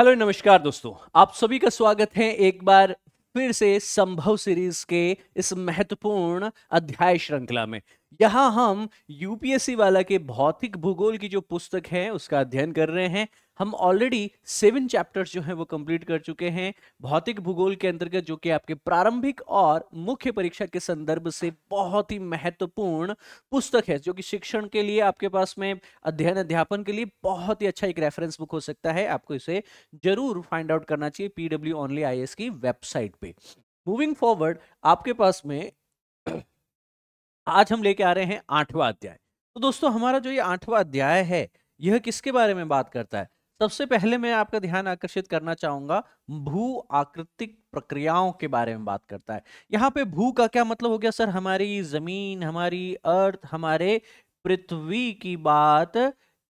Hello नमस्कार दोस्तों, आप सभी का स्वागत है एक बार फिर से संभव सीरीज के इस महत्वपूर्ण अध्याय श्रृंखला में। यहाँ हम यूपीएससी वाला के भौतिक भूगोल की जो पुस्तक है उसका अध्ययन कर रहे हैं। हम ऑलरेडी 7 चैप्टर्स जो हैं वो कंप्लीट कर चुके हैं भौतिक भूगोल के अंतर्गत, जो कि आपके प्रारंभिक और मुख्य परीक्षा के संदर्भ से बहुत ही महत्वपूर्ण पुस्तक है, जो कि शिक्षण के लिए आपके पास में अध्ययन अध्यापन के लिए बहुत ही अच्छा एक रेफरेंस बुक हो सकता है। आपको इसे जरूर फाइंड आउट करना चाहिए पीडब्ल्यू ओनली आईएएस की वेबसाइट पे। मूविंग फॉरवर्ड, आपके पास में आज हम लेके आ रहे हैं 8वां अध्याय। तो दोस्तों, हमारा जो ये 8वां अध्याय है यह किसके बारे में बात करता है? सबसे पहले मैं आपका ध्यान आकर्षित करना चाहूंगा, भू आकृतिक प्रक्रियाओं के बारे में बात करता है। यहाँ पे भू का क्या मतलब हो गया सर? हमारी जमीन, हमारी अर्थ, हमारे पृथ्वी की बात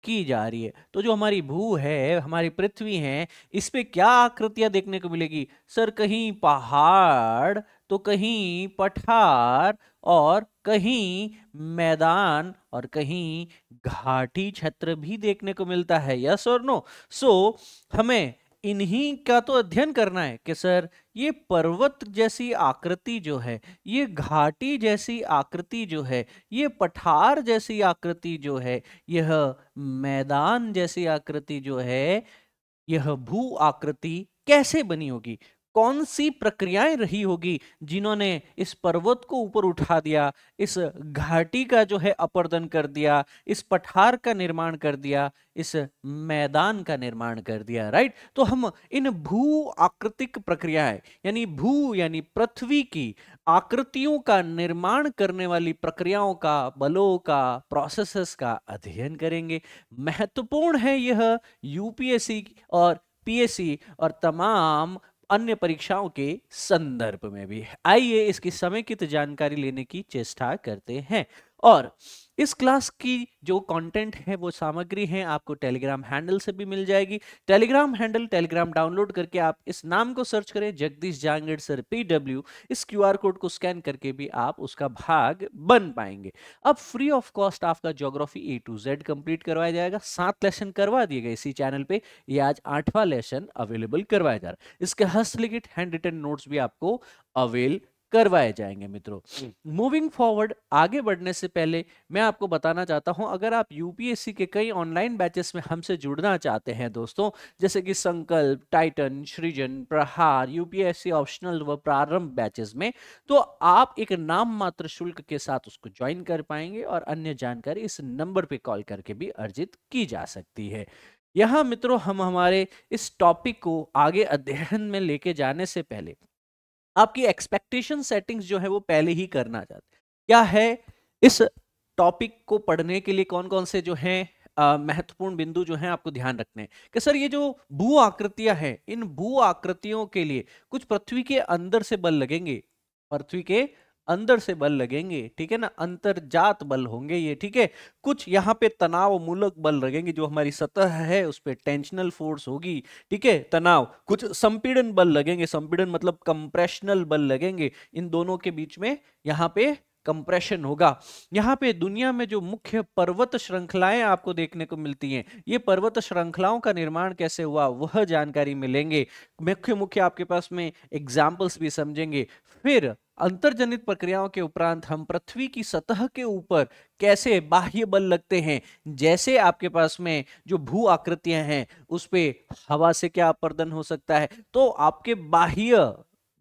की जा रही है। तो जो हमारी भू है, हमारी पृथ्वी है, इस पे क्या आकृतियां देखने को मिलेगी सर? कहीं पहाड़, तो कहीं पठार, और कहीं मैदान, और कहीं घाटी क्षेत्र भी देखने को मिलता है। यस और नो? सो हमें इन्हीं का तो अध्ययन करना है कि सर ये पर्वत जैसी आकृति जो है, ये घाटी जैसी आकृति जो है, ये पठार जैसी आकृति जो है, यह मैदान जैसी आकृति जो है, यह भू आकृति कैसे बनी होगी? कौन सी प्रक्रियाएं रही होगी जिन्होंने इस पर्वत को ऊपर उठा दिया, इस घाटी का जो है अपर्दन कर दिया, इस पठार का निर्माण कर दिया, इस मैदान का निर्माण कर दिया। राइट? तो हम इन भू आकृतिक प्रक्रियाएं, यानी भू यानी पृथ्वी की आकृतियों का निर्माण करने वाली प्रक्रियाओं का, बलों का, प्रोसेसेस का अध्ययन करेंगे। महत्वपूर्ण है यह यूपीएससी और पीएससी और तमाम अन्य परीक्षाओं के संदर्भ में भी। आइए इसकी समेकित जानकारी लेने की चेष्टा करते हैं। और इस क्लास की जो कंटेंट है, वो सामग्री है, आपको टेलीग्राम हैंडल से भी मिल जाएगी। टेलीग्राम हैंडल, टेलीग्राम डाउनलोड करके आप इस नाम को सर्च करें, जगदीश जांगड़ सर पीडब्ल्यू। इस क्यूआर कोड को स्कैन करके भी आप उसका भाग बन पाएंगे। अब फ्री ऑफ कॉस्ट आपका geography A to Z complete करवाया जाएगा। 7 लेसन करवा दिए गए इसी चैनल पे। ये आज 8वां लेसन अवेलेबल करवाया जा रहा है। इसके हस्तलिखित हैंड रिटन नोट्स भी आपको अवेल करवाए जाएंगे मित्रों। मूविंग फॉरवर्ड, आगे बढ़ने से पहले मैं आपको बताना चाहता हूं, अगर आप यूपीएससी के कई ऑनलाइन बैचेस में हमसे जुड़ना चाहते हैं दोस्तों, जैसे कि संकल्प, टाइटन, सृजन, प्रहार, यूपीएससी ऑप्शनल व प्रारंभ बैचेस में, तो आप एक नाम मात्र शुल्क के साथ उसको ज्वाइन कर पाएंगे और अन्य जानकारी इस नंबर पे कॉल करके भी अर्जित की जा सकती है। यहां मित्रों, हम हमारे इस टॉपिक को आगे अध्ययन में लेके जाने से पहले आपकी एक्सपेक्टेशन सेटिंग्स जो है वो पहले ही करना चाहते हैं। क्या है इस टॉपिक को पढ़ने के लिए कौन कौन से जो हैं महत्वपूर्ण बिंदु जो हैं आपको ध्यान रखने हैं कि सर ये जो भू आकृतियां हैं, इन भू आकृतियों के लिए कुछ पृथ्वी के अंदर से बल लगेंगे, पृथ्वी के अंदर से बल लगेंगे, ठीक है ना, अंतर्जात बल होंगे ये, ठीक है। कुछ यहाँ पे तनाव मूलक बल लगेंगे, जो हमारी सतह है उस पे टेंशनल फोर्स होगी, ठीक है, तनाव। कुछ संपीड़न बल लगेंगे, संपीड़न मतलब कंप्रेशनल बल लगेंगे, इन दोनों के बीच में यहाँ पे कंप्रेशन होगा। यहाँ पे दुनिया में जो मुख्य पर्वत श्रृंखलाएं आपको देखने को मिलती हैं, ये पर्वत श्रृंखलाओं का निर्माण कैसे हुआ वह जानकारी मिलेंगे। मुख्य मुख्य आपके पास में एग्जाम्पल्स भी समझेंगे। फिर अंतर्जनित प्रक्रियाओं के उपरांत हम पृथ्वी की सतह के ऊपर कैसे बाह्य बल लगते हैं, जैसे आपके पास में जो भू आकृतियां हैं उस पे हवा से क्या अपर्दन हो सकता है, तो आपके बाह्य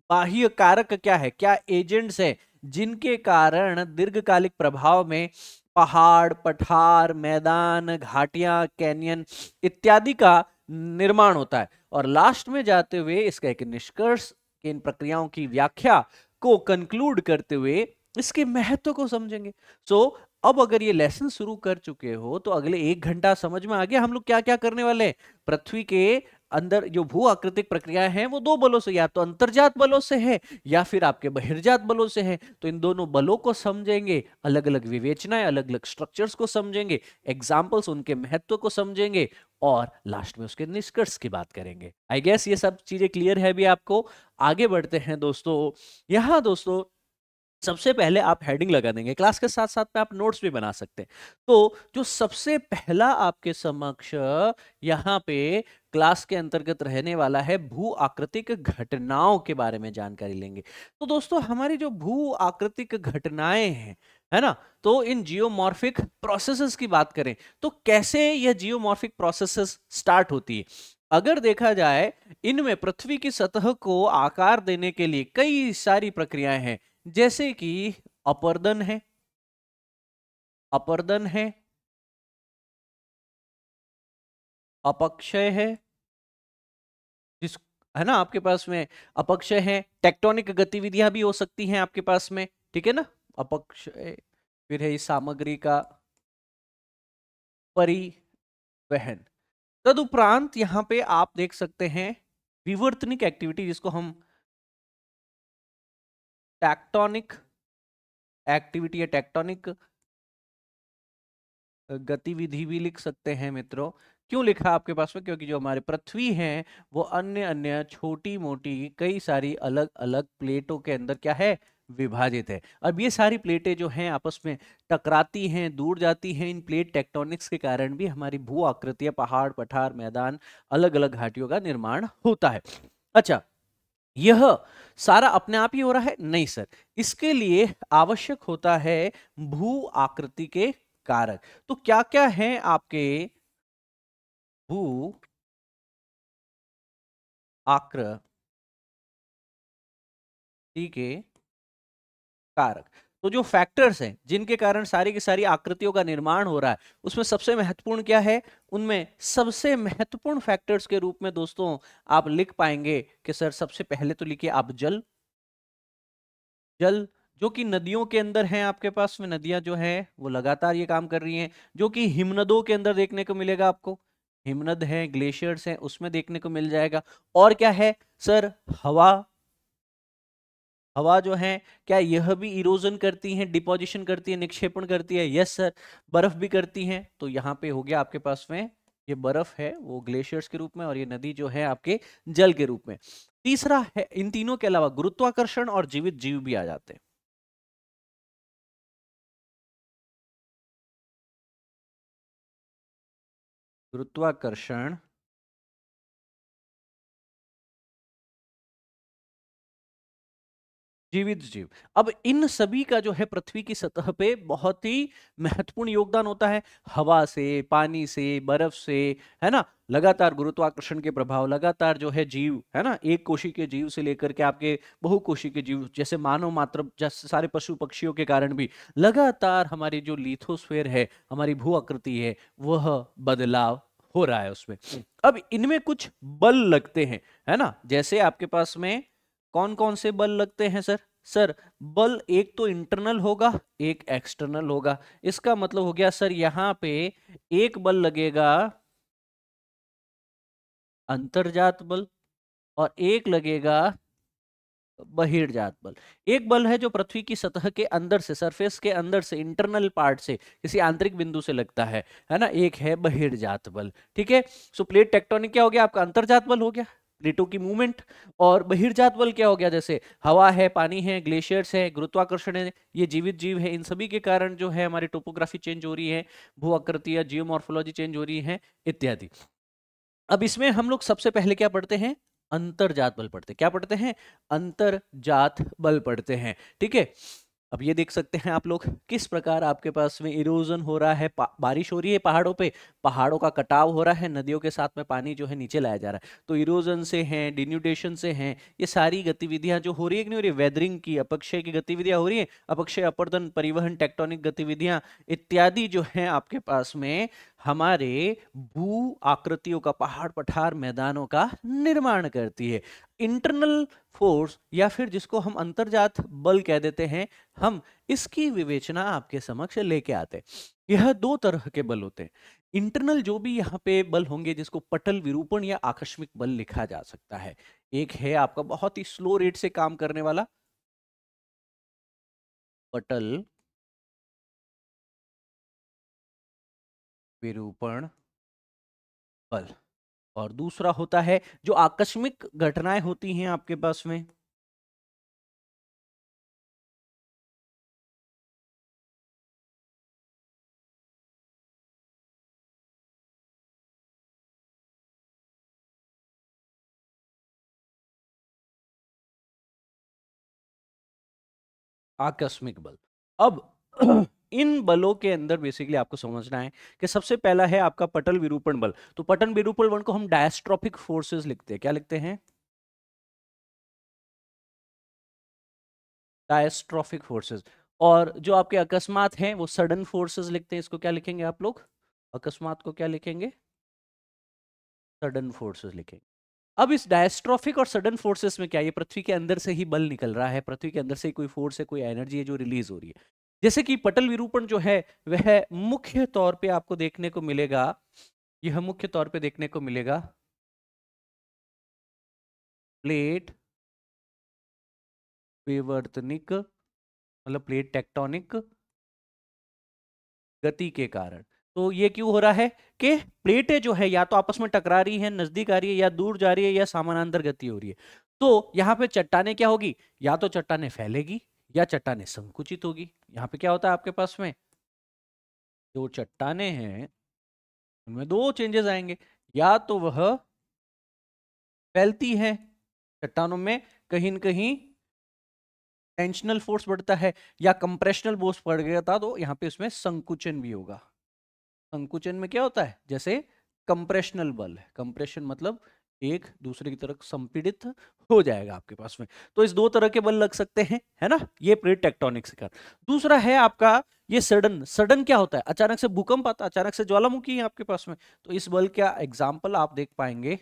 बाह्य कारक क्या है, क्या एजेंट्स है जिनके कारण दीर्घकालिक प्रभाव में पहाड़, पठार, मैदान, घाटियां, कैनियन इत्यादि का निर्माण होता है। और लास्ट में जाते हुए इसका एक निष्कर्ष, इन प्रक्रियाओं की व्याख्या को कंक्लूड करते हुए इसके महत्व को समझेंगे। सो अब अगर ये लेसन शुरू कर चुके हो तो अगले 1 घंटा समझ में आ गया हम लोग क्या क्या करने वाले हैं। पृथ्वी के अंदर जो भू आकृतिक प्रक्रियाएं हैं वो 2 बलों से, या तो अंतर्जात बलों से है या फिर आपके बहिर्जात बलों से है। तो इन दोनों बलों को समझेंगे, अलग अलग विवेचनाएं, अलग अलग स्ट्रक्चर्स को समझेंगे, एग्जाम्पल्स, उनके महत्व को समझेंगे, और लास्ट में उसके निष्कर्ष की बात करेंगे। आई गेस ये सब चीजें क्लियर है भी आपको। आगे बढ़ते हैं दोस्तों। यहां दोस्तों सबसे पहले आप हेडिंग लगा देंगे, क्लास के साथ साथ में आप नोट्स भी बना सकते हैं। तो जो सबसे पहला आपके समक्ष यहाँ पे क्लास के अंतर्गत रहने वाला है, भू आकृतिक घटनाओं के बारे में जानकारी लेंगे। तो दोस्तों हमारी जो भू आकृतिक घटनाएं हैं, है ना, तो इन जियोमॉर्फिक प्रोसेसेस की बात करें तो कैसे यह जियोमॉर्फिक प्रोसेसेस स्टार्ट होती है। अगर देखा जाए, इनमें पृथ्वी की सतह को आकार देने के लिए कई सारी प्रक्रियाएं हैं, जैसे कि अपर्दन है, अपर्दन है, अपक्षय है, जिस है ना आपके पास में, अपक्षय है, टेक्टोनिक गतिविधियां भी हो सकती हैं आपके पास में, ठीक है ना, अपक्षय, फिर है सामग्री का परिवहन। तदुपरांत यहां पे आप देख सकते हैं विवर्तनिक एक्टिविटी, जिसको हम टैक्टोनिक एक्टिविटी या टेक्टोनिक गतिविधि भी लिख सकते हैं मित्रों। क्यों लिखा आपके पास में, क्योंकि जो हमारे पृथ्वी है वो अन्य अन्य छोटी मोटी कई सारी अलग अलग प्लेटों के अंदर क्या है, विभाजित है। अब ये सारी प्लेटें जो हैं आपस में टकराती हैं, दूर जाती हैं। इन प्लेट टेक्टोनिक्स के कारण भी हमारी भू आकृतियां, पहाड़, पठार, मैदान, अलग अलग घाटियों का निर्माण होता है। अच्छा, यह सारा अपने आप ही हो रहा है? नहीं सर, इसके लिए आवश्यक होता है भू आकृति के कारक। तो क्या क्या हैं आपके भू आकृति के कारक? तो जो फैक्टर्स हैं जिनके कारण सारी की सारी आकृतियों का निर्माण हो रहा है, उसमें सबसे महत्वपूर्ण क्या है? उनमें सबसे महत्वपूर्ण फैक्टर्स के रूप में दोस्तों आप लिख पाएंगे कि सर सबसे पहले तो लिखिए आप जल। जल जो कि नदियों के अंदर है, आपके पास में नदियां जो है वो लगातार ये काम कर रही हैं, जो कि हिमनदों के अंदर देखने को मिलेगा आपको। हिमनद है, ग्लेशियर्स हैं, उसमें देखने को मिल जाएगा। और क्या है सर? हवा। हवा जो है, क्या यह भी इरोजन करती है, डिपोजिशन करती है, निक्षेपण करती है? Yes sir. बर्फ भी करती है। तो यहाँ पे हो गया आपके पास में, ये बर्फ है वो ग्लेशियर्स के रूप में, और ये नदी जो है आपके जल के रूप में। तीसरा है, इन तीनों के अलावा गुरुत्वाकर्षण और जीवित जीव भी आ जाते हैं। गुरुत्वाकर्षण, जीवित जीव। अब इन सभी का जो है पृथ्वी की सतह पे बहुत ही महत्वपूर्ण योगदान होता है। हवा से, पानी से, बर्फ से, है ना, लगातार गुरुत्वाकर्षण के प्रभाव, लगातार जो है जीव, है ना, एक कोशी के जीव से लेकर के आपके बहुकोशी के जीव, जैसे मानव मात्र, जैसे सारे पशु पक्षियों के कारण भी लगातार हमारी जो लिथोस्फीयर है, हमारी भू आकृति है, वह बदलाव हो रहा है उसमें। अब इनमें कुछ बल लगते हैं, है ना, जैसे आपके पास में कौन कौन से बल लगते हैं सर? सर बल एक तो इंटरनल होगा, एक एक्सटर्नल होगा। इसका मतलब हो गया सर, यहां पे एक बल लगेगा अंतर्जात बल, और एक लगेगा बहिर्जात बल। एक बल है जो पृथ्वी की सतह के अंदर से, सरफेस के अंदर से, इंटरनल पार्ट से, किसी आंतरिक बिंदु से लगता है ना। एक है बहिर्जात बल, ठीक है। सो प्लेट टेक्टोनिक क्या हो गया आपका? अंतर्जात बल हो गया, प्लेटों की मूवमेंट। और बहिर्जात बल क्या हो गया? जैसे हवा है, पानी है, ग्लेशियर्स है, गुरुत्वाकर्षण है, ये जीवित जीव है, इन सभी के कारण जो है हमारी टोपोग्राफी चेंज हो रही है, भू आकृति या जियोमॉर्फोलॉजी चेंज हो रही है, इत्यादि। अब इसमें हम लोग सबसे पहले क्या पढ़ते हैं? अंतरजात बल पढ़ते हैं। क्या पढ़ते हैं? अंतरजात बल पढ़ते हैं, ठीक है। अब ये देख सकते हैं आप लोग किस प्रकार आपके पास में इरोजन हो रहा है, बारिश हो रही है पहाड़ों पे, पहाड़ों का कटाव हो रहा है, नदियों के साथ में पानी जो है नीचे लाया जा रहा है, तो इरोजन से है, डिन्यूडेशन से है, ये सारी गतिविधियां जो हो रही है कि नहीं हो रही है, वेदरिंग की, अपक्षय की गतिविधियां हो रही है, अपक्षय, अपर्दन, परिवहन, टेक्टोनिक गतिविधियां इत्यादि जो है आपके पास में हमारे भू आकृतियों का, पहाड़, पठार, मैदानों का निर्माण करती है। इंटरनल फोर्स, या फिर जिसको हम अंतर्जात बल कह देते हैं, हम इसकी विवेचना आपके समक्ष लेके आते हैं। यह दो तरह के बल होते हैं। इंटरनल जो भी यहाँ पे बल होंगे, जिसको पटल विरूपण या आकस्मिक बल लिखा जा सकता है। एक है आपका बहुत ही स्लो रेट से काम करने वाला पटल विरूपण बल, और दूसरा होता है जो आकस्मिक घटनाएं होती हैं आपके पास में, आकस्मिक बल। अब इन बलों के अंदर बेसिकली आपको समझना है कि सबसे पहला है आपका पटल विरूपण बल। तो पटल विरूपण बल को हम डायस्ट्रोफिक फोर्सेस लिखते हैं। क्या लिखते हैं? Diastrophic forces. और जो आपके अकस्मात हैं वो सडन फोर्सेस लिखते हैं। इसको क्या लिखेंगे आप लोग? अकस्मात को क्या लिखेंगे? सडन फोर्सेस लिखेंगे। अब इस डायस्ट्रोफिक और सडन फोर्सेस में क्या, ये पृथ्वी के अंदर से ही बल निकल रहा है, पृथ्वी के अंदर से ही कोई फोर्स है, कोई एनर्जी है जो रिलीज हो रही है। जैसे कि पटल विरूपण जो है वह मुख्य तौर पे आपको देखने को मिलेगा, यह मुख्य तौर पे देखने को मिलेगा प्लेट विवर्तनिक, मतलब प्लेट टेक्टोनिक गति के कारण। तो ये क्यों हो रहा है कि प्लेटें जो है या तो आपस में टकरा रही है, नजदीक आ रही है, या दूर जा रही है, या समानांतर गति हो रही है। तो यहाँ पे चट्टाने क्या होगी, या तो चट्टाने फैलेगी या चट्टाने संकुचित होगी। यहाँ पे क्या होता है आपके पास में, जो चट्टाने हैं उनमें दो चेंजेस आएंगे, या तो वह फैलती है, चट्टानों में कहीं न कहीं टेंशनल फोर्स बढ़ता है, या कंप्रेशनल फोर्स बढ़ गया था तो यहाँ पे उसमें संकुचन भी होगा। संकुचन में क्या होता है, जैसे कंप्रेशनल बल है, कंप्रेशन मतलब एक दूसरे की तरफ संपीड़ित हो जाएगा आपके पास में। तो इस दो तरह के बल लग सकते हैं, है ना, ये प्लेट टेक्टोनिक्स का। दूसरा है आपका ये सडन। सडन क्या होता है, अचानक से भूकंप आता है, अचानक से ज्वालामुखी है आपके पास में। तो इस बल का एग्जाम्पल आप देख पाएंगे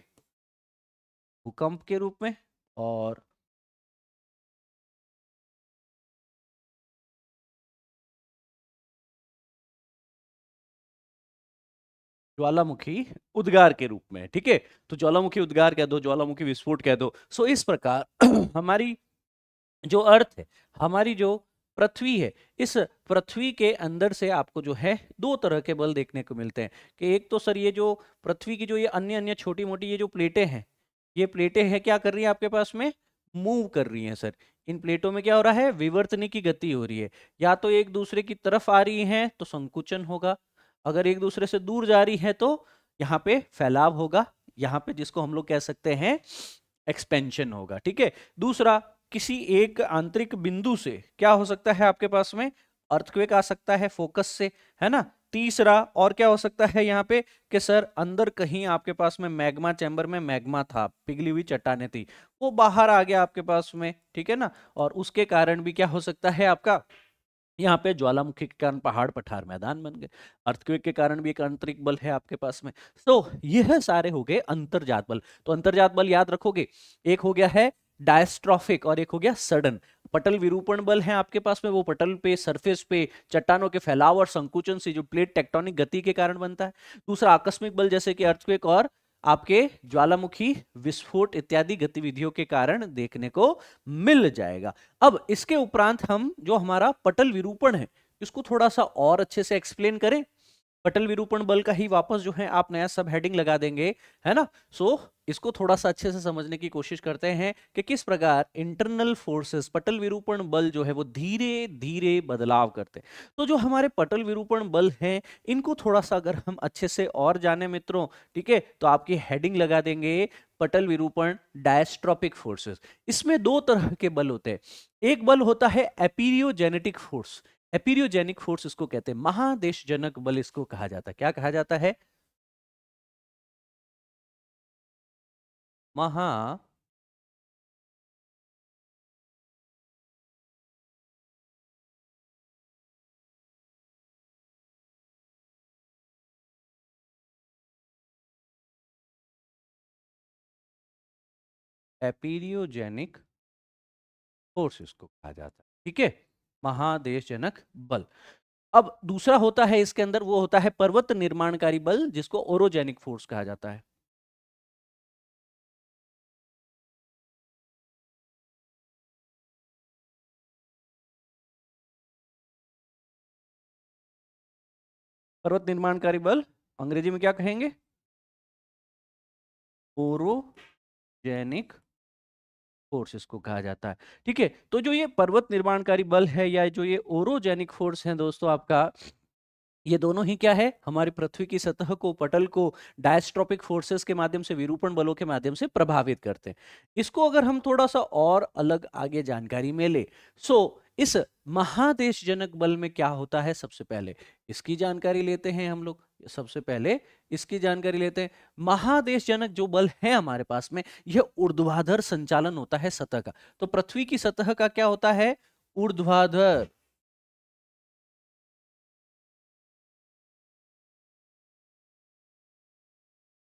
भूकंप के रूप में, और ज्वालामुखी उद्गार के रूप में। ठीक है, तो ज्वालामुखी उद्गार कह दो, ज्वालामुखी विस्फोट कह दो। सो इस प्रकार हमारी जो अर्थ है, हमारी जो पृथ्वी है, इस पृथ्वी के अंदर से आपको जो है दो तरह के बल देखने को मिलते हैं। कि एक तो सर ये जो पृथ्वी की जो ये अन्य अन्य छोटी मोटी ये जो प्लेटें हैं, ये प्लेटें हैं क्या कर रही हैं आपके पास में, मूव कर रही हैं सर। इन प्लेटों में क्या हो रहा है, विवर्तनी की गति हो रही है। या तो एक दूसरे की तरफ आ रही हैं तो संकुचन होगा, अगर एक दूसरे से दूर जा रही है तो यहाँ पे फैलाव होगा, यहाँ पे जिसको हम लोग कह सकते हैं एक्सपेंशन होगा। ठीक है। दूसरा, किसी एक आंतरिक बिंदु से क्या हो सकता है आपके पास में, अर्थक्वेक आ सकता है फोकस से, है ना। तीसरा और क्या हो सकता है यहाँ पे कि सर अंदर कहीं आपके पास में मैग्मा चैम्बर में मैग्मा था, पिघली हुई चट्टानें थी, वो बाहर आ गया आपके पास में, ठीक है ना। और उसके कारण भी क्या हो सकता है आपका, यहाँ पे ज्वालामुखी के कारण पहाड़ पठार मैदान बन गए, अर्थक्वेक के कारण भी एक आंतरिक बल है आपके पास में। तो यह सारे हो गए अंतर्जात बल। तो अंतर्जात बल याद रखोगे, एक हो गया है डायस्ट्रोफिक और एक हो गया सडन। पटल विरूपण बल है आपके पास में, वो पटल पे सरफेस पे चट्टानों के फैलाव और संकुचन से जो प्लेट टेक्टोनिक गति के कारण बनता है। दूसरा आकस्मिक बल जैसे कि अर्थक्वेक और आपके ज्वालामुखी विस्फोट इत्यादि गतिविधियों के कारण देखने को मिल जाएगा। अब इसके उपरांत हम जो हमारा पटल विरूपण है इसको थोड़ा सा और अच्छे से एक्सप्लेन करें। पटल विरूपण बल का ही वापस जो है आप नया सब हेडिंग लगा देंगे, है ना। सो इसको थोड़ा सा अच्छे से समझने की कोशिश करते हैं कि किस प्रकार इंटरनल फोर्सेस, पटल विरूपण बल जो है वो धीरे धीरे बदलाव करते हैं। तो जो हमारे पटल विरूपण बल हैं इनको थोड़ा सा अगर हम अच्छे से और जाने मित्रों, ठीक है, तो आपकी हेडिंग लगा देंगे पटल विरूपण डायस्ट्रोपिक फोर्सेस। इसमें दो तरह के बल होते हैं। एक बल होता है एपीरियोजेनेटिक फोर्स। एपीरियोजेनिक फोर्स इसको कहते हैं, महादेशजनक बल इसको कहा जाता है। क्या कहा जाता है? महा एपीरियोजेनिक फोर्स इसको कहा जाता है, ठीक है, महादेशजनक बल। अब दूसरा होता है इसके अंदर, वो होता है पर्वत निर्माणकारी बल जिसको ओरोजेनिक फोर्स कहा जाता है। पर्वत निर्माणकारी बल अंग्रेजी में क्या कहेंगे? ओरोजेनिक फोर्स इसको कहा जाता है, ठीक है। तो जो ये पर्वत निर्माणकारी बल है या जो ये ओरोजेनिक फोर्स है दोस्तों आपका, ये दोनों ही क्या है, हमारी पृथ्वी की सतह को, पटल को डायस्ट्रोपिक फोर्सेस के माध्यम से, विरूपण बलों के माध्यम से प्रभावित करते हैं। इसको अगर हम थोड़ा सा और अलग आगे जानकारी में ले, सो इस महादेशजनक बल में क्या होता है, सबसे पहले इसकी जानकारी लेते हैं हम लोग। सबसे पहले इसकी जानकारी लेते हैं। महादेशजनक जो बल है हमारे पास में, यह ऊर्ध्वाधर संचालन होता है सतह का। तो पृथ्वी की सतह का क्या होता है, ऊर्ध्वाधर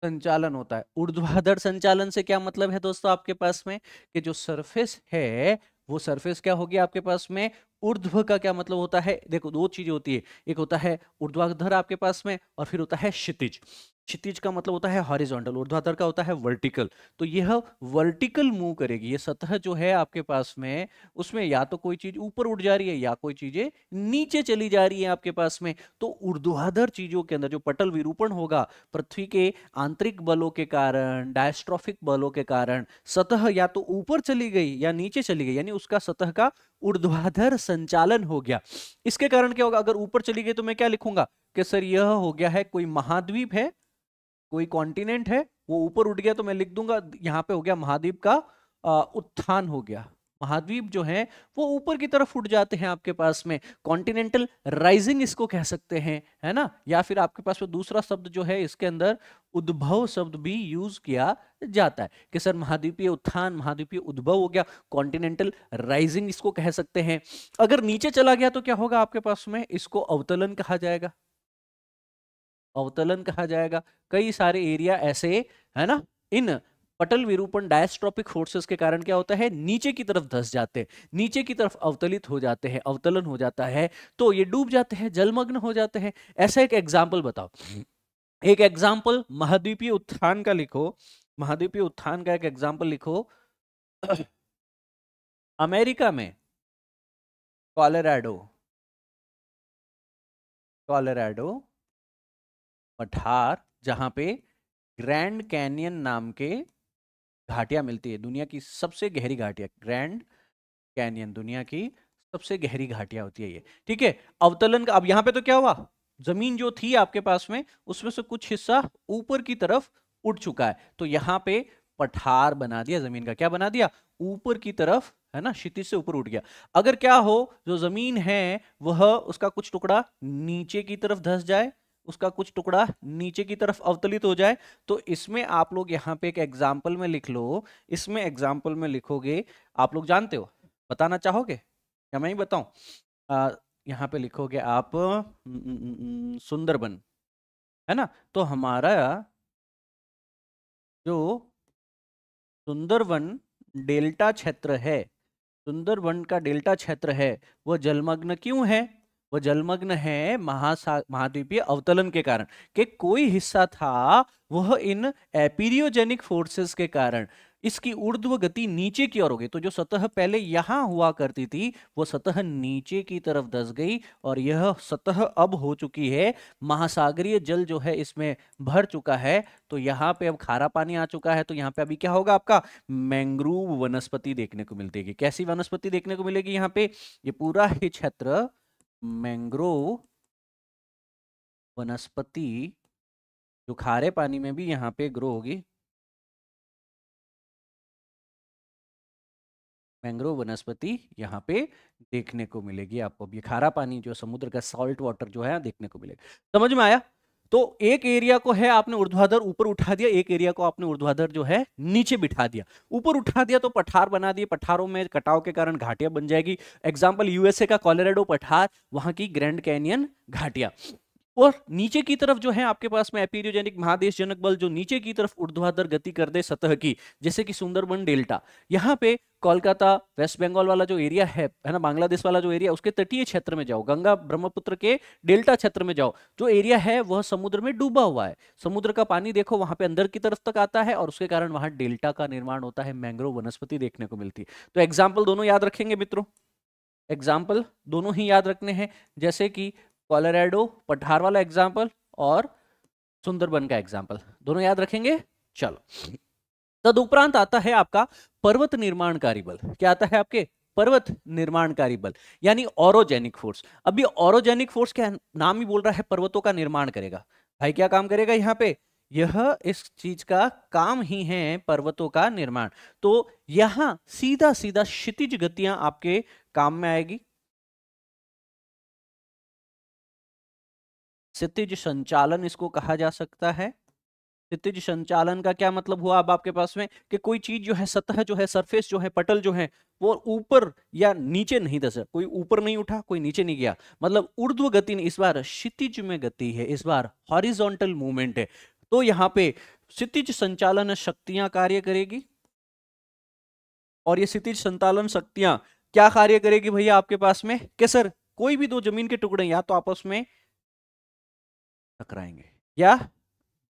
संचालन होता है। ऊर्ध्वाधर संचालन से क्या मतलब है दोस्तों आपके पास में, कि जो सरफेस है वो सरफेस क्या होगी आपके पास में, ऊर्ध्व का क्या मतलब होता है, देखो दो चीजें होती है, एक होता है ऊर्ध्वाधर आपके पास में, और फिर होता है क्षितिज। क्षितिज का मतलब होता है हॉरिजॉन्टल, ऊर्ध्वाधर का होता है वर्टिकल। तो यह वर्टिकल मूव करेगी, ये सतह जो है आपके पास में, उसमें या तो कोई चीज ऊपर उठ जा रही है या कोई चीजें नीचे चली जा रही है आपके पास में। तो ऊर्ध्वाधर चीजों के अंदर जो पटल विरूपण होगा पृथ्वी के आंतरिक बलों के कारण, डायस्ट्रोफिक बलों के कारण, सतह या तो ऊपर चली गई या नीचे चली गई, यानी उसका सतह का ऊर्ध्वाधर संचालन हो गया। इसके कारण क्या होगा, अगर ऊपर चली गई तो मैं क्या लिखूंगा कि सर यह हो गया है कोई महाद्वीप है, कोई कॉन्टिनेंट है, वो ऊपर उठ गया तो मैं लिख दूंगा यहां पे हो गया महाद्वीप का उत्थान हो गया। महाद्वीप जो है वो ऊपर की तरफ उठ जाते हैं आपके पास में, कॉन्टिनेंटल राइजिंग इसको कह सकते हैं, है ना। या फिर आपके पास में दूसरा शब्द जो है इसके अंदर उद्भव शब्द भी यूज किया जाता है कि सर महाद्वीपीय उत्थान, महाद्वीपीय उद्भव हो गया, कॉन्टिनेंटल राइजिंग इसको कह सकते हैं। अगर नीचे चला गया तो क्या होगा आपके पास में, इसको अवतलन कहा जाएगा, अवतलन कहा जाएगा। कई सारे एरिया ऐसे, है ना, इन पटल विरूपण डायस्ट्रोपिक फोर्सेस के कारण क्या होता है, नीचे की तरफ धंस जाते हैं, नीचे की तरफ अवतलित हो जाते हैं, अवतलन हो जाता है, तो ये डूब जाते हैं, जलमग्न हो जाते हैं। ऐसा एक एग्जाम्पल बताओ, एक एग्जाम्पल महाद्वीपीय उत्थान का लिखो, महाद्वीपीय उत्थान का एक एग्जाम्पल लिखो। अमेरिका में कोलोराडो, कोलोराडो पठार, जहां पे ग्रैंड कैनियन नाम के घाटियां मिलती है, दुनिया की सबसे गहरी घाटियां, ग्रैंड कैनियन दुनिया की सबसे गहरी घाटियां होती है ये, ठीक है। अवतलन का, अब यहां पे तो क्या हुआ, जमीन जो थी आपके पास में उसमें से कुछ हिस्सा ऊपर की तरफ उठ चुका है, तो यहां पे पठार बना दिया जमीन का, क्या बना दिया, ऊपर की तरफ, है ना, क्षितिज से ऊपर उठ गया। अगर क्या हो, जो जमीन है वह, उसका कुछ टुकड़ा नीचे की तरफ धंस जाए, उसका कुछ टुकड़ा नीचे की तरफ अवतलित हो जाए, तो इसमें आप लोग यहाँ पे एक एग्जाम्पल में लिख लो, इसमें एग्जाम्पल में लिखोगे, आप लोग जानते हो, बताना चाहोगे या मैं ही बताऊं, यहाँ पे लिखोगे आप सुंदरबन, है ना। तो हमारा जो सुंदरबन डेल्टा क्षेत्र है, सुंदरबन का डेल्टा क्षेत्र है, वह जलमग्न क्यों है, वह जलमग्न है महाद्वीपीय अवतलन के कारण, कि कोई हिस्सा था वह इन एपीरियोजेनिक फोर्सेस के कारण इसकी ऊर्ध्व गति नीचे की ओर हो गई। तो जो सतह पहले यहां हुआ करती थी वो सतह नीचे की तरफ धंस गई, और यह सतह अब हो चुकी है, महासागरीय जल जो है इसमें भर चुका है, तो यहाँ पे अब खारा पानी आ चुका है, तो यहाँ पे अभी क्या होगा, आपका मैंग्रोव वनस्पति देखने को मिलती है। कैसी वनस्पति देखने को मिलेगी यहाँ पे, ये पूरा ही क्षेत्र मैंग्रोव वनस्पति जो खारे पानी में भी यहाँ पे ग्रो होगी, मैंग्रोव वनस्पति यहाँ पे देखने को मिलेगी आपको। अब ये खारा पानी जो समुद्र का सॉल्ट वाटर जो है देखने को मिलेगा। समझ में आया। तो एक एरिया को है आपने ऊर्ध्वाधर ऊपर उठा दिया, एक एरिया को आपने ऊर्ध्वाधर जो है नीचे बिठा दिया। ऊपर उठा दिया तो पठार बना दिए, पठारों में कटाव के कारण घाटियां बन जाएगी। एग्जाम्पल यूएसए का कोलोराडो पठार, वहां की ग्रैंड कैनियन घाटियां। और नीचे की तरफ जो है आपके पास में एपीरियोजेनिक महादेशजनक बल जो नीचे की तरफ ऊर्ध्वाधर गति कर दे सतह की, जैसे कि सुंदरबन डेल्टा, यहाँ पे कोलकाता वेस्ट बंगाल वाला जो एरिया है ना, बांग्लादेश वाला जो एरिया, उसके तटीय क्षेत्र में जाओ, गंगा ब्रह्मपुत्र के डेल्टा क्षेत्र में जाओ, जो एरिया है वह समुद्र में डूबा हुआ है, समुद्र का पानी देखो वहां पे अंदर की तरफ तक आता है, और उसके कारण वहां डेल्टा का निर्माण होता है, मैंग्रोव वनस्पति देखने को मिलती है। तो एग्जाम्पल दोनों याद रखेंगे मित्रों, एग्जाम्पल दोनों ही याद रखने हैं, जैसे कि कोलोराडो पठार वाला एग्जाम्पल और सुंदरबन का एग्जाम्पल, दोनों याद रखेंगे। चलो, तदुपरांत आता है आपका पर्वत निर्माणकारी बल। क्या आता है आपके, पर्वत निर्माणकारी बल, यानी ऑरोजेनिक फोर्स। अभी ऑरोजेनिक फोर्स क्या नाम ही बोल रहा है, पर्वतों का निर्माण करेगा। भाई क्या काम करेगा यहाँ पे, यह इस चीज का काम ही है पर्वतों का निर्माण। तो यहां सीधा सीधा क्षितिज गतियां आपके काम में आएगी, क्षितिज संचालन इसको कहा जा सकता है। क्षितिज संचालन का क्या मतलब हुआ अब आपके पास में कि कोई चीज जो है, सतह जो है, सरफेस जो है, पटल जो है, वो ऊपर या नीचे नहीं धंसा, कोई ऊपर नहीं उठा, कोई नीचे नहीं गया, मतलब ऊर्ध्व गति नहीं, इस बार क्षितिज में गति है, इस बार हॉरिजॉन्टल मूवमेंट है। तो यहाँ पे क्षितिज संचालन शक्तियां कार्य करेगी, और ये क्षितिज संचालन शक्तियां क्या कार्य करेगी भैया आपके पास में कि सर कोई भी दो जमीन के टुकड़े या तो आपस में टकराएंगे या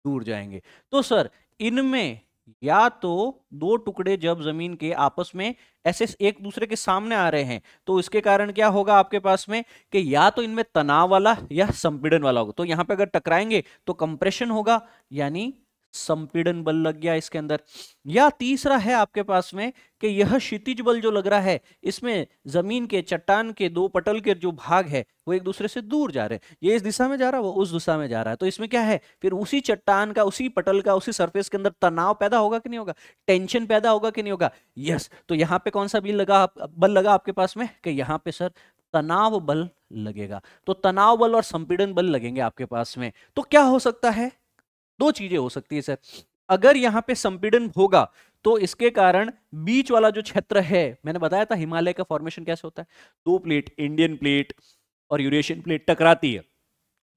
दूर जाएंगे। तो सर इनमें या तो दो टुकड़े जब जमीन के आपस में ऐसे एक दूसरे के सामने आ रहे हैं, तो इसके कारण क्या होगा आपके पास में कि या तो इनमें तनाव वाला या संपीड़न वाला होगा। तो यहां पे अगर टकराएंगे तो कंप्रेशन होगा, यानी संपीड़न बल लग गया इसके अंदर। या तीसरा है आपके पास में कि यह क्षितिज बल जो लग रहा है, इसमें जमीन के चट्टान के दो पटल के जो भाग है वो एक दूसरे से दूर जा रहे हैं, ये इस दिशा में जा रहा है, वो उस दिशा में जा रहा है। तो इसमें क्या है, फिर उसी चट्टान का, उसी पटल का, उसी सरफेस के अंदर तनाव पैदा होगा कि नहीं होगा, टेंशन पैदा होगा कि नहीं होगा। यस, तो यहां पे कौन सा बल लगा आपके पास में कि यहां पे सर तनाव बल लगेगा। तो तनाव बल और संपीड़न बल लगेंगे आपके पास में। तो क्या हो सकता है, दो चीजें हो सकती है सर। अगर यहां पे संपीड़न होगा तो इसके कारण बीच वाला जो क्षेत्र है, मैंने बताया था हिमालय का फॉर्मेशन कैसे होता है, दो प्लेट, इंडियन प्लेट और यूरेशियन प्लेट टकराती है,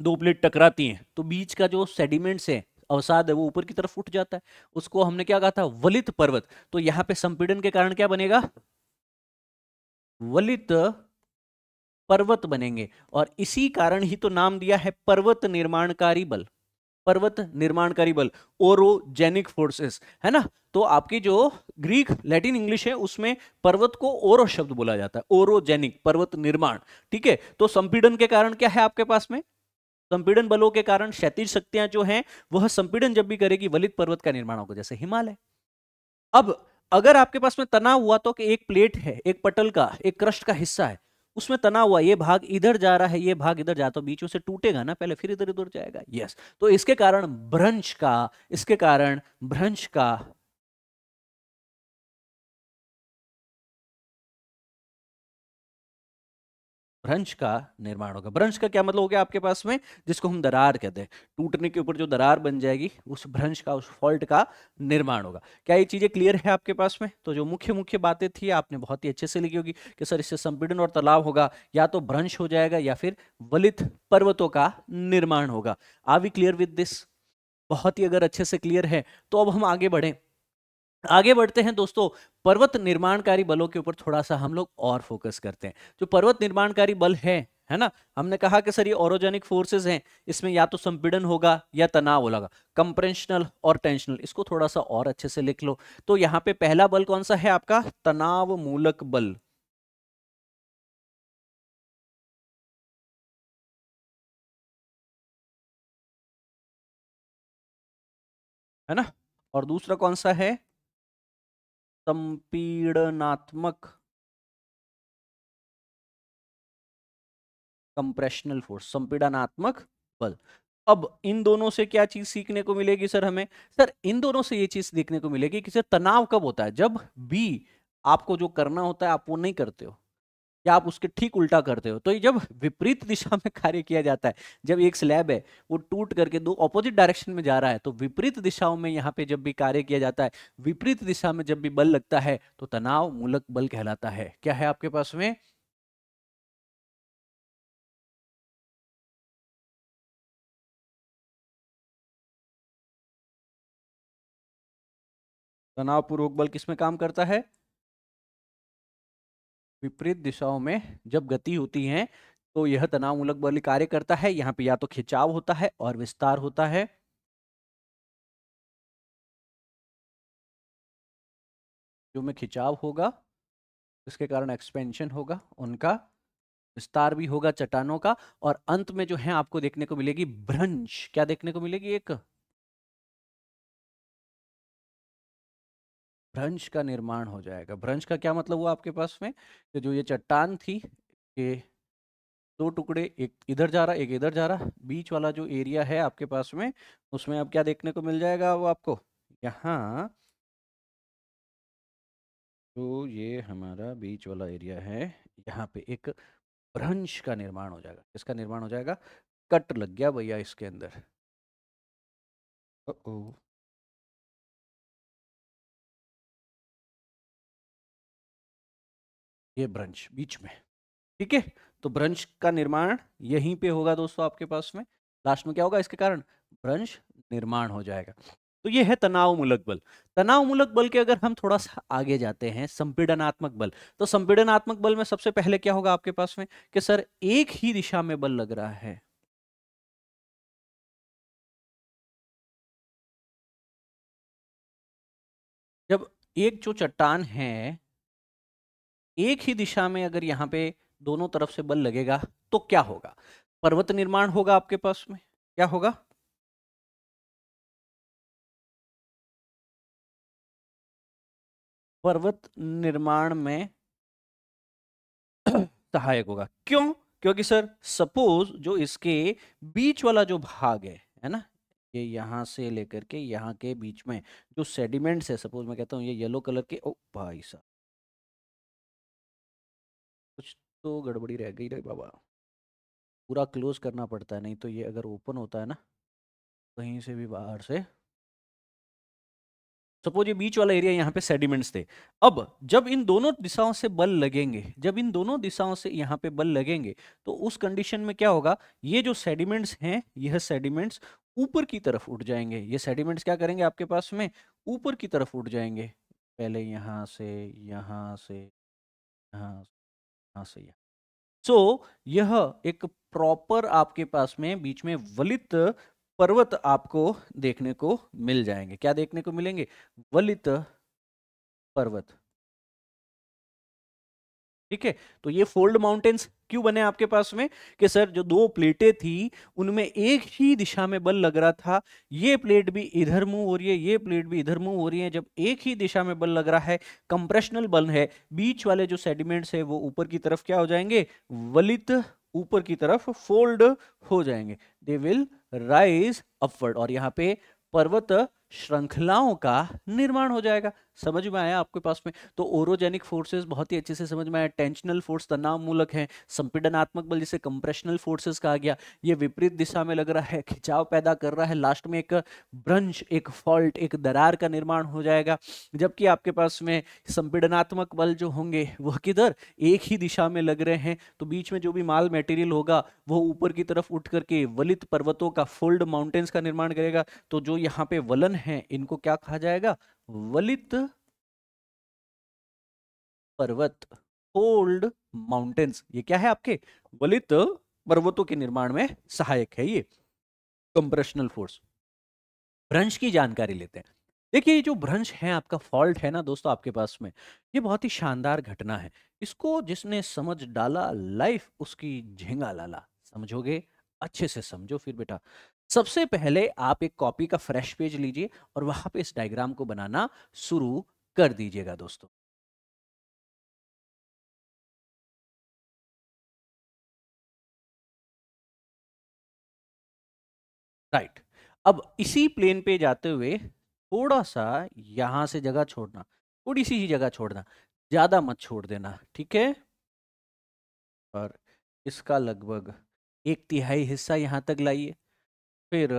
दो प्लेट टकराती हैं, तो बीच का जो सेडिमेंट्स है, अवसाद है, वो ऊपर की तरफ उठ जाता है। उसको हमने क्या कहा था, वलित पर्वत। तो यहां पे संपीड़न के कारण क्या बनेगा, वलित पर्वत बनेंगे, और इसी कारण ही तो नाम दिया है पर्वत निर्माणकारी बल। पर्वत निर्माणकारी बल, ओरोजेनिक फोर्सेस, है ना। तो आपकी जो ग्रीक लैटिन इंग्लिश है उसमें पर्वत को ओरो शब्द बोला जाता है, ओरोजेनिक, पर्वत निर्माण। ठीक है, तो संपीड़न के कारण क्या है आपके पास में, संपीड़न बलों के कारण क्षैतिज शक्तियां जो हैं वह संपीड़न जब भी करेगी वलित पर्वत का निर्माण होगा, जैसे हिमालय। अब अगर आपके पास में तनाव हुआ तो कि एक प्लेट है, एक पटल का, एक क्रस्ट का हिस्सा है, उसमें तनाव हुआ, ये भाग इधर जा रहा है, ये भाग इधर जाता, तो बीच में से टूटेगा ना पहले, फिर इधर उधर जाएगा। यस, तो इसके कारण भ्रंश का, इसके कारण भ्रंश का, भ्रंश का निर्माण होगा। भ्रंश का क्या मतलब हो गया आपके पास में, जिसको हम दरार कहते हैं, टूटने के ऊपर जो दरार बन जाएगी, उस भ्रंश का, उस फॉल्ट का निर्माण होगा। क्या ये चीजें क्लियर है आपके पास में। तो जो मुख्य मुख्य बातें थी आपने बहुत ही अच्छे से लिखी होगी कि सर इससे संपीड़न और तलाव होगा, या तो भ्रंश हो जाएगा या फिर वलित पर्वतों का निर्माण होगा। Are we clear with this. बहुत ही अगर अच्छे से क्लियर है तो अब हम आगे बढ़े, आगे बढ़ते हैं दोस्तों। पर्वत निर्माणकारी बलों के ऊपर थोड़ा सा हम लोग और फोकस करते हैं। जो पर्वत निर्माणकारी बल है ना, हमने कहा कि सर ये ओरोजेनिक फोर्सेस हैं, इसमें या तो संपीड़न होगा या तनाव होगा, कंप्रेशनल और टेंशनल। इसको थोड़ा सा और अच्छे से लिख लो। तो यहाँ पे पहला बल कौन सा है आपका, तनाव मूलक बल, है ना। और दूसरा कौन सा है, संपीड़नात्मक, कंप्रेशनल फोर्स, संपीड़नात्मक बल। अब इन दोनों से क्या चीज सीखने को मिलेगी सर हमें, सर इन दोनों से ये चीज देखने को मिलेगी कि सर तनाव कब होता है, जब भी आपको जो करना होता है आप वो नहीं करते हो, या आप उसके ठीक उल्टा करते हो। तो ये जब विपरीत दिशा में कार्य किया जाता है, जब एक स्लैब है वो टूट करके दो ऑपोजिट डायरेक्शन में जा रहा है, तो विपरीत दिशाओं में यहाँ पे जब भी कार्य किया जाता है, विपरीत दिशा में जब भी बल लगता है, तो तनाव मूलक बल कहलाता है। क्या है आपके पास में, तनावपूर्वक बल किसमें काम करता है, विपरीत दिशाओं में जब गति होती है तो यह तनावमूलक बल कार्य करता है। यहाँ पे या तो खिंचाव होता है और विस्तार होता है, जो में खिंचाव होगा इसके कारण एक्सपेंशन होगा उनका, विस्तार भी होगा चट्टानों का, और अंत में जो है आपको देखने को मिलेगी भ्रंश। क्या देखने को मिलेगी, एक भ्रंश का निर्माण हो जाएगा। भ्रंश का क्या मतलब हुआ आपके पास में कि जो ये चट्टान थी, ये दो टुकड़े, एक इधर जा रहा एक इधर जा रहा, बीच वाला जो एरिया है आपके पास में, उसमें अब क्या देखने को मिल जाएगा, वो आपको यहाँ, तो ये हमारा बीच वाला एरिया है, यहाँ पे एक भ्रंश का निर्माण हो जाएगा। किसका निर्माण हो जाएगा, कट लग गया भैया इसके अंदर। ओ, ये ब्रंच बीच में, ठीक है। तो ब्रंच का निर्माण यहीं पे होगा दोस्तों आपके पास में। लास्ट में क्या होगा इसके कारण, ब्रंच निर्माण हो जाएगा। तो ये है तनाव मूलक बल। तनाव मूलक बल के अगर हम थोड़ा सा आगे जाते हैं, संपीड़नात्मक बल। तो संपीड़नात्मक बल में सबसे पहले क्या होगा आपके पास में कि सर एक ही दिशा में बल लग रहा है। जब एक जो चट्टान है, एक ही दिशा में अगर यहां पे दोनों तरफ से बल लगेगा तो क्या होगा, पर्वत निर्माण होगा आपके पास में। क्या होगा, पर्वत निर्माण में सहायक होगा। क्यों, क्योंकि सर सपोज जो इसके बीच वाला जो भाग है ना, ये यहां से लेकर के यहां के बीच में जो सेडिमेंट्स है, सपोज मैं कहता हूं ये येलो कलर के, ओ भाई साहब कुछ तो गड़बड़ी रह गई रे बाबा। पूरा क्लोज करना पड़ता है, नहीं तो ये अगर ओपन होता है ना कहीं से भी बाहर से। सपोज ये बीच वाला एरिया यहाँ पे सेडिमेंट्स थे। अब जब इन दोनों दिशाओं से बल लगेंगे, जब इन दोनों दिशाओं से यहाँ पे बल लगेंगे तो उस कंडीशन में क्या होगा, ये जो सेडिमेंट्स हैं यह सेडिमेंट्स ऊपर की तरफ उठ जाएंगे। ये सेडिमेंट्स क्या करेंगे आपके पास में, ऊपर की तरफ उठ जाएंगे। पहले यहाँ से, यहाँ से, यहाँ, यहाँ से यहाँ। सो यह एक प्रॉपर आपके पास में बीच में वलित पर्वत आपको देखने को मिल जाएंगे। क्या देखने को मिलेंगे, वलित पर्वत, ठीक है। तो ये फोल्ड माउंटेन्स क्यों बने आपके पास में कि सर जो दो प्लेटें थी उनमें एक ही दिशा में बल लग रहा था। ये प्लेट भी इधर मूव हो रही है, ये प्लेट भी इधर मूव हो रही है। जब एक ही दिशा में बल लग रहा है, कंप्रेशनल बल है, बीच वाले जो सेडिमेंट्स है वो ऊपर की तरफ क्या हो जाएंगे, वलित ऊपर की तरफ फोल्ड हो जाएंगे। दे विल राइज अपवर्ड, और यहाँ पे पर्वत श्रृंखलाओं का निर्माण हो जाएगा। समझ में आया आपके पास में। तो ओरोजेनिक फोर्सेस बहुत ही अच्छे से समझ में आया। टेंशनल फोर्स तनाव मूलक है, संपीड़नात्मक बल जिसे कंप्रेशनल फोर्सेस कहा गया, ये विपरीत दिशा में लग रहा है, खिंचाव पैदा कर रहा है, लास्ट में एक ब्रंच, एक फॉल्ट, एक दरार का निर्माण हो जाएगा। जबकि आपके पास में संपीड़नात्मक बल जो होंगे वह किधर, एक ही दिशा में लग रहे हैं, तो बीच में जो भी माल मटेरियल होगा वो ऊपर की तरफ उठ करके वलित पर्वतों का, फोल्ड माउंटेन्स का निर्माण करेगा। तो जो यहाँ पे वलन है इनको क्या कहा जाएगा, वलित पर्वत, फोल्ड माउंटेन्स। ये क्या है आपके, वलित पर्वतों के निर्माण में सहायक है ये कंप्रेशनल फोर्स। भ्रंश की जानकारी लेते हैं। देखिए ये जो भ्रंश है आपका, फॉल्ट है ना दोस्तों आपके पास में, ये बहुत ही शानदार घटना है। इसको जिसने समझ डाला लाइफ उसकी झींगा लाला। समझोगे, अच्छे से समझो फिर बेटा। सबसे पहले आप एक कॉपी का फ्रेश पेज लीजिए और वहां पे इस डायग्राम को बनाना शुरू कर दीजिएगा दोस्तों। राइट। अब इसी प्लेन पे जाते हुए थोड़ा सा यहां से जगह छोड़ना, थोड़ी सी ही जगह छोड़ना, ज्यादा मत छोड़ देना, ठीक है। और इसका लगभग एक तिहाई हिस्सा यहां तक लाइए। फिर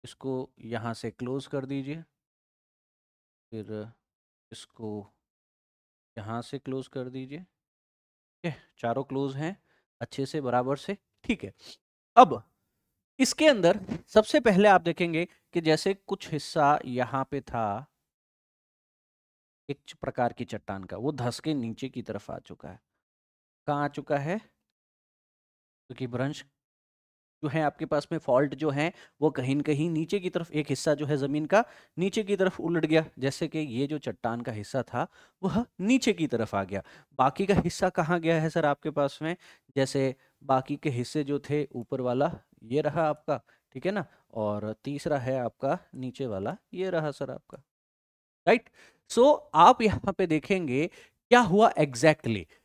इसको यहां से क्लोज कर दीजिए। फिर इसको यहां से क्लोज कर दीजिए। ठीक है, चारों क्लोज हैं अच्छे से, बराबर से, ठीक है। अब इसके अंदर सबसे पहले आप देखेंगे कि जैसे कुछ हिस्सा यहाँ पे था एक प्रकार की चट्टान का, वो धंस के नीचे की तरफ आ चुका है। कहाँ आ चुका है, क्योंकि भ्रंश जो है आपके पास में, फॉल्ट जो है वो कहीं न कहीं नीचे की तरफ, एक हिस्सा जो है जमीन का नीचे की तरफ उलट गया। जैसे कि ये जो चट्टान का हिस्सा था वह नीचे की तरफ आ गया। बाकी का हिस्सा कहाँ गया है सर आपके पास में, जैसे बाकी के हिस्से जो थे, ऊपर वाला ये रहा आपका, ठीक है ना, और तीसरा है आपका नीचे वाला, ये रहा सर आपका। राइट। सो आप यहाँ पे देखेंगे क्या हुआ एग्जैक्टली exactly।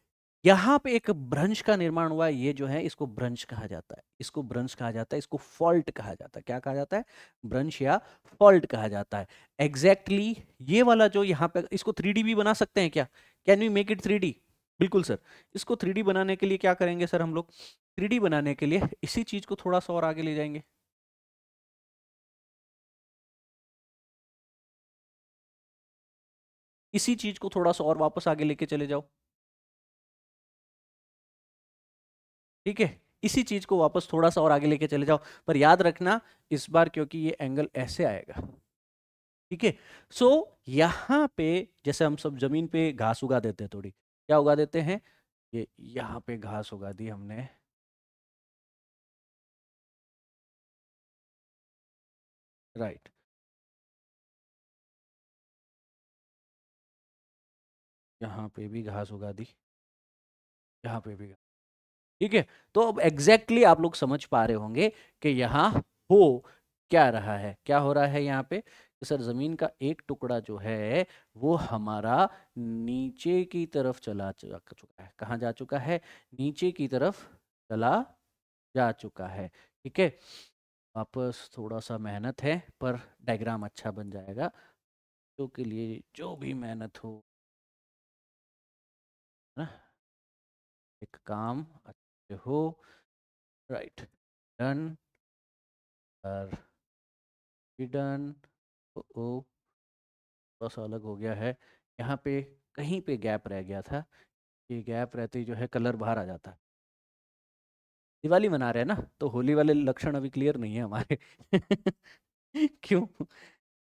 यहाँ पे एक भ्रंश का निर्माण हुआ। ये जो है इसको भ्रंश कहा जाता है, इसको भ्रंश कहा जाता है, इसको फॉल्ट कहा जाता है। क्या कहा जाता है, भ्रंश या फॉल्ट कहा जाता है। एग्जैक्टली exactly ये वाला जो यहाँ पे, इसको 3D भी बना सकते हैं क्या, can we make it 3D। बिल्कुल सर। इसको 3D बनाने के लिए क्या करेंगे सर हम लोग? 3D बनाने के लिए इसी चीज को थोड़ा सा और आगे ले जाएंगे। इसी चीज को थोड़ा सा और वापस आगे लेके चले जाओ। ठीक है, इसी चीज को वापस थोड़ा सा और आगे लेके चले जाओ, पर याद रखना इस बार क्योंकि ये एंगल ऐसे आएगा। ठीक है। सो यहाँ पे जैसे हम सब जमीन पे घास उगा देते हैं, थोड़ी क्या उगा देते हैं, ये यहाँ पे घास उगा दी हमने। राइट। यहाँ पे भी घास उगा दी, यहाँ पे भी। ठीक है। तो अब एग्जैक्टली आप लोग समझ पा रहे होंगे कि यहाँ हो क्या रहा है, क्या हो रहा है यहाँ पे कि सर जमीन का एक टुकड़ा जो है वो हमारा नीचे की तरफ चुका है। कहाँ जा चुका है? नीचे की तरफ चला जा चुका है। ठीक है। वापस थोड़ा सा मेहनत है पर डायग्राम अच्छा बन जाएगा, तो के लिए जो भी मेहनत हो ना, एक काम अच्छे हो। राइट। डन। और डन। ओ, थोड़ा सा अलग हो गया है यहाँ पे, कहीं पे गैप रह गया था। ये गैप रहते ही जो है कलर बाहर आ जाता है। दिवाली मना रहे हैं ना, तो होली वाले लक्षण अभी क्लियर नहीं है हमारे। क्यों?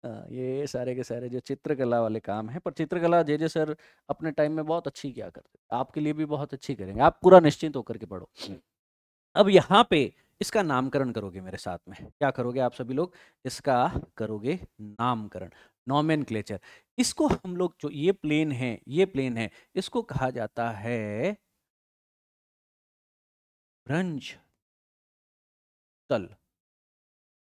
ये सारे के सारे जो चित्रकला वाले काम है, पर चित्रकला जे जे सर अपने टाइम में बहुत अच्छी किया करते, आपके लिए भी बहुत अच्छी करेंगे, आप पूरा निश्चिंत होकर के पढ़ो। अब यहाँ पे इसका नामकरण करोगे मेरे साथ में, क्या करोगे आप सभी लोग? इसका करोगे नामकरण, नॉमेनक्लेचर। इसको हम लोग, जो ये प्लेन है, ये प्लेन है, इसको कहा जाता है भ्रंश तल।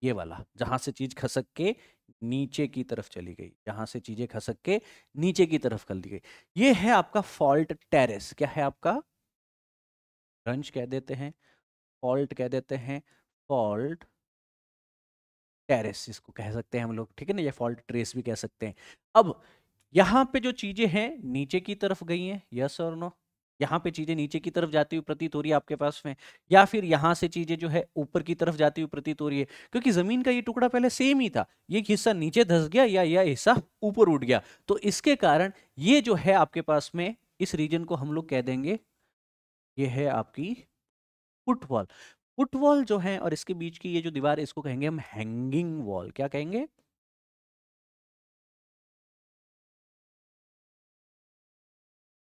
ये वाला जहां से चीज खसक के नीचे की तरफ चली गई, जहां से चीजें खसक के नीचे की तरफ चली गई, ये है आपका फॉल्ट टेरेस। क्या है आपका? भ्रंश कह देते हैं, फॉल्ट कह देते हैं, फॉल्ट टेरेस इसको कह सकते हैं हम लोग। ठीक है ना, ये फॉल्ट ट्रेस भी कह सकते हैं। अब यहाँ पे जो चीजें हैं नीचे की तरफ गई हैं, यस और नो? यहाँ पे चीजें नीचे की तरफ जाती हुई प्रतीत हो रही है आपके पास में, या फिर यहाँ से चीजें जो है ऊपर की तरफ जाती हुई प्रतीत हो रही है? क्योंकि जमीन का ये टुकड़ा पहले सेम ही था, ये हिस्सा नीचे धंस गया या यह हिस्सा ऊपर उठ गया, तो इसके कारण ये जो है आपके पास में, इस रीजन को हम लोग कह देंगे ये है आपकी फुटवॉल। फुटवॉल जो है और इसके बीच की ये जो दीवार है, इसको कहेंगे हम हैंगिंग वॉल। क्या कहेंगे?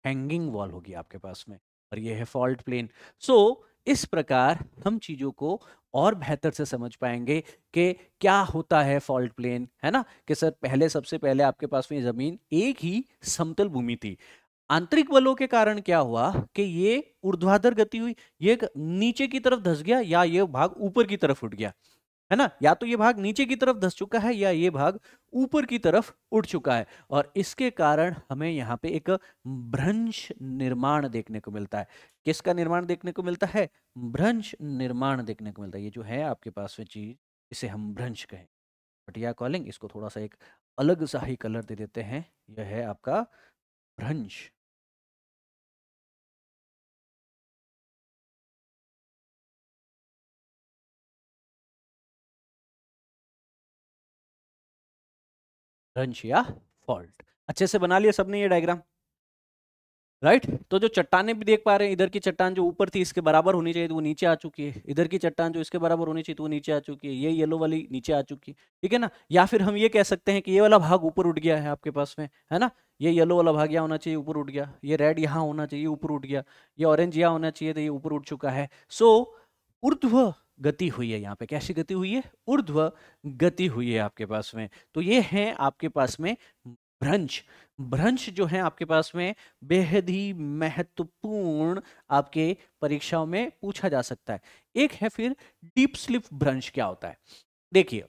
हैंगिंग वॉल होगी आपके पास में, और ये है फॉल्ट प्लेन। सो इस प्रकार हम चीजों को और बेहतर से समझ पाएंगे कि क्या होता है फॉल्ट प्लेन, है ना? कि सर पहले, सबसे पहले आपके पास में जमीन एक ही समतल भूमि थी, आंतरिक बलों के कारण क्या हुआ कि ये ऊर्ध्वाधर गति हुई, ये नीचे की तरफ धस गया या ये भाग ऊपर की तरफ उठ गया, है ना? या तो ये भाग नीचे की तरफ धस चुका है या ये भाग ऊपर की तरफ उठ चुका है, और इसके कारण हमें यहाँ पे एक भ्रंश निर्माण देखने को मिलता है। किसका निर्माण देखने को मिलता है? भ्रंश निर्माण देखने को मिलता है। ये जो है आपके पास में चीज, इसे हम भ्रंश कहें, पटिया कॉलिंग। इसको थोड़ा सा एक अलग सा ही कलर दे देते हैं, यह है आपका भ्रंश। भ्रंश या फॉल्ट। अच्छे से बना लिया सबने ये डायग्राम? राइट। तो जो चट्टाने भी देख पा रहे हैं, इधर की चट्टान जो ऊपर थी इसके बराबर होनी चाहिए, तो वो नीचे आ चुकी है। इधर की चट्टान जो इसके बराबर होनी चाहिए, तो वो नीचे आ चुकी है। ये येलो वाली नीचे आ चुकी है। ठीक है ना? या फिर हम ये कह सकते हैं कि ये वाला भाग ऊपर उठ गया है आपके पास में, है ना? ये येलो वाला भाग यहाँ होना चाहिए, ऊपर उठ गया। ये रेड यहाँ होना चाहिए, ऊपर उठ गया। ये ऑरेंज यहाँ होना चाहिए, तो ये ऊपर उठ चुका है। सो ऊर्ध्व गति हुई है यहाँ पे। कैसी गति हुई है? ऊर्ध्व गति हुई है आपके पास में। तो ये है आपके पास में भ्रंश। भ्रंश जो है आपके पास में बेहद ही महत्वपूर्ण, आपके परीक्षाओं में पूछा जा सकता है। एक है फिर डीप स्लिप भ्रंश। क्या होता है? देखिए,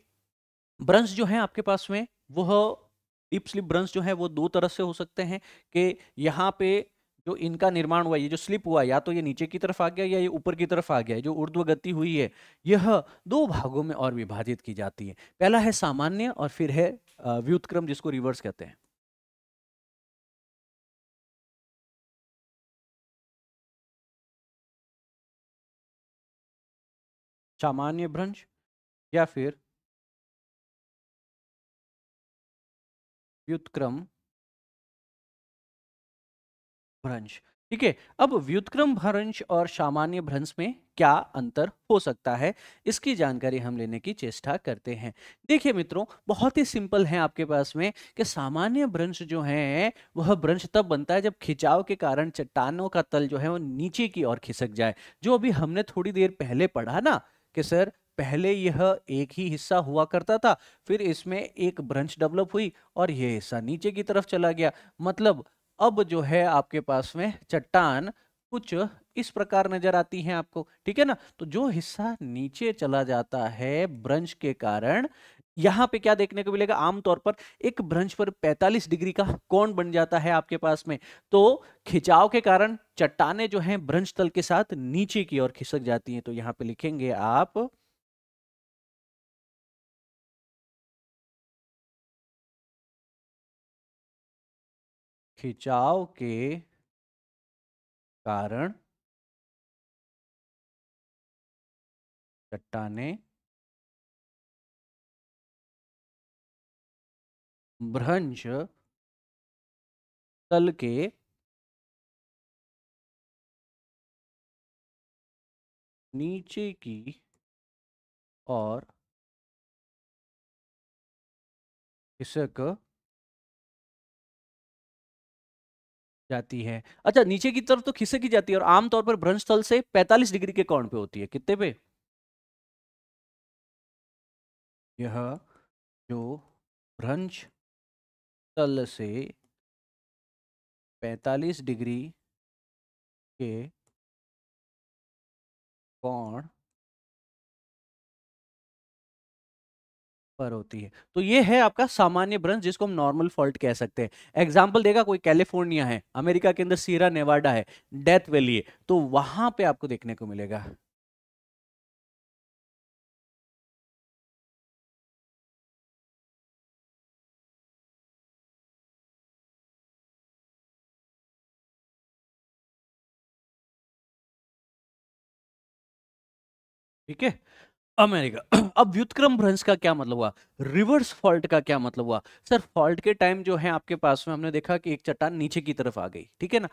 भ्रंश जो है आपके पास में, वह डीप स्लिप भ्रंश जो है वो दो तरह से हो सकते हैं कि यहाँ पे जो इनका निर्माण हुआ, ये जो स्लिप हुआ, या तो ये नीचे की तरफ आ गया या ये ऊपर की तरफ आ गया। जो ऊर्ध्व गति हुई है, यह दो भागों में और विभाजित की जाती है। पहला है सामान्य, और फिर है व्युत्क्रम, जिसको रिवर्स कहते हैं। सामान्य भ्रंश या फिर व्युत्क्रम भ्रंश। ठीक है, अब व्युत्क्रम भ्रंश और सामान्य भ्रंश में क्या अंतर हो सकता है, इसकी जानकारी हम लेने की चेष्टा करते हैं। देखिए मित्रों, बहुत ही सिंपल है आपके पास में कि सामान्य भ्रंश जो है वह भ्रंश तब बनता है जब खिंचाव के कारण चट्टानों का तल जो है वो नीचे की ओर खिसक जाए। जो अभी हमने थोड़ी देर पहले पढ़ा ना कि सर पहले यह एक ही हिस्सा हुआ करता था, फिर इसमें एक भ्रंश डेवलप हुई और यह हिस्सा नीचे की तरफ चला गया। मतलब अब जो है आपके पास में चट्टान कुछ इस प्रकार नजर आती है आपको, ठीक है ना। तो जो हिस्सा नीचे चला जाता है भ्रंश के कारण, यहां पे क्या देखने को मिलेगा, आमतौर पर एक भ्रंश पर 45 डिग्री का कोण बन जाता है आपके पास में। तो खिंचाव के कारण चट्टाने जो हैं भ्रंश तल के साथ नीचे की ओर खिसक जाती हैं। तो यहां पे लिखेंगे आप खिंचाव के कारण चट्टाने भ्रंश तल के नीचे की और खिसक जाती है। अच्छा, नीचे की तरफ तो खिसक ही जाती है और आमतौर पर भ्रंश तल से 45 डिग्री के कोण पे होती है। कितने पे? यह जो भ्रंश तल से 45 डिग्री के कोण पर होती है, तो ये है आपका सामान्य भ्रंश जिसको हम नॉर्मल फॉल्ट कह सकते हैं। एग्जाम्पल देगा कोई, कैलिफोर्निया है, अमेरिका के अंदर सीरा नेवाडा है, डेथ वैली है, तो वहां पे आपको देखने को मिलेगा। ठीक है, अमेरिका। अब व्युत्क्रम भ्रंश का क्या मतलब हुआ, रिवर्स फॉल्ट का क्या मतलब हुआ? सर फॉल्ट के टाइम जो है आपके पास में हमने देखा कि एक चट्टान नीचे की तरफ आ गई, ठीक है ना।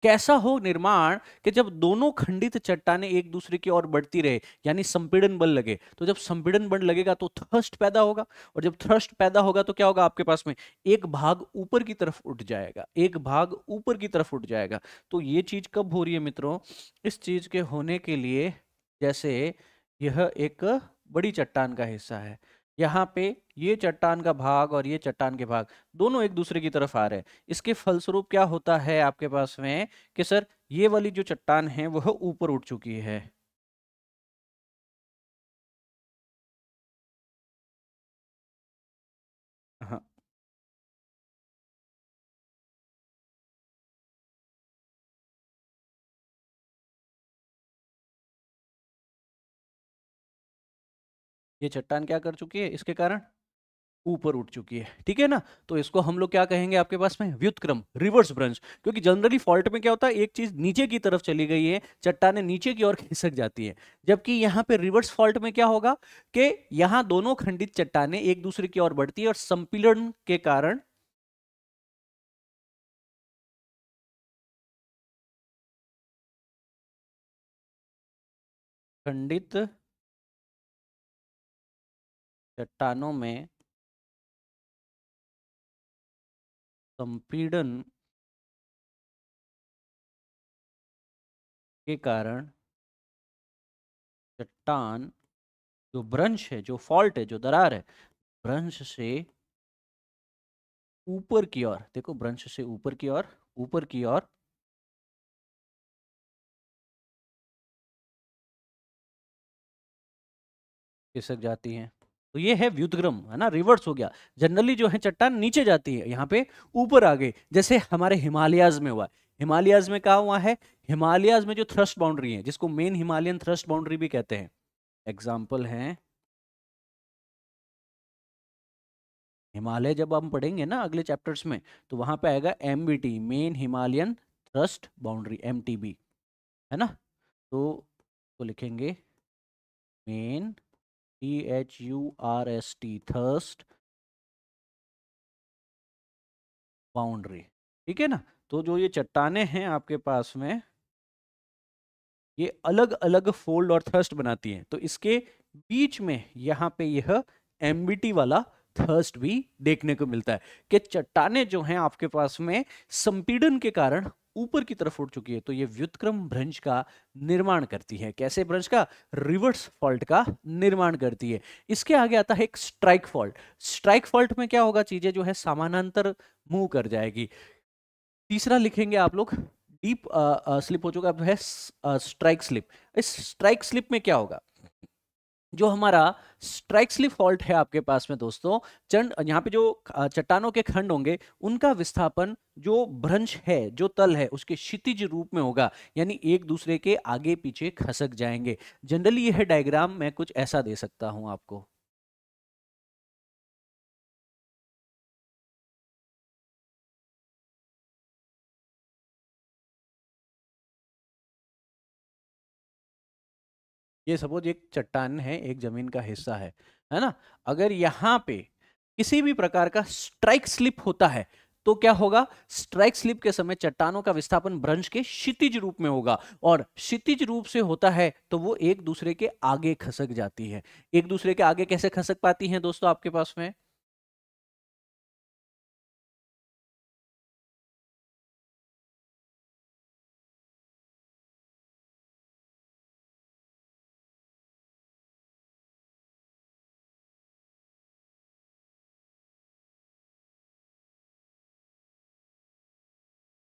कैसा हो निर्माण कि जब दोनों खंडित चट्टानें एक दूसरे की ओर बढ़ती रहे, यानी संपीड़न बल लगे, तो जब संपीड़न बल लगेगा तो थ्रस्ट पैदा होगा, और जब थ्रस्ट पैदा होगा तो क्या होगा आपके पास में, एक भाग ऊपर की तरफ उठ जाएगा, एक भाग ऊपर की तरफ उठ जाएगा। तो ये चीज कब हो रही है मित्रों, इस चीज के होने के लिए, जैसे यह एक बड़ी चट्टान का हिस्सा है, यहाँ पे ये चट्टान का भाग और ये चट्टान के भाग दोनों एक दूसरे की तरफ आ रहे हैं। इसके फलस्वरूप क्या होता है आपके पास में कि सर ये वाली जो चट्टान है वह ऊपर उठ चुकी है। हाँ, ये चट्टान क्या कर चुकी है, इसके कारण ऊपर उठ चुकी है, ठीक है ना। तो इसको हम लोग क्या कहेंगे आपके पास में, व्युत्क्रम, रिवर्स ब्रंश। क्योंकि जनरली फॉल्ट में क्या होता है, एक चीज नीचे की तरफ चली गई है, चट्टाने नीचे की ओर खिसक जाती है। जबकि यहाँ पे रिवर्स फॉल्ट में क्या होगा कि यहाँ दोनों खंडित चट्टाने एक दूसरे की ओर बढ़ती है और संपीड़न के कारण खंडित चट्टानों में संपीड़न के कारण चट्टान, जो भ्रंश है, जो फॉल्ट है, जो दरार है, भ्रंश से ऊपर की ओर, देखो भ्रंश से ऊपर की ओर, ऊपर की ओर खिसक जाती हैं। तो ये है व्युत्क्रम, है ना, रिवर्स हो गया। जनरली जो है चट्टान नीचे जाती है, यहाँ पे ऊपर आ गई, जैसे हमारे हिमालयाज में हुआ है। हिमालयाज में क्या हुआ है, हिमालयाज में जो थ्रस्ट बाउंड्री है, जिसको मेन हिमालयन थ्रस्ट बाउंड्री भी कहते हैं, एग्जाम्पल है हिमालय। जब हम पढ़ेंगे ना अगले चैप्टर्स में, तो वहां पे आएगा MBT, main Himalayan thrust boundary, MTB, है ना। तो लिखेंगे मेन, THURST, थर्स्ट बाउंड्री। ठीक है ना। तो जो ये चट्टाने हैं आपके पास में, ये अलग अलग फोल्ड और थर्स्ट बनाती हैं, तो इसके बीच में यहाँ पे यह एम्बिटी वाला थर्स्ट भी देखने को मिलता है कि चट्टाने जो हैं आपके पास में संपीड़न के कारण ऊपर की तरफ उठ चुकी है, तो ये व्युत्क्रम भ्रंश का निर्माण करती है। कैसे भ्रंश का? रिवर्स फॉल्ट का निर्माण करती है। इसके आगे आता है एक स्ट्राइक फॉल्ट। स्ट्राइक फॉल्ट में क्या होगा? चीजें जो है समानांतर मूव कर जाएगी। तीसरा लिखेंगे आप लोग, डीप स्लिप हो चुका है स्ट्राइक स्लिप। इस स्ट्राइक स्लिप में क्या होगा? जो हमारा स्ट्राइक स्लिप फॉल्ट है आपके पास में दोस्तों, चंड यहाँ पे जो चट्टानों के खंड होंगे, उनका विस्थापन जो भ्रंश है, जो तल है, उसके क्षितिज रूप में होगा, यानी एक दूसरे के आगे पीछे खसक जाएंगे। जनरली यह डायग्राम मैं कुछ ऐसा दे सकता हूं आपको। ये सपोज एक चट्टान है, एक जमीन का हिस्सा है ना। अगर यहाँ पे किसी भी प्रकार का स्ट्राइक स्लिप होता है, तो क्या होगा? स्ट्राइक स्लिप के समय चट्टानों का विस्थापन भ्रंश के क्षितिज रूप में होगा, और क्षितिज रूप से होता है तो वो एक दूसरे के आगे खसक जाती है। एक दूसरे के आगे कैसे खसक पाती हैं दोस्तों आपके पास में?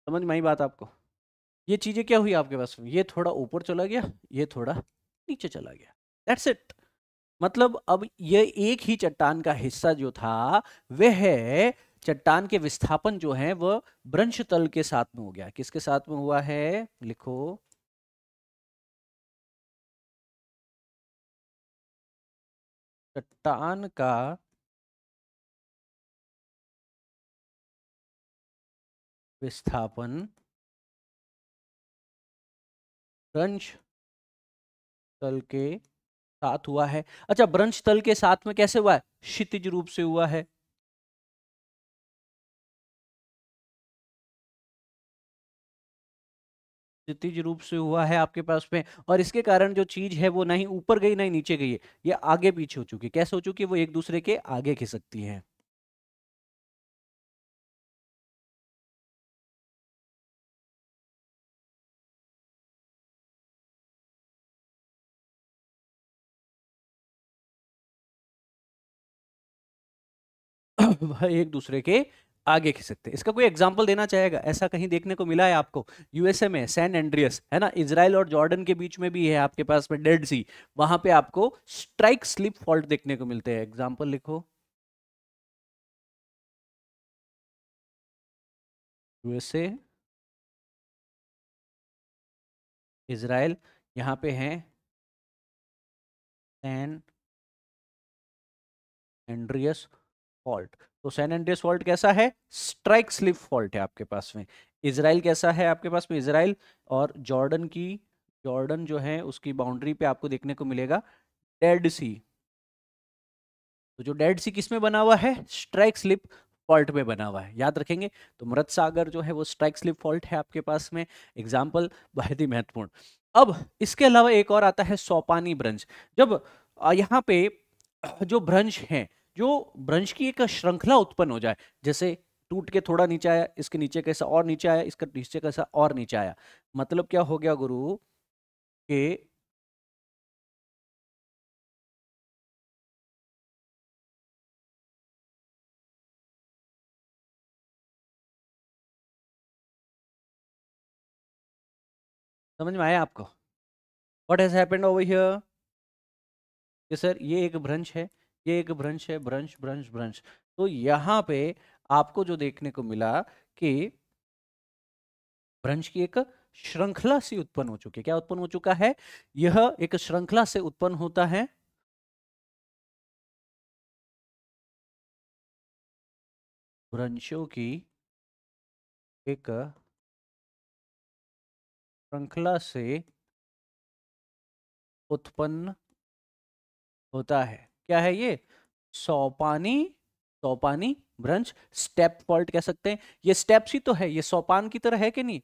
समझ में आई बात आपको? ये चीजें क्या हुई आपके पास में? ये थोड़ा ऊपर चला गया, ये थोड़ा नीचे चला गया। That's it. मतलब अब ये एक ही चट्टान का हिस्सा जो था, वह चट्टान के विस्थापन जो है वह भ्रंश तल के साथ में हो गया। किसके साथ में हुआ है? लिखो, चट्टान का विस्थापन भ्रंश तल के साथ हुआ है। अच्छा, भ्रंश तल के साथ में कैसे हुआ है? क्षितिज रूप से हुआ है। क्षितिज रूप से हुआ है आपके पास में, और इसके कारण जो चीज है वो ना ही ऊपर गई ना ही नीचे गई है, ये आगे पीछे हो चुकी है। कैसे हो चुकी है? वो एक दूसरे के आगे खिसकती है। वह एक दूसरे के आगे खिसकते हैं। इसका कोई एग्जांपल देना चाहेगा? ऐसा कहीं देखने को मिला है आपको? यूएसए में सैन एंड्रियस है ना, इजराइल और जॉर्डन के बीच में भी है आपके पास में डेड सी, वहां पे आपको स्ट्राइक स्लिप फॉल्ट देखने को मिलते हैं। एग्जांपल लिखो, यूएसए, इजराइल, यहाँ पे है सैन एंड्रियस फॉल्ट। तो सैन एंड्रियस फॉल्ट कैसा है? स्ट्राइक स्लिप फॉल्ट है आपके पास में। इजराइल कैसा है आपके पास में? इजराइल और जॉर्डन की, जॉर्डन जो है उसकी बाउंड्री पे आपको देखने को मिलेगा डेड सी। तो जो डेड सी किस में बना हुआ है? स्ट्राइक स्लिप फॉल्ट में बना हुआ है, याद रखेंगे। तो मृत सागर जो है वो स्ट्राइक स्लिप फॉल्ट है आपके पास में। एग्जाम्पल बहुत ही महत्वपूर्ण। अब इसके अलावा एक और आता है सोपानी भ्रंश। जब यहाँ पे जो भ्रंश है, जो भ्रंश की एक श्रृंखला उत्पन्न हो जाए, जैसे टूट के थोड़ा नीचे आया, इसके नीचे कैसा और नीचे आया, इसका नीचे कैसा और नीचे आया, मतलब क्या हो गया गुरु के? समझ में आया आपको? What has happened over here? कि सर ये एक भ्रंश है, ये एक भ्रंश है, भ्रंश भ्रंश भ्रंश। तो यहाँ पे आपको जो देखने को मिला कि भ्रंश की एक श्रृंखला सी उत्पन्न हो चुकी है। क्या उत्पन्न हो चुका है? यह एक श्रृंखला से उत्पन्न होता है भ्रंशों की एक श्रृंखला से उत्पन्न होता है। क्या है ये? सोपानी, सोपानी ब्रंच, स्टेप फॉल्ट कह सकते हैं। ये स्टेप्स ही तो है, ये सोपान की तरह है कि नहीं?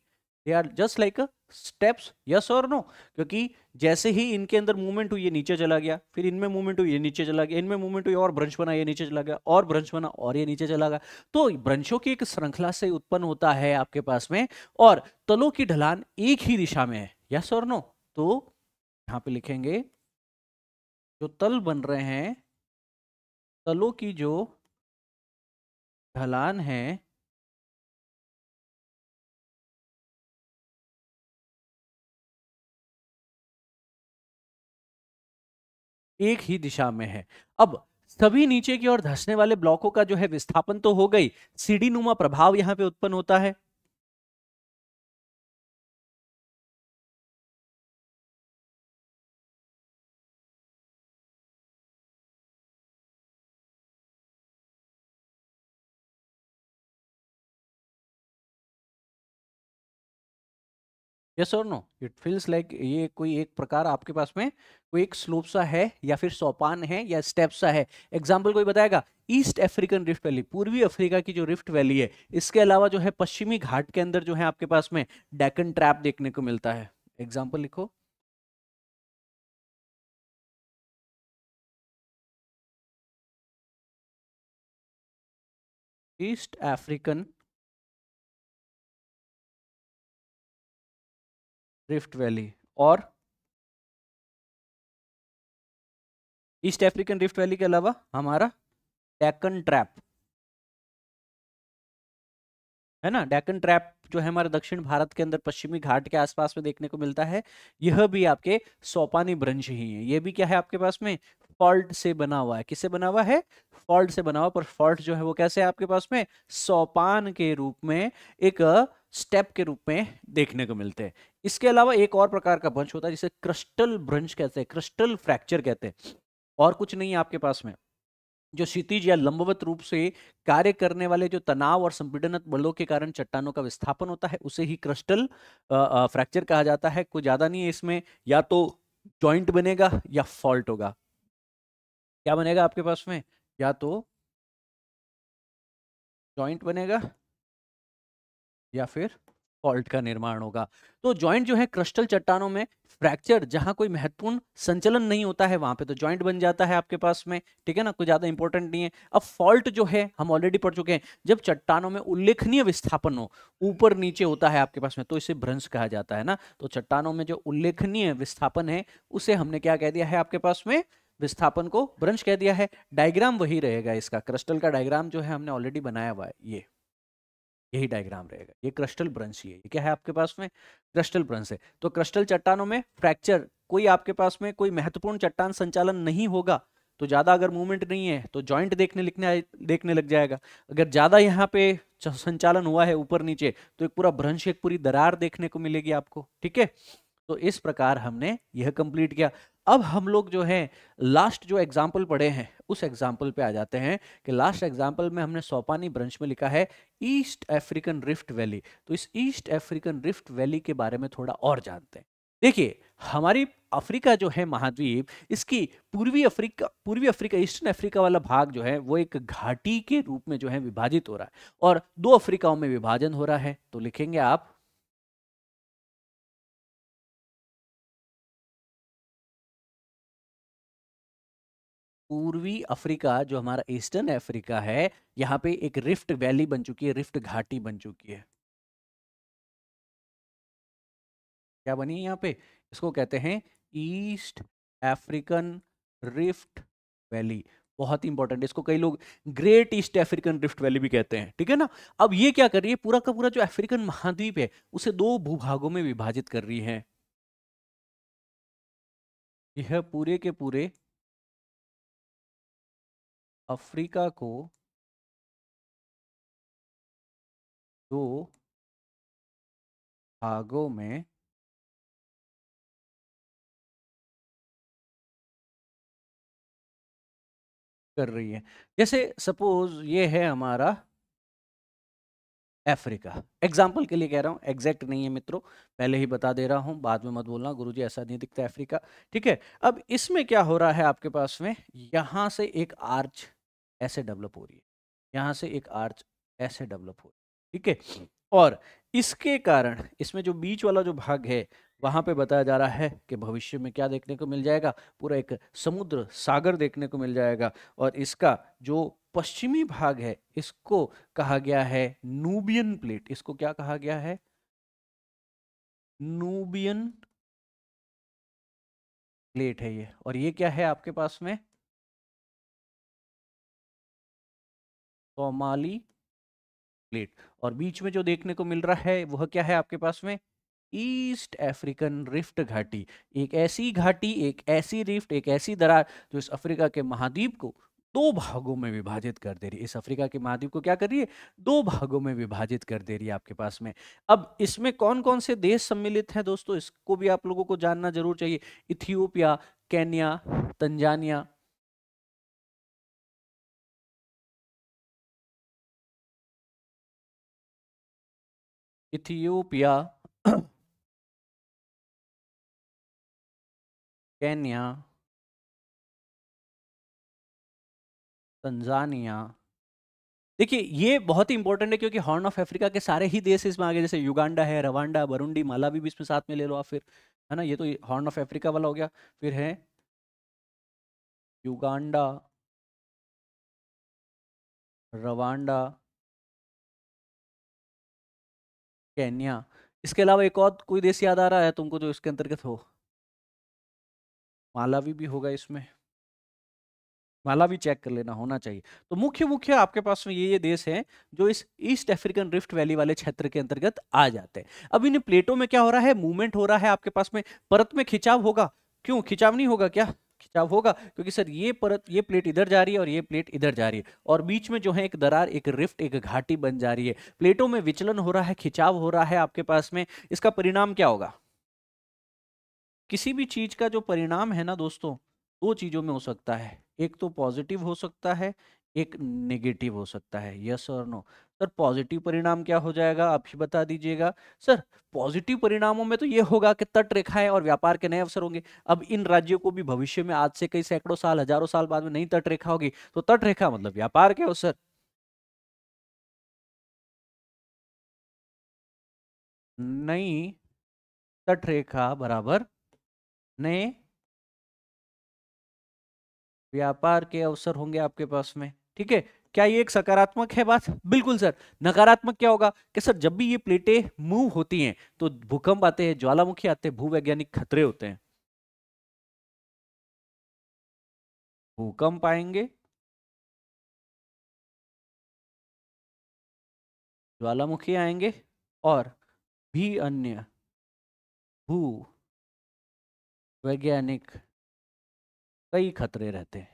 They are just like a steps, yes और नो? क्योंकि जैसे ही इनके अंदर मूवमेंट हुई ये नीचे चला गया, फिर इनमें मूवमेंट हुई ये नीचे चला गया, इनमें मूवमेंट हुई और ब्रंच बना ये नीचे चला गया, और ब्रंच बना और ये नीचे चला गया। तो ब्रंचों की एक श्रृंखला से उत्पन्न होता है आपके पास में, और तलों की ढलान एक ही दिशा में है, यस और नो? तो यहां पे लिखेंगे जो तल बन रहे हैं, तलों की जो ढलान है एक ही दिशा में है। अब सभी नीचे की ओर धंसने वाले ब्लॉकों का जो है विस्थापन तो हो गई, सीढ़ी नुमा प्रभाव यहां पे उत्पन्न होता है। यस और नो? इट फील्स लाइक ये कोई एक प्रकार आपके पास में कोई एक स्लोप सा है, या फिर सोपान है, या स्टेप सा है। एग्जाम्पल कोई बताएगा? ईस्ट अफ्रीकन रिफ्ट वैली, पूर्वी अफ्रीका की जो रिफ्ट वैली है, इसके अलावा जो है पश्चिमी घाट के अंदर जो है आपके पास में डेक्कन ट्रैप देखने को मिलता है। एग्जाम्पल लिखो। ईस्ट अफ्रीकन रिफ्ट वैली, और ईस्ट अफ्रीकन रिफ्ट वैली के अलावा हमारा डेक्कन ट्रैप, है ना? डेक्कन ट्रैप जो है हमारे दक्षिण भारत के अंदर पश्चिमी घाट के आसपास में देखने को मिलता है। यह भी आपके सोपानी ब्रंश ही है। ये भी क्या है आपके पास में? फॉल्ट से बना हुआ है। किससे बना हुआ है? फॉल्ट से बना हुआ। पर फॉल्ट जो है वो कैसे है आपके पास में? सोपान के रूप में, एक स्टेप के रूप में देखने को मिलते हैं। इसके अलावा एक और प्रकार का ब्रंश होता है जिसे क्रिस्टल ब्रंश कहते हैं, क्रिस्टल फ्रैक्चर कहते हैं। और कुछ नहीं है आपके पास में, जो क्षितिज या लंबवत रूप से कार्य करने वाले जो तनाव और संपीड़न बलों के कारण चट्टानों का विस्थापन होता है, उसे ही क्रिस्टल फ्रैक्चर कहा जाता है। कोई ज्यादा नहीं है इसमें, या तो जॉइंट बनेगा या फॉल्ट होगा। क्या बनेगा आपके पास में? या तो जॉइंट बनेगा या फिर फॉल्ट का निर्माण होगा। तो जॉइंट जो है क्रिस्टल चट्टानों में फ्रैक्चर, जहां कोई महत्वपूर्ण संचलन नहीं होता है वहां पे तो जॉइंट बन जाता है आपके पास में, ठीक है ना? कोई ज्यादा इंपॉर्टेंट नहीं है। अब फॉल्ट जो है हम ऑलरेडी पढ़ चुके हैं, जब चट्टानों में उल्लेखनीय विस्थापन हो, ऊपर नीचे होता है आपके पास में, तो इसे भ्रंश कहा जाता है ना। तो चट्टानों में जो उल्लेखनीय विस्थापन है उसे हमने क्या कह दिया है आपके पास में? विस्थापन को भ्रंश कह दिया है। डायग्राम वही रहेगा इसका, क्रिस्टल का डायग्राम जो है हमने ऑलरेडी बनाया हुआ है, ये यही डायग्राम रहेगा। ये क्रिस्टल ब्रंश ही है। ये क्या है आपके पास में? क्रिस्टल ब्रंश है। तो क्रिस्टल चट्टानों में फ्रैक्चर, कोई आपके पास में कोई महत्वपूर्ण चट्टान संचालन नहीं होगा, तो ज्यादा अगर मूवमेंट नहीं है तो जॉइंट देखने लग जाएगा। अगर ज्यादा यहाँ पे संचालन हुआ है ऊपर नीचे, तो एक पूरा भ्रंश, एक पूरी दरार देखने को मिलेगी आपको, ठीक है? तो इस प्रकार हमने यह कंप्लीट किया। अब हम लोग जो है लास्ट जो एग्जाम्पल पढ़े हैं उस एग्जाम्पल पे आ जाते हैं, कि लास्ट एग्जाम्पल में हमने सोपानी ब्रंश में लिखा है ईस्ट अफ्रीकन रिफ्ट वैली। तो इस ईस्ट अफ्रीकन रिफ्ट वैली के बारे में थोड़ा और जानते हैं। देखिए, हमारी अफ्रीका जो है महाद्वीप, इसकी पूर्वी अफ्रीका ईस्टर्न अफ्रीका वाला भाग जो है वो एक घाटी के रूप में जो है विभाजित हो रहा है, और दो अफ्रीकाओं में विभाजन हो रहा है। तो लिखेंगे आप पूर्वी अफ्रीका, जो हमारा ईस्टर्न अफ्रीका है, यहाँ पे एक रिफ्ट वैली बन चुकी है, रिफ्ट घाटी बन चुकी है। क्या बनी है यहाँ पे? इसको कहते हैं ईस्ट अफ्रीकन रिफ्ट वैली। बहुत ही इंपॉर्टेंट, इसको कई लोग great east African rift valley भी कहते हैं, ठीक है ना? अब ये क्या कर रही है, पूरा का पूरा जो अफ्रीकन महाद्वीप है उसे दो भूभागों में विभाजित कर रही है। यह पूरे के पूरे अफ्रीका को दो भागों में कर रही है। जैसे सपोज ये है हमारा अफ्रीका। एग्जाम्पल के लिए कह रहा हूं, एग्जैक्ट नहीं है मित्रों, पहले ही बता दे रहा हूं, बाद में मत बोलना गुरुजी ऐसा नहीं दिखता अफ्रीका। ठीक है, अब इसमें क्या हो रहा है आपके पास में, यहां से एक आर्च ऐसे डेवलप हो रही है, यहां से एक आर्च ऐसे डेवलप हो रही है। ठीक है, और इसके कारण इसमें जो बीच वाला जो भाग है वहां पे बताया जा रहा है कि भविष्य में क्या देखने को मिल जाएगा, पूरा एक समुद्र सागर देखने को मिल जाएगा। और इसका जो पश्चिमी भाग है इसको कहा गया है नूबियन प्लेट। इसको क्या कहा गया है, नूबियन प्लेट है ये। और ये क्या है आपके पास में, सोमाली प्लेट। और बीच में जो देखने को मिल रहा है वह क्या है आपके पास में, ईस्ट अफ्रीकन रिफ्ट घाटी। एक ऐसी घाटी, एक ऐसी रिफ्ट, एक ऐसी दरार जो इस अफ्रीका के महाद्वीप को दो भागों में विभाजित कर दे रही है। इस अफ्रीका के महाद्वीप को क्या कर रही है, दो भागों में विभाजित कर दे रही है आपके पास में। अब इसमें कौन कौन से देश सम्मिलित हैं दोस्तों, इसको भी आप लोगों को जानना जरूर चाहिए। Ethiopia, Kenya, Tanzania, Ethiopia, Kenya, Tanzania. देखिए ये बहुत ही इंपॉर्टेंट है क्योंकि हॉर्न ऑफ अफ्रीका के सारे ही देश इसमें आगे, जैसे युगांडा है, रवांडा, बुरुंडी, मालावी भी इसमें साथ में ले लो आप फिर, है ना। ये तो हॉर्न ऑफ अफ्रीका वाला हो गया। फिर है युगांडा, रवांडा, केन्या। इसके अलावा एक और कोई देश याद आ रहा है तुमको जो इसके अंतर्गत हो, मालावी भी होगा इसमें, मालावी चेक कर लेना, होना चाहिए। तो मुख्य मुख्य आपके पास में ये देश हैं जो इस ईस्ट अफ्रीकन रिफ्ट वैली वाले क्षेत्र के अंतर्गत आ जाते हैं। अब इन प्लेटों में क्या हो रहा है, मूवमेंट हो रहा है आपके पास में, परत में खिंचाव होगा। क्यों खिंचाव नहीं होगा, क्या खिंचाव होगा, क्योंकि सर ये परत, ये प्लेट इधर जा रही है और ये प्लेट इधर जा रही है, और बीच में जो है एक दरार, एक रिफ्ट, एक घाटी बन जा रही है। प्लेटों में विचलन हो रहा है, खिंचाव हो रहा है आपके पास में। इसका परिणाम क्या होगा, किसी भी चीज का जो परिणाम है ना दोस्तों, दो चीजों में हो सकता है, एक तो पॉजिटिव हो सकता है, एक नेगेटिव हो सकता है। यस और नो। सर पॉजिटिव परिणाम क्या हो जाएगा, आप ही बता दीजिएगा। सर पॉजिटिव परिणामों में तो ये होगा कि तट रेखाएं और व्यापार के नए अवसर होंगे। अब इन राज्यों को भी भविष्य में, आज से कई सैकड़ों साल, हजारों साल बाद में नई तट रेखा होगी, तो तट रेखा मतलब व्यापार के अवसर। नई तट रेखा बराबर नए व्यापार के अवसर होंगे आपके पास में। ठीक है, क्या ये एक सकारात्मक है बात, बिल्कुल सर। नकारात्मक क्या होगा कि सर जब भी ये प्लेटें मूव होती हैं तो भूकंप आते हैं, ज्वालामुखी आते हैं, भूवैज्ञानिक खतरे होते हैं। भूकंप आएंगे, ज्वालामुखी आएंगे, और भी अन्य भू वैज्ञानिक कई खतरे रहते हैं।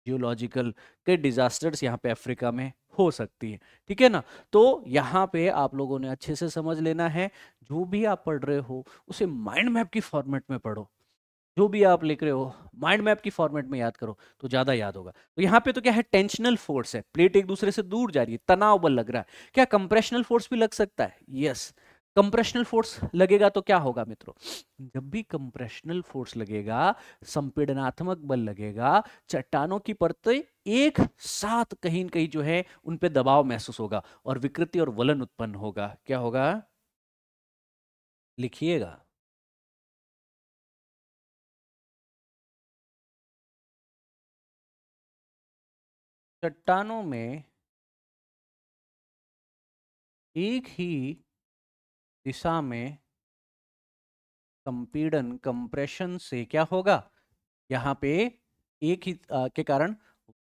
जियोलॉजिकल कई डिजास्टर्स यहाँ पे अफ्रीका में हो सकती है। ठीक है ना, तो यहाँ पे आप लोगों ने अच्छे से समझ लेना है। जो भी आप पढ़ रहे हो उसे माइंड मैप की फॉर्मेट में पढ़ो, जो भी आप लिख रहे हो माइंड मैप की फॉर्मेट में याद करो तो ज्यादा याद होगा। तो यहाँ पे तो क्या है, टेंशनल फोर्स है, प्लेट एक दूसरे से दूर जा रही है, तनाव बल लग रहा है। क्या कंप्रेशनल फोर्स भी लग सकता है, यस। कंप्रेशनल फोर्स लगेगा तो क्या होगा मित्रों, जब भी कंप्रेशनल फोर्स लगेगा, संपीड़नात्मक बल लगेगा, चट्टानों की परतें एक साथ कहीं न कहीं जो है उन पे दबाव महसूस होगा और विकृति और वलन उत्पन्न होगा। क्या होगा, लिखिएगा। चट्टानों में एक ही दिशा में संपीड़न, कंप्रेशन से क्या होगा, यहाँ पे एक ही के कारण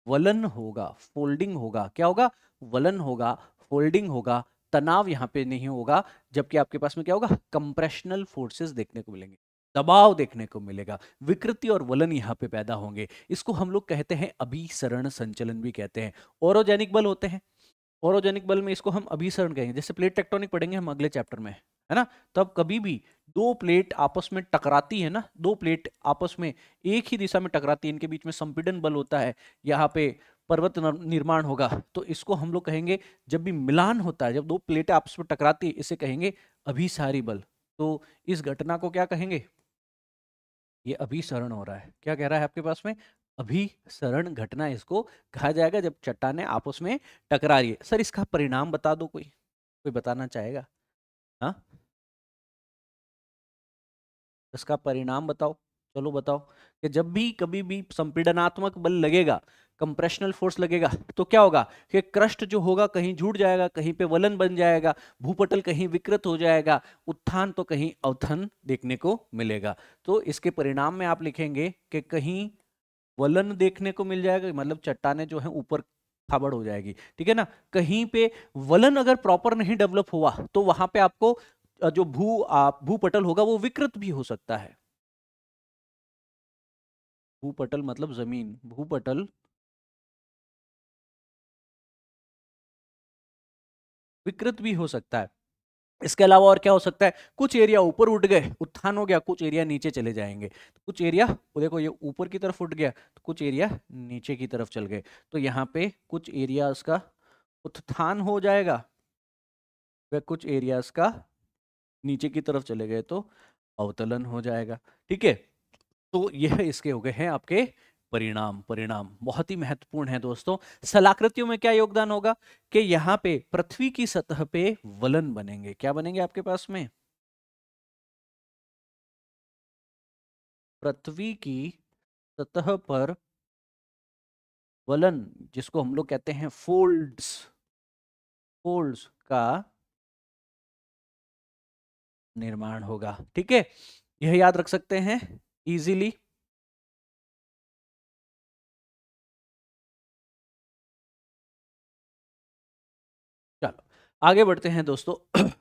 वलन होगा, फोल्डिंग होगा। क्या होगा, वलन होगा, फोल्डिंग होगा, तनाव यहाँ पे नहीं होगा। जबकि आपके पास में क्या होगा, कंप्रेशनल फोर्सेस देखने को मिलेंगे, दबाव देखने को मिलेगा, विकृति और वलन यहाँ पे पैदा होंगे। इसको हम लोग कहते हैं अभिसरण संचलन भी कहते हैं। ओरोजेनिक बल होते हैं, ओरोजेनिक बल में इसको हम अभिसरण कहेंगे। जैसे प्लेट टेक्टोनिक पढ़ेंगे हम अगले चैप्टर में, है ना। तब कभी भी दो प्लेट आपस में टकराती है ना, दो प्लेट आपस में एक ही दिशा में टकराती है, इनके बीच में संपीड़न बल होता है। यहाँ पे पर्वत निर्माण होगा, तो इसको हम लोग कहेंगे, जब भी मिलान होता है, जब दो प्लेटें आपस में टकराती है, इसे कहेंगे अभिसारी बल। तो इस घटना को क्या कहेंगे? ये अभिसरण हो रहा है। क्या कह रहा है आपके पास में? अभिसरण घटना इसको कहा जाएगा, जब चट्टानें आपस में टकरा रही है। सर इसका परिणाम बता दो, कोई कोई बताना चाहेगा? हाँ, इसका परिणाम बताओ। चलो बताओ। कि जब भी कभी भी संपीड़नात्मक बल लगेगा, कंप्रेशनल फोर्स लगेगा, तो क्या होगा कि क्रस्ट जो होगा कहीं जुड़ जाएगा, कहीं पे वलन बन जाएगा, भूपटल कहीं विकृत हो जाएगा, उत्थान तो कहीं अवथन देखने को मिलेगा। तो इसके परिणाम में आप लिखेंगे कि कहीं वलन देखने को मिल जाएगा, मतलब चट्टाने जो है ऊपर खाबड़ हो जाएगी, ठीक है ना। कहीं पे वलन अगर प्रॉपर नहीं डेवलप हुआ, तो वहां पे आपको जो भूपटल होगा वो विकृत भी हो सकता है। भूपटल मतलब जमीन, भूपटल विकृत भी हो सकता है। इसके अलावा और क्या हो सकता है? कुछ एरिया ऊपर उठ गए, उत्थान हो गया, कुछ एरिया नीचे चले जाएंगे। तो कुछ एरिया, देखो ये ऊपर की तरफ उठ गया, तो कुछ एरिया नीचे की तरफ चल गए। तो यहाँ पे कुछ एरियाज का उत्थान हो जाएगा, व कुछ एरियाज का नीचे की तरफ चले गए तो अवतलन हो जाएगा। ठीक है। तो यह इसके हो गए हैं आपके परिणाम। परिणाम बहुत ही महत्वपूर्ण है दोस्तों। स्थलाकृतियों में क्या योगदान होगा? कि यहाँ पे पृथ्वी की सतह पे वलन बनेंगे। क्या बनेंगे आपके पास में? पृथ्वी की सतह पर वलन, जिसको हम लोग कहते हैं फोल्ड्स, फोल्ड्स का निर्माण होगा। ठीक है, यह याद रख सकते हैं इजीली। चलो आगे बढ़ते हैं दोस्तों।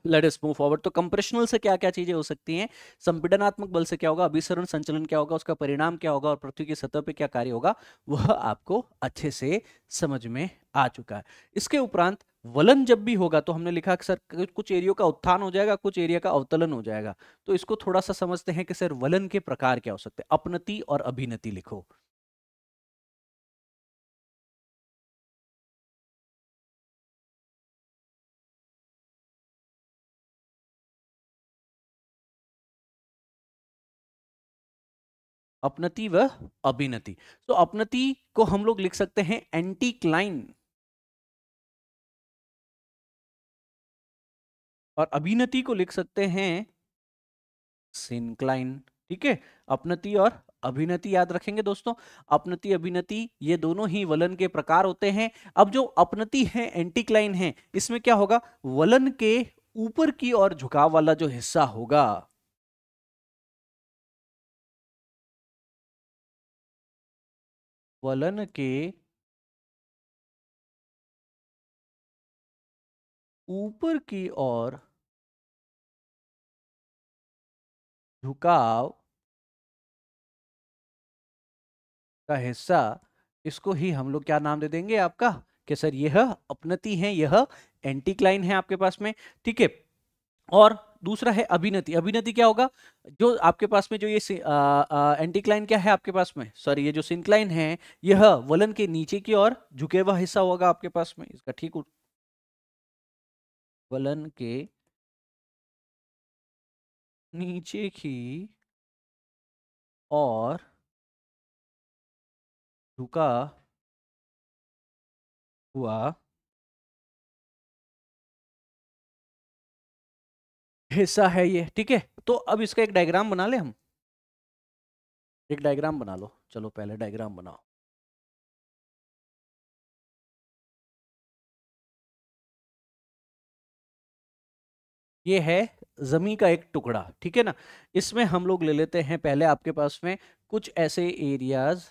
Let us move forward. तो कंप्रेशनल से क्या क्या चीजें हो सकती हैं? संपीड़नात्मक बल से क्या होगा? अभिसरण संचलन क्या होगा? उसका परिणाम क्या होगा? और पृथ्वी की सतह पे क्या कार्य होगा? वह आपको अच्छे से समझ में आ चुका है। इसके उपरांत वलन जब भी होगा, तो हमने लिखा कि सर कुछ एरिया का उत्थान हो जाएगा, कुछ एरिया का अवतलन हो जाएगा। तो इसको थोड़ा सा समझते हैं कि सर वलन के प्रकार क्या हो सकते हैं। अपनति और अभिनति लिखो। अपनति व अभिनति। तो अपनति को हम लोग लिख सकते हैं एंटीक्लाइन, और अभिनति को लिख सकते हैं सिंक्लाइन। ठीक है। अपनति और अभिनति याद रखेंगे दोस्तों। अपनति अभिनति ये दोनों ही वलन के प्रकार होते हैं। अब जो अपनति है, एंटीक्लाइन है, इसमें क्या होगा? वलन के ऊपर की ओर झुकाव वाला जो हिस्सा होगा, वलन के ऊपर की ओर झुकाव का हिस्सा, इसको ही हम लोग क्या नाम दे देंगे आपका? कि सर यह अपनति है, यह एंटीक्लाइन है आपके पास में। ठीक है। और दूसरा है अभिनति। अभिनति क्या होगा? जो आपके पास में जो ये एंटीक्लाइन क्या है आपके पास में? सॉरी, ये जो सिंक्लाइन है, यह वलन के नीचे की ओर झुके हुआ हिस्सा होगा आपके पास में। इसका ठीक वलन के नीचे की और झुका हुआ हिस्सा है ये। ठीक है। तो अब इसका एक डायग्राम बना ले हम। एक डायग्राम बना लो, चलो पहले डायग्राम बनाओ। ये है जमी का एक टुकड़ा, ठीक है ना। इसमें हम लोग ले लेते हैं पहले आपके पास में कुछ ऐसे एरियाज,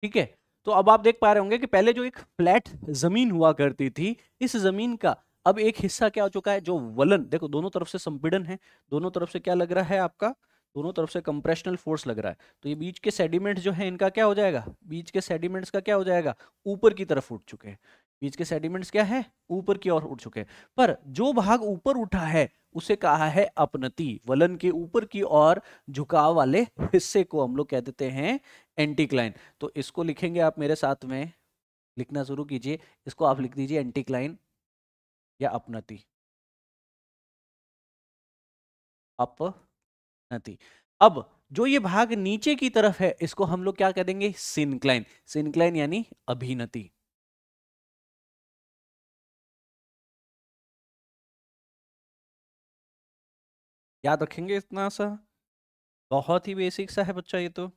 ठीक है। तो अब आप देख पा रहे होंगे कि पहले जो एक फ्लैट जमीन हुआ करती थी, इस जमीन का अब एक हिस्सा क्या हो चुका है, जो वलन, देखो दोनों तरफ से संपीड़न है, दोनों तरफ से क्या लग रहा है आपका, दोनों तरफ से कंप्रेशनल फोर्स लग रहा है, तो ये बीच के सेडिमेंट्स जो है इनका क्या हो जाएगा, बीच के सेडिमेंट्स का क्या हो जाएगा, ऊपर की तरफ उठ चुके हैं। बीच के सेडिमेंट्स क्या है, ऊपर की ओर उठ चुके हैं। पर जो भाग ऊपर उठा है उसे कहा है अपनति, वलन के ऊपर की ओर झुकाव वाले हिस्से को हम लोग कह देते हैं एंटीक्लाइन। तो इसको लिखेंगे आप मेरे साथ में, लिखना शुरू कीजिए, इसको आप लिख दीजिए एंटीक्लाइन या अपनति, अपनति। अब जो ये भाग नीचे की तरफ है इसको हम लोग क्या कह देंगे, सिनक्लाइन, सिनक्लाइन यानी अभिनति। याद रखेंगे इतना सा, बहुत ही बेसिक सा है बच्चा ये तो।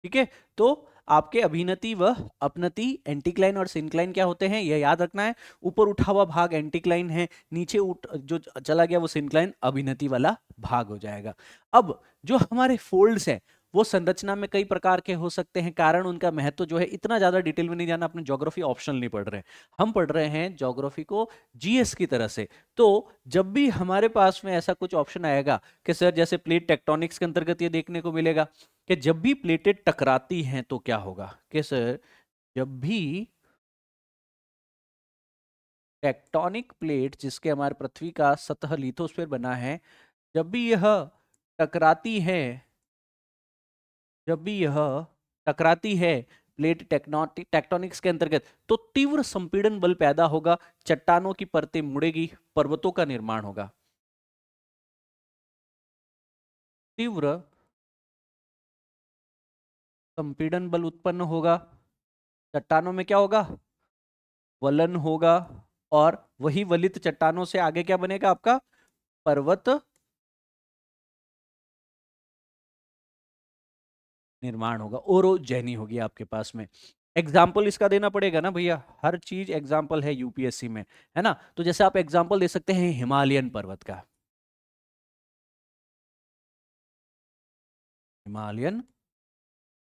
ठीक है। तो आपके अभिनति व अपनति, एंटीक्लाइन और सिनक्लाइन क्या होते हैं यह याद रखना है। ऊपर उठा हुआ भाग एंटीक्लाइन है, नीचे उठ जो चला गया वो सिनक्लाइन, अभिनति वाला भाग हो जाएगा। अब जो हमारे फोल्ड्स हैं वो संरचना में कई प्रकार के हो सकते हैं, कारण उनका महत्व जो है इतना ज्यादा डिटेल में नहीं जाना, अपने ज्योग्राफी ऑप्शनल नहीं पढ़ रहे हैं, हम पढ़ रहे हैं ज्योग्राफी को जीएस की तरह से। तो जब भी हमारे पास में ऐसा कुछ ऑप्शन आएगा कि सर जैसे प्लेट टेक्टोनिक्स के अंतर्गत ये देखने को मिलेगा कि जब भी प्लेटें टकराती हैं तो क्या होगा, कि सर जब भी टेक्टोनिक प्लेट, जिसके हमारे पृथ्वी का सतह लिथोस्फीयर बना है, जब भी यह टकराती है, जब भी यह टकराती है प्लेट टेक्टोनिक्स के अंतर्गत, तो तीव्र संपीड़न बल पैदा होगा, चट्टानों की परतें मुड़ेगी, पर्वतों का निर्माण होगा। तीव्र संपीड़न बल उत्पन्न होगा, चट्टानों में क्या होगा, वलन होगा, और वही वलित चट्टानों से आगे क्या बनेगा आपका, पर्वत निर्माण होगा, ओरोजैनी होगी आपके पास में। एग्जाम्पल इसका देना पड़ेगा ना भैया, हर चीज एग्जाम्पल है यूपीएससी में, है ना। तो जैसे आप एग्जाम्पल दे सकते हैं हिमालयन पर्वत का, हिमालयन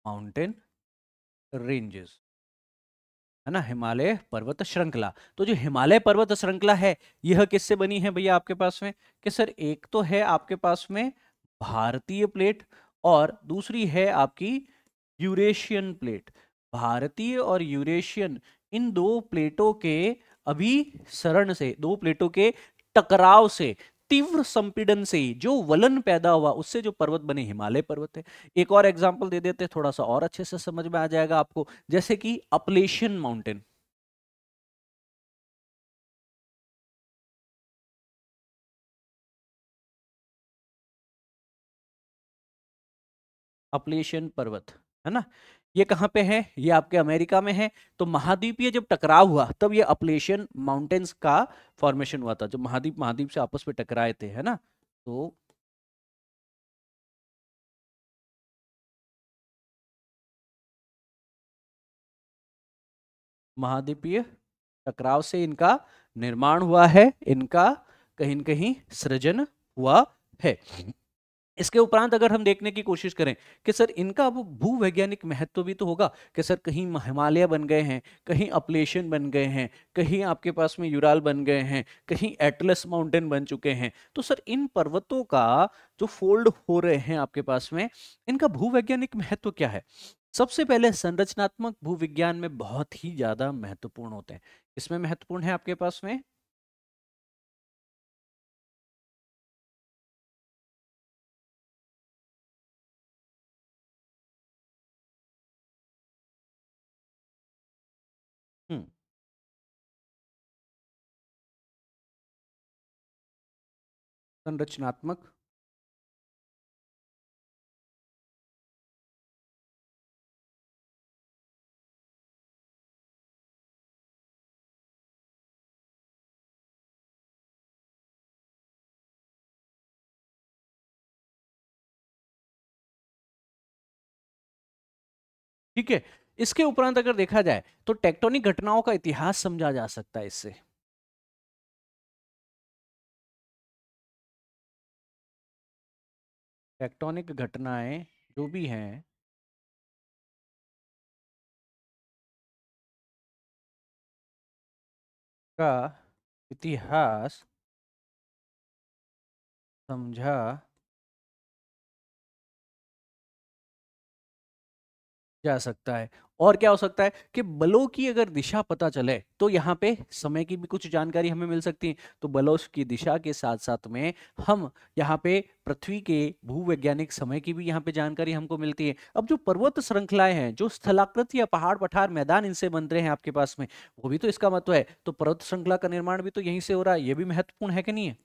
माउंटेन रेंजेस, है ना, हिमालय पर्वत श्रृंखला। तो जो हिमालय पर्वत श्रृंखला है यह किससे बनी है भैया आपके पास में, कि सर एक तो है आपके पास में भारतीय प्लेट, और दूसरी है आपकी यूरेशियन प्लेट। भारतीय और यूरेशियन, इन दो प्लेटों के अभिसरण से, दो प्लेटों के टकराव से, तीव्र संपीड़न से ही जो वलन पैदा हुआ उससे जो पर्वत बने हिमालय पर्वत है। एक और एग्जांपल दे देते हैं, थोड़ा सा और अच्छे से समझ में आ जाएगा आपको, जैसे कि अपलेशियन माउंटेन। अपलेशियन पर्वत, है ना, ये कहाँ पे है, ये आपके अमेरिका में है। तो महाद्वीपीय जब टकराव हुआ तब ये अपलेशियन माउंटेन्स का फॉर्मेशन हुआ था, जब महाद्वीप महाद्वीप से आपस में टकराए थे, है ना। तो महाद्वीपीय टकराव से इनका निर्माण हुआ है, इनका कहीं न कहीं सृजन हुआ है। इसके उपरांत अगर हम देखने की कोशिश करें कि सर इनका वो भूवैज्ञानिक महत्व भी तो होगा, कि सर कहीं हिमालय बन गए हैं, कहीं अपलेशियन बन गए हैं, कहीं आपके पास में यूराल बन गए हैं, कहीं एटलस माउंटेन बन चुके हैं। तो सर इन पर्वतों का जो फोल्ड हो रहे हैं आपके पास में, इनका भूवैज्ञानिक महत्व क्या है। सबसे पहले संरचनात्मक भूविज्ञान में बहुत ही ज्यादा महत्वपूर्ण होते हैं। इसमें महत्वपूर्ण है आपके पास में हम्म, संरचनात्मक, ठीक है। इसके उपरांत अगर देखा जाए तो टेक्टोनिक घटनाओं का इतिहास समझा जा सकता है इससे। टेक्टोनिक घटनाएं जो भी हैं का इतिहास समझा जा सकता है। और क्या हो सकता है कि बलों की अगर दिशा पता चले तो यहाँ पे समय की भी कुछ जानकारी हमें मिल सकती है। तो बलों की दिशा के साथ साथ में हम यहाँ पे पृथ्वी के भूवैज्ञानिक समय की भी यहाँ पे जानकारी हमको मिलती है। अब जो पर्वत श्रृंखलाएं हैं, जो स्थलाकृति या पहाड़ पठार मैदान इनसे बन रहे हैं आपके पास में, वो भी तो इसका महत्व है। तो पर्वत श्रृंखला का निर्माण भी तो यहीं से हो रहा है, ये भी महत्वपूर्ण है कि नहीं है?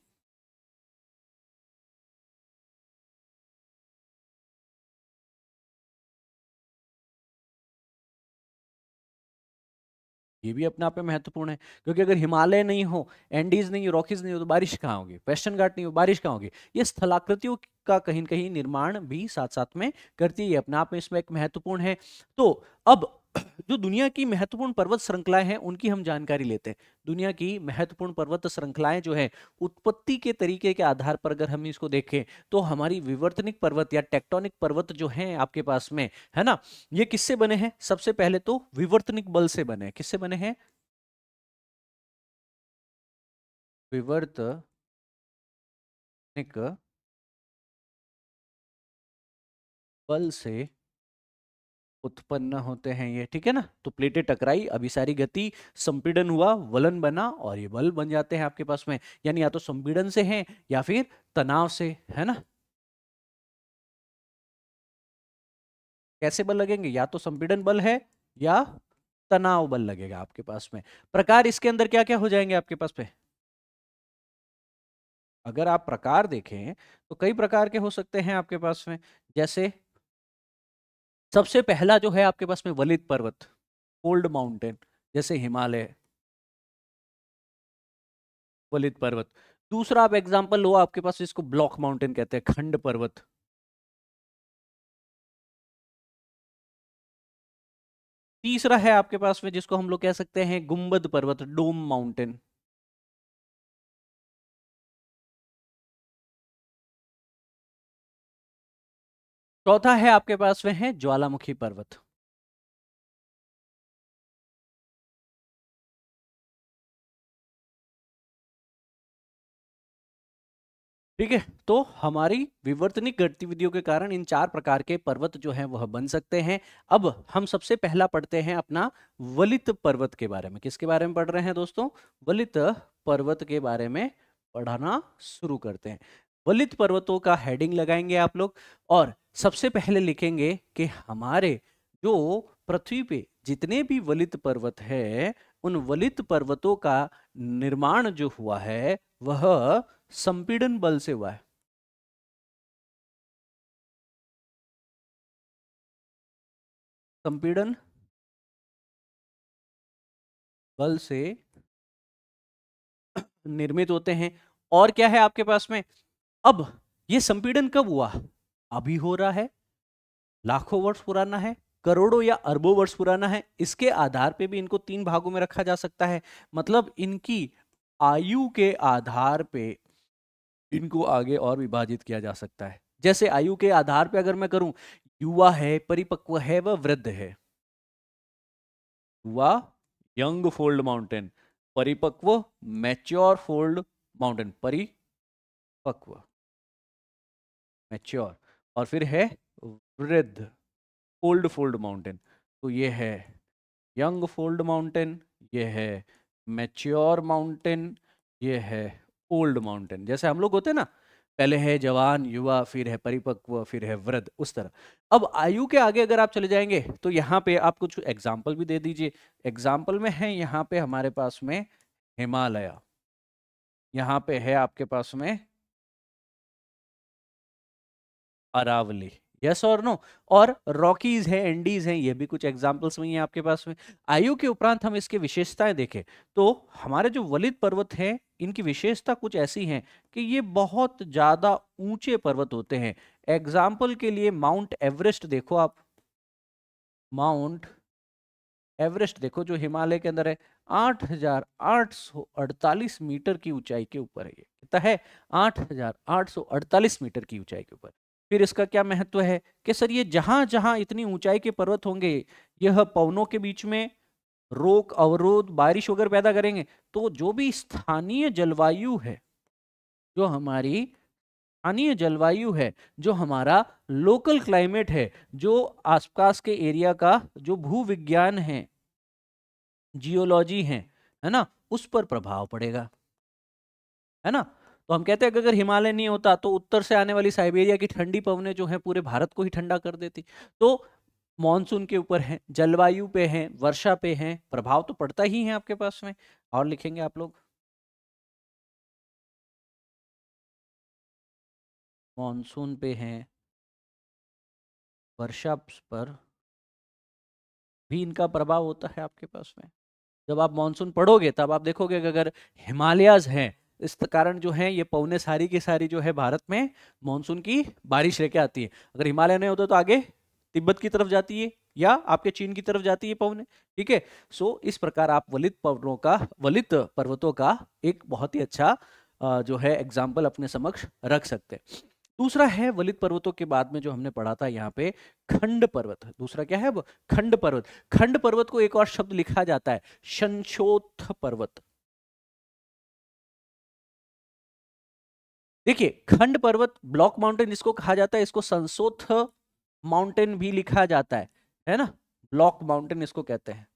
ये भी अपने आप में महत्वपूर्ण है, क्योंकि अगर हिमालय नहीं हो, एंडीज नहीं हो, रॉकीज नहीं हो, तो बारिश कहाँ होगी? वेस्टर्न घाट नहीं हो, बारिश कहाँ होगी? ये स्थलाकृतियों का कहीं न कहीं निर्माण भी साथ साथ में करती है, अपने आप में इसमें एक महत्वपूर्ण है। तो अब जो दुनिया की महत्वपूर्ण पर्वत श्रृंखलाएं हैं उनकी हम जानकारी लेते हैं। दुनिया की महत्वपूर्ण पर्वत श्रृंखलाएं जो है, उत्पत्ति के तरीके के आधार पर अगर हम इसको देखें तो हमारी विवर्तनिक पर्वत या टेक्टोनिक पर्वत जो हैं आपके पास में, है ना, ये किससे बने हैं? सबसे पहले तो विवर्तनिक बल से बने हैं। किससे बने हैं? विवर्तनिक बल से उत्पन्न होते हैं ये, ठीक है ना। तो प्लेटें टकराई, अभिसारी गति, संपीड़न हुआ, वलन बना, और ये बल बन जाते हैं आपके पास में। यानी या तो संपीड़न से है या फिर तनाव से, है ना। कैसे बल लगेंगे? या तो संपीड़न बल है या तनाव बल लगेगा आपके पास में। प्रकार इसके अंदर क्या क्या हो जाएंगे आपके पास में? अगर आप प्रकार देखें तो कई प्रकार के हो सकते हैं आपके पास में। जैसे सबसे पहला जो है आपके पास में वलित पर्वत, कोल्ड माउंटेन, जैसे हिमालय, वलित पर्वत। दूसरा आप एग्जांपल लो, आपके पास इसको ब्लॉक माउंटेन कहते हैं, खंड पर्वत। तीसरा है आपके पास में जिसको हम लोग कह सकते हैं गुंबद पर्वत, डोम माउंटेन। चौथा है आपके पास में है ज्वालामुखी पर्वत। ठीक है, तो हमारी विवर्तनिक गतिविधियों के कारण इन चार प्रकार के पर्वत जो हैं वह बन सकते हैं। अब हम सबसे पहला पढ़ते हैं अपना वलित पर्वत के बारे में। किसके बारे में पढ़ रहे हैं दोस्तों? वलित पर्वत के बारे में पढ़ाना शुरू करते हैं। वलित पर्वतों का हेडिंग लगाएंगे आप लोग, और सबसे पहले लिखेंगे कि हमारे जो पृथ्वी पे जितने भी वलित पर्वत है, उन वलित पर्वतों का निर्माण जो हुआ है वह संपीड़न बल से हुआ है। संपीड़न बल से निर्मित होते हैं। और क्या है आपके पास में? अब ये संपीड़न कब हुआ? अभी हो रहा है, लाखों वर्ष पुराना है, करोड़ों या अरबों वर्ष पुराना है? इसके आधार पे भी इनको तीन भागों में रखा जा सकता है। मतलब इनकी आयु के आधार पे इनको आगे और विभाजित किया जा सकता है। जैसे आयु के आधार पे अगर मैं करूं, युवा है, परिपक्व है, वह वृद्ध है। युवा यंग फोल्ड माउंटेन, परिपक्व मैच्योर फोल्ड माउंटेन, परिपक्व मैच्योर, और फिर है वृद्ध ओल्ड फोल्ड माउंटेन। तो ये है यंग फोल्ड माउंटेन, ये है मैच्योर माउंटेन, ये है ओल्ड माउंटेन। जैसे हम लोग होते हैं ना, पहले है जवान, युवा, फिर है परिपक्व, फिर है वृद्ध, उस तरह। अब आयु के आगे अगर आप चले जाएंगे तो यहाँ पे आप कुछ एग्जाम्पल भी दे दीजिए। एग्जाम्पल में है यहाँ पे हमारे पास में हिमालय, यहाँ पे है आपके पास में अरावली, यस और नो, और रॉकीज है, एंडीज हैं, ये भी कुछ एग्जांपल्स में ही है आपके पास में। आयु के उपरांत हम इसके विशेषताएं देखें तो हमारे जो वलित पर्वत हैं इनकी विशेषता कुछ ऐसी है कि ये बहुत ज्यादा ऊंचे पर्वत होते हैं। एग्जाम्पल के लिए माउंट एवरेस्ट देखो आप, माउंट एवरेस्ट देखो जो हिमालय के अंदर है, 8,848 मीटर की ऊंचाई के ऊपर है। ये कितना है? 8,848 मीटर की ऊंचाई के ऊपर। फिर इसका क्या महत्व है कि सर ये जहां जहां इतनी ऊंचाई के पर्वत होंगे, यह पवनों के बीच में रोक अवरोध बारिश वगैरह पैदा करेंगे। तो जो भी स्थानीय जलवायु है, जो हमारी स्थानीय जलवायु है, जो हमारा लोकल क्लाइमेट है, जो आसपास के एरिया का जो भूविज्ञान है, जियोलॉजी है ना, उस पर प्रभाव पड़ेगा, है ना। तो हम कहते हैं कि अगर हिमालय नहीं होता तो उत्तर से आने वाली साइबेरिया की ठंडी पवनें जो है पूरे भारत को ही ठंडा कर देती। तो मॉनसून के ऊपर है, जलवायु पे है, वर्षा पे है, प्रभाव तो पड़ता ही है आपके पास में। और लिखेंगे आप लोग, मॉनसून पे है, वर्षा पर भी इनका प्रभाव होता है आपके पास में। जब आप मानसून पढ़ोगे तब आप देखोगे कि अगर हिमालयाज हैं, इस कारण जो है ये पवने सारी की सारी जो है भारत में मानसून की बारिश लेके आती है। अगर हिमालय नहीं होता तो आगे तिब्बत की तरफ जाती है या आपके चीन की तरफ जाती है पवने। ठीक है। सो इस प्रकार आप वलित पर्वतों का एक बहुत ही अच्छा जो है एग्जाम्पल अपने समक्ष रख सकते हैं। दूसरा है वलित पर्वतों के बाद में जो हमने पढ़ा था यहाँ पे खंड पर्वत। दूसरा क्या है वो? खंड पर्वत। खंड पर्वत को एक और शब्द लिखा जाता है संशोथ पर्वत। देखिए खंड पर्वत, ब्लॉक माउंटेन इसको कहा जाता है, इसको संशोथ माउंटेन भी लिखा जाता है ना। ब्लॉक माउंटेन इसको कहते हैं।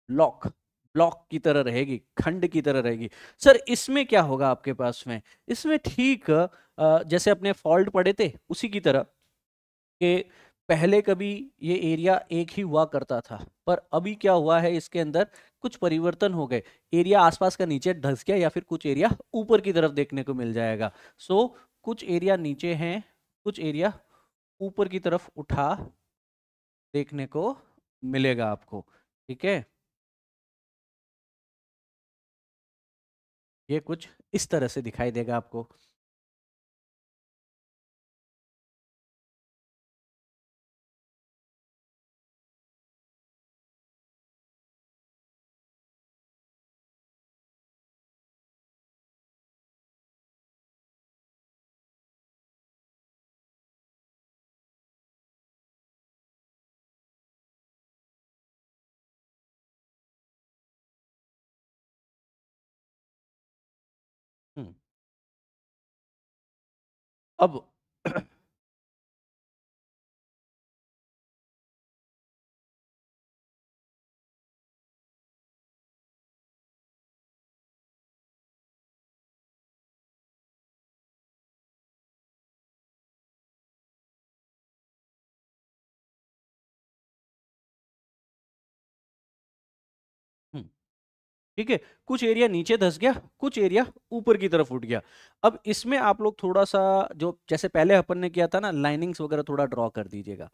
ब्लॉक, ब्लॉक की तरह रहेगी, खंड की तरह रहेगी। सर इसमें क्या होगा आपके पास में? इसमें ठीक जैसे अपने फॉल्ट पढ़े थे उसी की तरह कि पहले कभी ये एरिया एक ही हुआ करता था, पर अभी क्या हुआ है इसके अंदर कुछ परिवर्तन हो गए। एरिया आसपास का नीचे धंस गया या फिर कुछ एरिया ऊपर की तरफ देखने को मिल जाएगा। सो कुछ एरिया नीचे हैं, कुछ एरिया ऊपर की तरफ उठा देखने को मिलेगा आपको। ठीक है, ये कुछ इस तरह से दिखाई देगा आपको। हम्म, अब हम्म, ठीक है, कुछ एरिया नीचे धंस गया, कुछ एरिया ऊपर की तरफ उठ गया। अब इसमें आप लोग थोड़ा सा जो जैसे पहले अपन ने किया था ना, लाइनिंग्स वगैरह थोड़ा ड्रॉ कर दीजिएगा।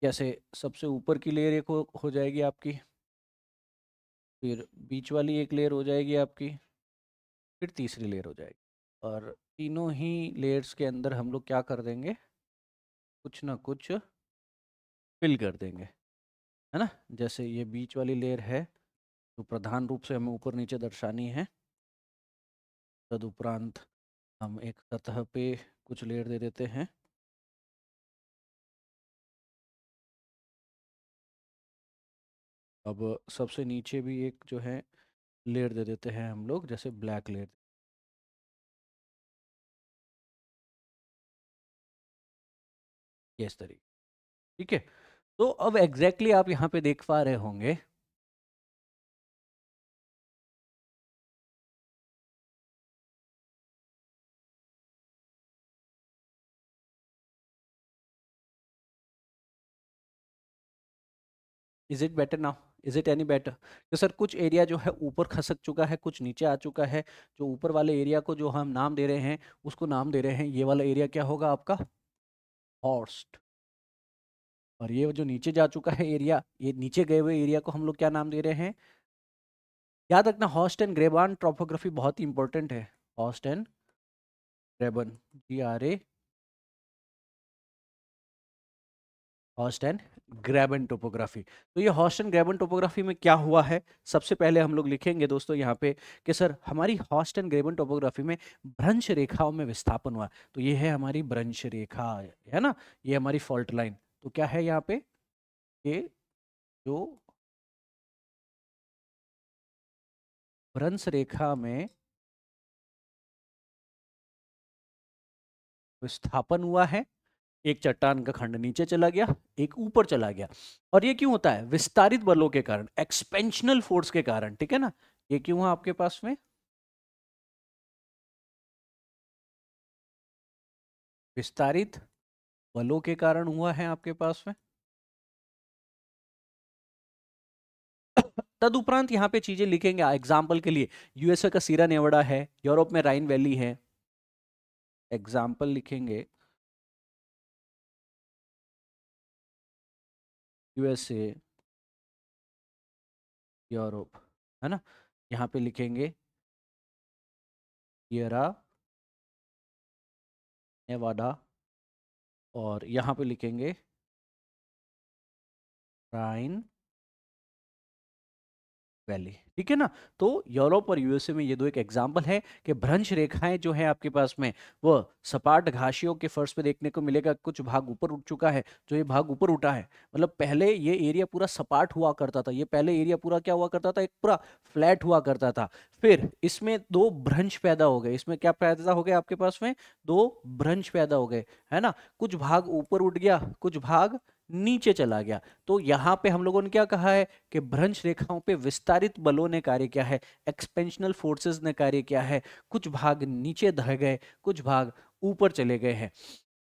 जैसे सबसे ऊपर की लेयर एक हो जाएगी आपकी, फिर बीच वाली एक लेयर हो जाएगी आपकी, फिर तीसरी लेयर हो जाएगी। और तीनों ही लेयर्स के अंदर हम लोग क्या कर देंगे, कुछ ना कुछ फिल कर देंगे, है ना। जैसे ये बीच वाली लेयर है जो प्रधान रूप से हमें ऊपर नीचे दर्शानी है। तदुपरांत हम एक सतह पे कुछ लेयर दे देते हैं। अब सबसे नीचे भी एक जो है लेयर दे देते हैं हम लोग, जैसे ब्लैक लेयर। इस तरीके, ठीक है। तो अब एग्जैक्टली आप यहाँ पे देख पा रहे होंगे, is it better now? Is it any better? तो सर कुछ एरिया जो है ऊपर खसक चुका है, कुछ नीचे आ चुका है। जो ऊपर वाले एरिया को जो हम नाम दे रहे हैं, उसको नाम दे रहे हैं, ये वाला एरिया क्या होगा आपका? हॉर्स्ट। और ये जो नीचे जा चुका है एरिया, ये नीचे गए हुए एरिया को हम लोग क्या नाम दे रहे हैं? याद रखना, हॉस्ट एंड ग्रेबान ट्रोपोग्राफी बहुत ही इंपॉर्टेंट है। Host and ग्रेबन, GRA, host and ग्रेबन topography. तो ये हॉस्ट एंड ग्रेबन टोपोग्राफी में क्या हुआ है, सबसे पहले हम लोग लिखेंगे दोस्तों यहाँ पे कि सर हमारी हॉस्ट एंड ग्रेबन टोपोग्राफी में भ्रंश रेखाओं में विस्थापन हुआ। तो ये है हमारी भ्रंश रेखा, है ना, ये हमारी फॉल्ट लाइन। तो क्या है यहाँ पे, ये जो भ्रंश रेखा में विस्थापन हुआ है, एक चट्टान का खंड नीचे चला गया, एक ऊपर चला गया। और ये क्यों होता है, विस्तारित बलों के कारण, एक्सपेंशनल फोर्स के कारण, ठीक है ना। ये क्यों है आपके पास में, विस्तारित बलों के कारण हुआ है आपके पास में। तदुपरांत यहाँ पे चीजें लिखेंगे एग्जाम्पल के लिए, यूएसए का सीरा नेवाडा है, यूरोप में राइन वैली है, एग्जाम्पल लिखेंगे यूएसए, यूरोप, है ना। यहाँ पे लिखेंगे सियरा नेवाडा, और यहाँ पे लिखेंगे राइन वैली, ठीक है ना। तो यूरोप और यूएसए में ये दो एक एग्जाम्पल है कि भ्रंश रेखाएं जो है आपके पास में, वो सपाट घासियों के फर्श पे देखने को मिलेगा, कुछ भाग ऊपर उठ चुका है। जो ये भाग ऊपर उठा है, मतलब पहले ये एरिया पूरा सपाट हुआ करता था, ये पहले एरिया पूरा क्या हुआ करता था, एक पूरा फ्लैट हुआ करता था। फिर इसमें दो भ्रंश पैदा हो गए, इसमें क्या पैदा हो गए आपके पास में, दो भ्रंश पैदा हो गए, है ना। कुछ भाग ऊपर उठ गया, कुछ भाग नीचे चला गया। तो यहाँ पे हम लोगों ने क्या कहा है कि भ्रंश रेखाओं पे विस्तारित बलों ने कार्य किया है, एक्सपेंशनल फोर्सेस ने कार्य किया है, कुछ भाग नीचे ढह गए, कुछ भाग ऊपर चले गए हैं।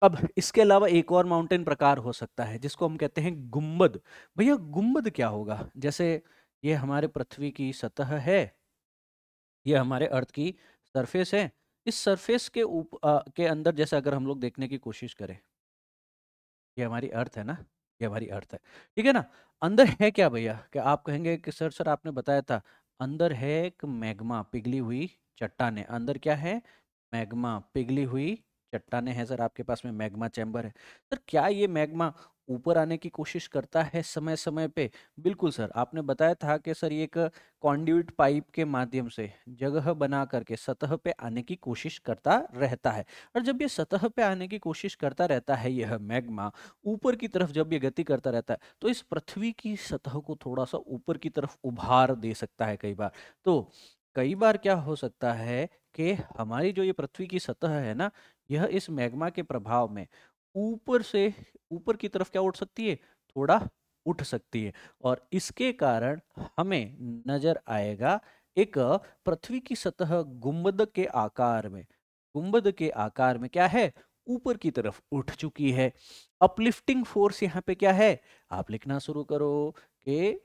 अब इसके अलावा एक और माउंटेन प्रकार हो सकता है जिसको हम कहते हैं गुम्बद। भैया गुम्बद क्या होगा, जैसे ये हमारे पृथ्वी की सतह है, ये हमारे अर्थ की सरफेस है, इस सरफेस के के अंदर जैसे अगर हम लोग देखने की कोशिश करें, ये हमारी अर्थ है ना, ये हमारी अर्थ है, ठीक है ना। अंदर है क्या भैया, क्या आप कहेंगे कि सर सर आपने बताया था अंदर है एक मैग्मा, पिघली हुई चट्टाने, अंदर क्या है, मैग्मा, पिघली हुई चट्टाने हैं सर, आपके पास में मैग्मा चैम्बर है। सर क्या ये मैग्मा ऊपर आने की कोशिश करता है समय समय पे, बिल्कुल सर, आपने बताया था कि सर ये एक कॉन्ड्यूइट पाइप के माध्यम से जगह बना करके सतह पे आने की कोशिश करता रहता है। और जब ये सतह पे आने की कोशिश करता रहता है, यह मैग्मा ऊपर की तरफ जब ये गति करता रहता है, तो इस पृथ्वी की सतह को थोड़ा सा ऊपर की तरफ उभार दे सकता है कई बार। तो कई बार क्या हो सकता है कि हमारी जो ये पृथ्वी की सतह है ना, यह इस मैग्मा के प्रभाव में ऊपर से ऊपर की तरफ क्या उठ सकती है, थोड़ा उठ सकती है। और इसके कारण हमें नजर आएगा एक पृथ्वी की सतह गुंबद के आकार में, गुंबद के आकार में क्या है, ऊपर की तरफ उठ चुकी है। अपलिफ्टिंग फोर्स यहाँ पे क्या है, आप लिखना शुरू करो कि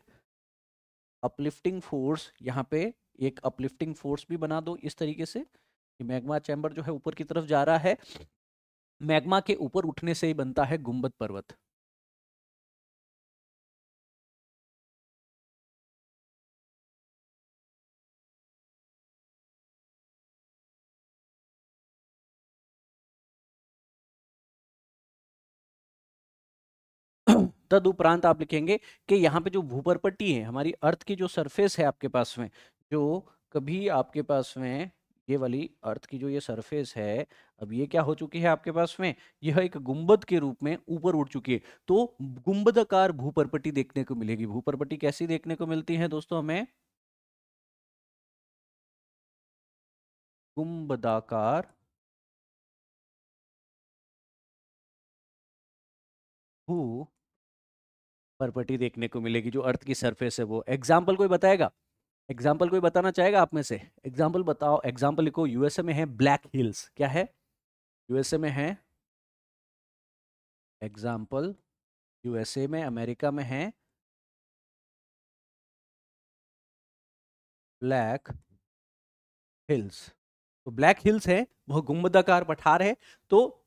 अपलिफ्टिंग फोर्स, यहाँ पे एक अपलिफ्टिंग फोर्स भी बना दो इस तरीके से कि मैग्मा चैम्बर जो है ऊपर की तरफ जा रहा है, मैग्मा के ऊपर उठने से ही बनता है गुंबद पर्वत। तदुपरांत आप लिखेंगे कि यहाँ पे जो भूपर्पट्टी है, हमारी अर्थ की जो सरफेस है आपके पास में, जो कभी आपके पास में ये वाली अर्थ की जो ये सरफेस है, अब ये क्या हो चुकी है आपके पास में, यह एक गुंबद के रूप में ऊपर उठ चुकी है। तो गुंबदाकार भूपर्पट्टी देखने को मिलेगी। भूपर्पट्टी कैसी देखने को मिलती है दोस्तों हमें, गुंबदाकार भू पर्पटी देखने को मिलेगी, जो अर्थ की सरफेस है वो। एग्जाम्पल कोई बताएगा, एग्जाम्पल कोई बताना चाहेगा आप में से, एग्जाम्पल बताओ, एग्जाम्पल लिखो। यूएसए में है ब्लैक हिल्स, क्या है, यूएसए में है, एग्जाम्पल यूएसए में, अमेरिका में है ब्लैक हिल्स। तो ब्लैक हिल्स है, वह गुंबदाकार पठार है। तो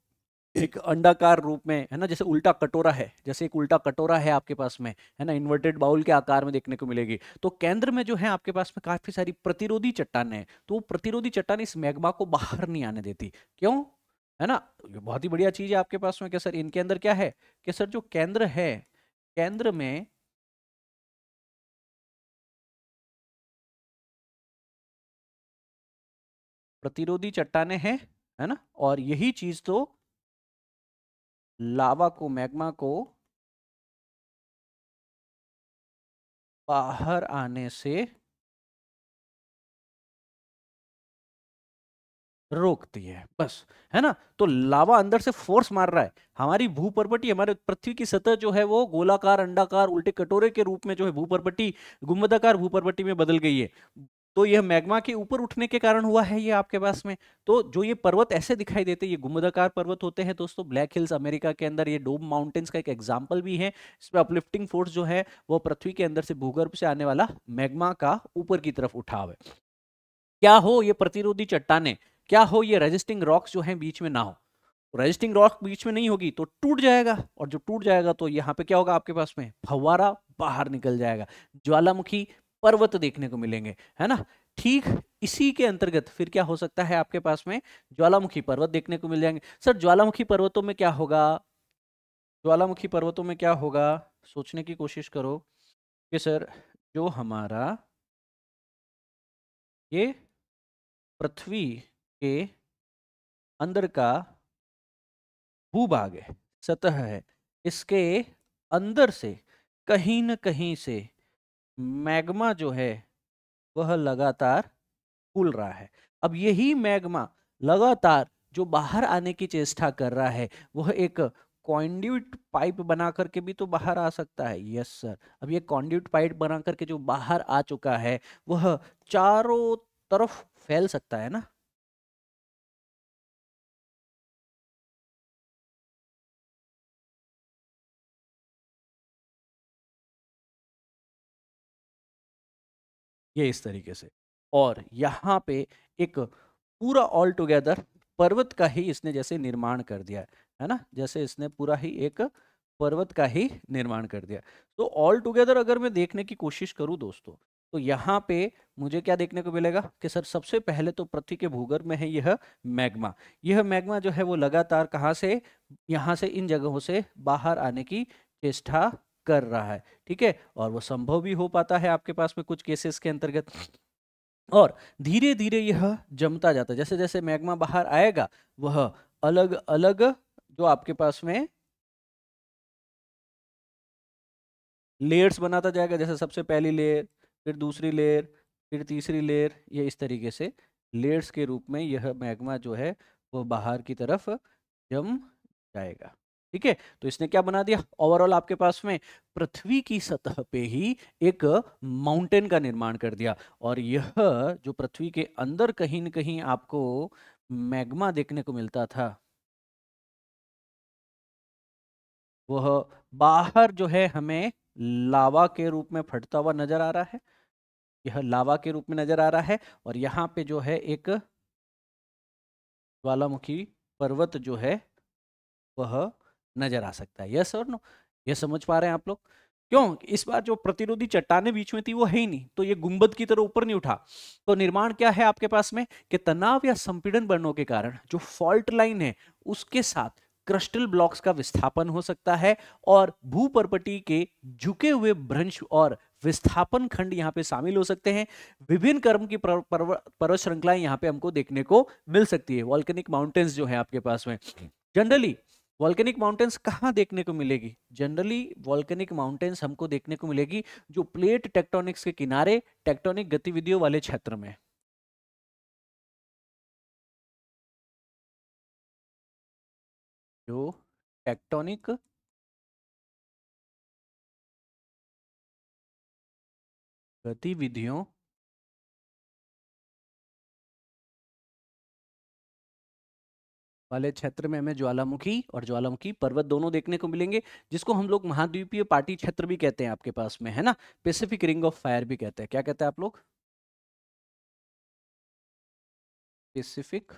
एक अंडाकार रूप में, है ना, जैसे उल्टा कटोरा है, जैसे एक उल्टा कटोरा है आपके पास में, है ना, इन्वर्टेड बाउल के आकार में देखने को मिलेगी। तो केंद्र में जो है आपके पास में काफी सारी प्रतिरोधी चट्टानें हैं। तो वो प्रतिरोधी चट्टान इस मैग्मा को बाहर नहीं आने देती, क्यों, है ना। ये बहुत ही बढ़िया चीज है आपके पास में कि सर इनके अंदर क्या है, कि सर जो केंद्र है, केंद्र में प्रतिरोधी चट्टाने हैं, है ना, और यही चीज तो लावा को, मैग्मा को बाहर आने से रोकती है, बस। है ना, तो लावा अंदर से फोर्स मार रहा है। हमारी भूपर्वटी, हमारे पृथ्वी की सतह जो है वो गोलाकार, अंडाकार, उल्टे कटोरे के रूप में जो है भूपर्वटी, गुंबदाकार भूपर्वटी में बदल गई है। तो यह मैग्मा के ऊपर उठने के कारण हुआ है ये आपके पास में। तो जो ये पर्वत ऐसे दिखाई देते हैं, ये गुंबदाकार पर्वत होते हैं दोस्तों। ब्लैक हिल्स अमेरिका के अंदर, ये डोम माउंटेन्स का एक एग्जाम्पल भी है। इसमें अपलिफ्टिंग फोर्स जो है वो पृथ्वी के अंदर से, भूगर्भ से आने वाला मैग्मा का ऊपर की तरफ उठाव है। क्या हो ये प्रतिरोधी चट्टाने, क्या हो ये रेजिस्टिंग रॉक्स जो है बीच में ना हो। रेजिस्टिंग रॉक बीच में नहीं होगी तो टूट जाएगा, और जब टूट जाएगा तो यहाँ पे क्या होगा आपके पास में, फव्वारा बाहर निकल जाएगा, ज्वालामुखी पर्वत देखने को मिलेंगे, है ना। ठीक इसी के अंतर्गत फिर क्या हो सकता है आपके पास में, ज्वालामुखी पर्वत देखने को मिल जाएंगे। सर ज्वालामुखी पर्वतों में क्या होगा, ज्वालामुखी पर्वतों में क्या होगा, सोचने की कोशिश करो कि सर जो हमारा ये पृथ्वी के अंदर का भूभाग है, सतह है, इसके अंदर से कहीं न कहीं से मैग्मा जो है वह लगातार फूल रहा है। अब यही मैग्मा लगातार जो बाहर आने की चेष्टा कर रहा है, वह एक कॉन्ड्यूट पाइप बना करके भी तो बाहर आ सकता है। यस सर, अब ये कॉन्ड्यूट पाइप बना करके जो बाहर आ चुका है वह चारों तरफ फैल सकता है ना। ये इस तरीके से, और यहाँ पे एक पूरा ऑल टुगेदर पर्वत का ही इसने जैसे निर्माण कर दिया है ना, जैसे इसने पूरा ही एक पर्वत का ही निर्माण कर दिया। तो ऑल टुगेदर अगर मैं देखने की कोशिश करूं दोस्तों, तो यहाँ पे मुझे क्या देखने को मिलेगा कि सर सबसे पहले तो पृथ्वी के भूगर्भ में है यह मैग्मा। यह मैग्मा जो है वो लगातार कहाँ से, यहाँ से, इन जगहों से बाहर आने की चेष्टा कर रहा है। ठीक है, और वो संभव भी हो पाता है आपके पास में कुछ केसेस के अंतर्गत। और धीरे धीरे यह जमता जाता है, जैसे जैसे मैग्मा बाहर आएगा वह अलग अलग जो आपके पास में लेयर्स बनाता जाएगा, जैसे सबसे पहली लेयर, फिर दूसरी लेयर, फिर तीसरी लेयर, ये इस तरीके से लेयर्स के रूप में यह मैग्मा जो है वो बाहर की तरफ जम जाएगा। ठीक है, तो इसने क्या बना दिया, ओवरऑल आपके पास में पृथ्वी की सतह पे ही एक माउंटेन का निर्माण कर दिया। और यह जो पृथ्वी के अंदर कहीं न कहीं आपको मैग्मा देखने को मिलता था, वह बाहर जो है हमें लावा के रूप में फटता हुआ नजर आ रहा है। यह लावा के रूप में नजर आ रहा है, और यहाँ पे जो है एक ज्वालामुखी पर्वत जो है वह नजर आ सकता है। यस और नो, ये समझ पा रहे हैं आप लोग। क्यों, इस बार जो प्रतिरोधी चट्टाने बीच में थी वो है ही नहीं, तो ये गुंबद की तरह ऊपर नहीं उठा। तो निर्माण क्या है आपके पास में कि तनाव या संपीड़न बढ़ने के कारण जो फॉल्ट लाइन है उसके साथ क्रिस्टल ब्लॉक्स का विस्थापन हो सकता है, और भूपर्वती के झुके हुए भ्रंश और विस्थापन खंड यहाँ पे शामिल हो सकते हैं। विभिन्न क्रम की पर्वत श्रृंखलाएं यहाँ पे हमको देखने को मिल सकती है। वॉल्केनिक माउंटेन्स जो है आपके पास में, जनरली वॉल्केनिक माउंटेन्स कहाँ देखने को मिलेगी, जनरली वॉल्केनिक माउंटेन्स हमको देखने को मिलेगी जो प्लेट टेक्टोनिक्स के किनारे टेक्टोनिक गतिविधियों वाले क्षेत्र में। जो टेक्टोनिक गतिविधियों वाले क्षेत्र में हमें ज्वालामुखी और ज्वालामुखी पर्वत दोनों देखने को मिलेंगे, जिसको हम लोग महाद्वीपीय पाटी क्षेत्र भी कहते हैं आपके पास में, है ना। पैसिफिक रिंग ऑफ फायर भी कहते हैं। क्या कहते हैं आप लोग, पैसिफिक